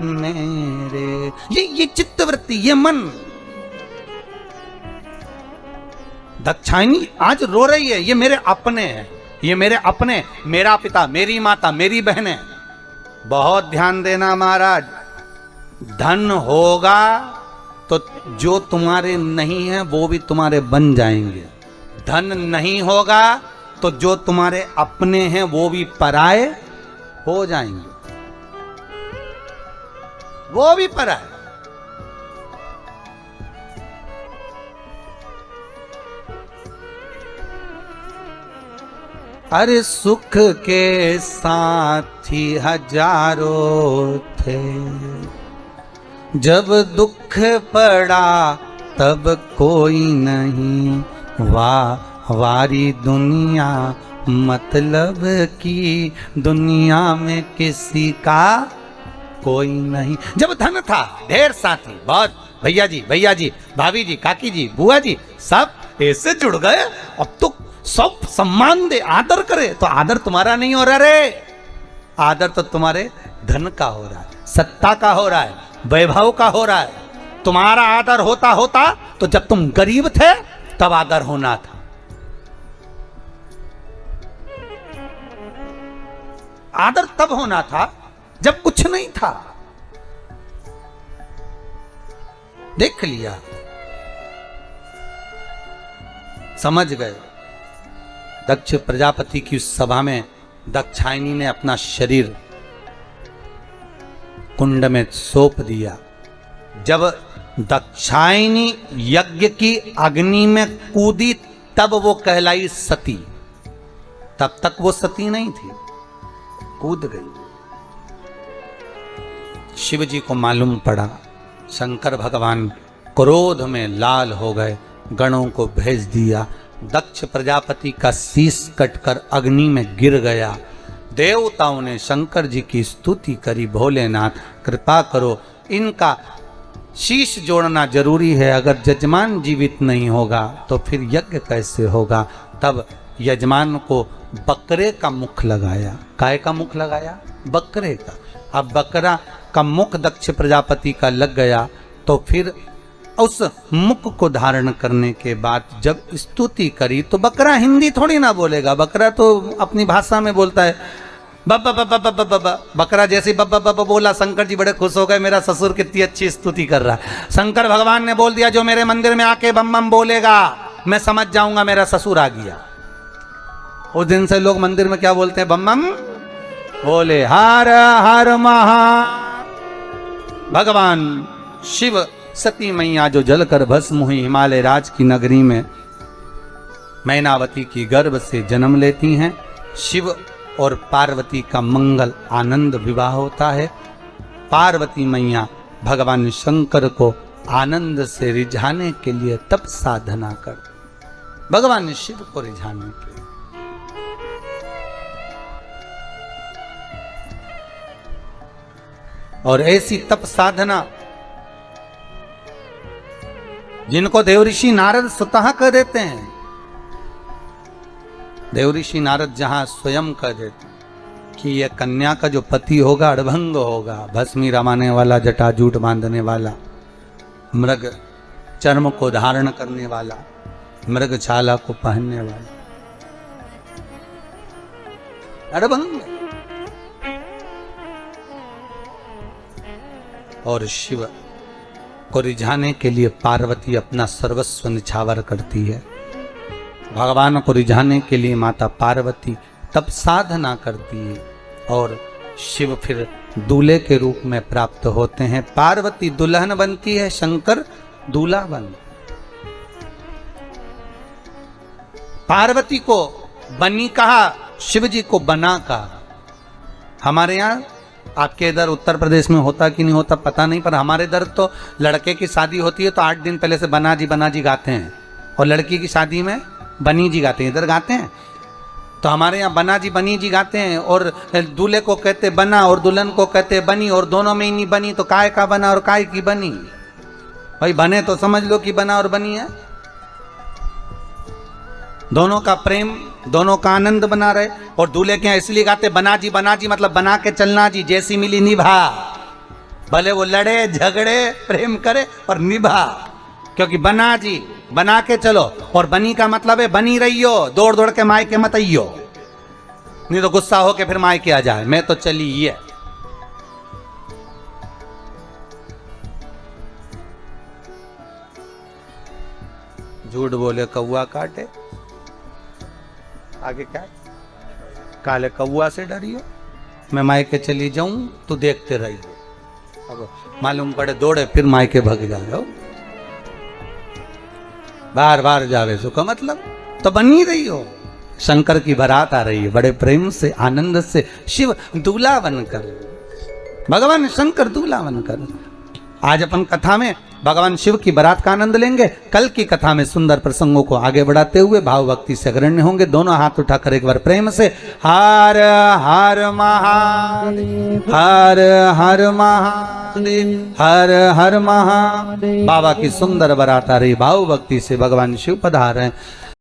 मेरे। ये चित्तवृत्ति, ये मन। दक्षायनी आज रो रही है, ये मेरे अपने हैं, ये मेरे अपने, मेरा पिता, मेरी माता, मेरी बहनें। बहुत ध्यान देना महाराज, धन होगा तो जो तुम्हारे नहीं है वो भी तुम्हारे बन जाएंगे। धन नहीं होगा तो जो तुम्हारे अपने हैं वो भी पराए हो जाएंगे, वो भी पराए। अरे सुख के साथी हजारों थे, जब दुख पड़ा तब कोई नहीं, वाह वारी दुनिया मतलब की दुनिया में किसी का कोई नहीं। जब धन था, ढेर साथी, बहुत भैया जी, भाभी जी, काकी जी, बुआ जी, सब ऐसे जुड़ गए। अब तो सब सम्मान दे, आदर करे, तो आदर तुम्हारा नहीं हो रहा रे, आदर तो तुम्हारे धन का हो रहा है, सत्ता का हो रहा है, वैभव का हो रहा है। तुम्हारा आदर होता होता तो जब तुम गरीब थे तब आदर होना था। आदर तब होना था जब कुछ नहीं था। देख लिया, समझ गए। दक्ष प्रजापति की उस सभा में दक्षायनी ने अपना शरीर कुंड में सौंप दिया। जब दक्षायनी यज्ञ की अग्नि में कूदी तब वो कहलाई सती, तब तक वो सती नहीं थी, कूद गई। शिव जी को मालूम पड़ा, शंकर भगवान क्रोध में लाल हो गए, गणों को भेज दिया। दक्ष प्रजापति का शीश कटकर अग्नि में गिर गया। देवताओं ने शंकर जी की स्तुति करी, भोलेनाथ कृपा करो, इनका शीश जोड़ना जरूरी है, अगर यजमान जीवित नहीं होगा तो फिर यज्ञ कैसे होगा। तब यजमान को बकरे का मुख लगाया। काय का मुख लगाया? बकरे का। अब बकरा का मुख दक्ष प्रजापति का लग गया तो फिर उस मुख को धारण करने के बाद जब स्तुति करी तो बकरा हिंदी थोड़ी ना बोलेगा, बकरा तो अपनी भाषा में बोलता है, बब्बा बब्बा बब्बा बब्बा, बकरा जैसे बब्बा बब्बा बोला, शंकर जी बड़े खुश हो गए, मेरा ससुर कितनी अच्छी स्तुति कर रहा है। शंकर भगवान ने बोल दिया, जो मेरे मंदिर में आके बम बम बोलेगा मैं समझ जाऊंगा मेरा ससुर आ गया। उस दिन से लोग मंदिर में क्या बोलते हैं? बम बम बोले, हर हर महा। भगवान शिव सती मैया जो जलकर भस्म हुई हिमालय राज की नगरी में, मैनावती की गर्भ से जन्म लेती हैं। शिव और पार्वती का मंगल आनंद विवाह होता है। पार्वती मैया भगवान शंकर को आनंद से रिझाने के लिए तप साधना कर, भगवान शिव को रिझाने के लिए। और ऐसी तप साधना जिनको देवऋषि नारद स्वतः कर देते हैं। देवऋषि नारद जहां स्वयं कह देते कि यह कन्या का जो पति होगा अड़भंग होगा, भस्मी रमाने वाला, जटाजूट बांधने वाला, मृग चर्म को धारण करने वाला, मृग छाला को पहनने वाला, अड़भंग। और शिव को रिझाने के लिए पार्वती अपना सर्वस्व निछावर करती है। भगवान को रिझाने के लिए माता पार्वती तप साधना करती है और शिव फिर दूल्हे के रूप में प्राप्त होते हैं। पार्वती दुल्हन बनती है, शंकर दूल्हा बन। पार्वती को बनी कहा, शिव जी को बना कहा। हमारे यहाँ, आपके इधर उत्तर प्रदेश में होता कि नहीं होता पता नहीं, पर हमारे इधर तो लड़के की शादी होती है तो 8 दिन पहले से बना जी गाते हैं, और लड़की की शादी में बनी जी गाते हैं। इधर गाते हैं तो हमारे यहाँ बना जी बनी जी गाते हैं, और दूल्हे को कहते बना और दुल्हन को कहते बनी, और दोनों में ही नहीं बनी तो काय का बना और काय की बनी। भाई बने तो समझ लो कि बना और बनी है। दोनों का प्रेम, दोनों का आनंद बना रहे। और दूल्हे के यहाँ इसलिए गाते बना जी मतलब बना के चलना जी, जैसी मिली निभा। भले वो लड़े झगड़े प्रेम करे और निभा, क्योंकि बना जी बना के चलो। और बनी का मतलब है बनी रहियो, दौड़ दौड़ के मायके मत आइयो, नहीं तो गुस्सा हो के फिर मायके आ जाए। मैं तो चली ये। झूठ बोले कौआ काटे, आगे क्या? काले कौआ से डरियो, मैं मायके चली जाऊं तो देखते रहिए, अब मालूम पड़े दौड़े फिर मायके भग जाओ, बार बार जावे सो का मतलब। तो बनी रही हो। शंकर की बारात आ रही है, बड़े प्रेम से आनंद से शिव दूल्हा बनकर, भगवान शंकर दूल्हा बनकर। आज अपन कथा में भगवान शिव की बारात का आनंद लेंगे। कल की कथा में सुंदर प्रसंगों को आगे बढ़ाते हुए भाव भक्ति से अग्रण्य होंगे। दोनों हाथ उठाकर एक बार प्रेम से हर हर महादेव, हर हर महादेव, हर हर महादेव। बाबा की सुंदर बारात आ रही, भाव भक्ति से भगवान शिव पधार हैं।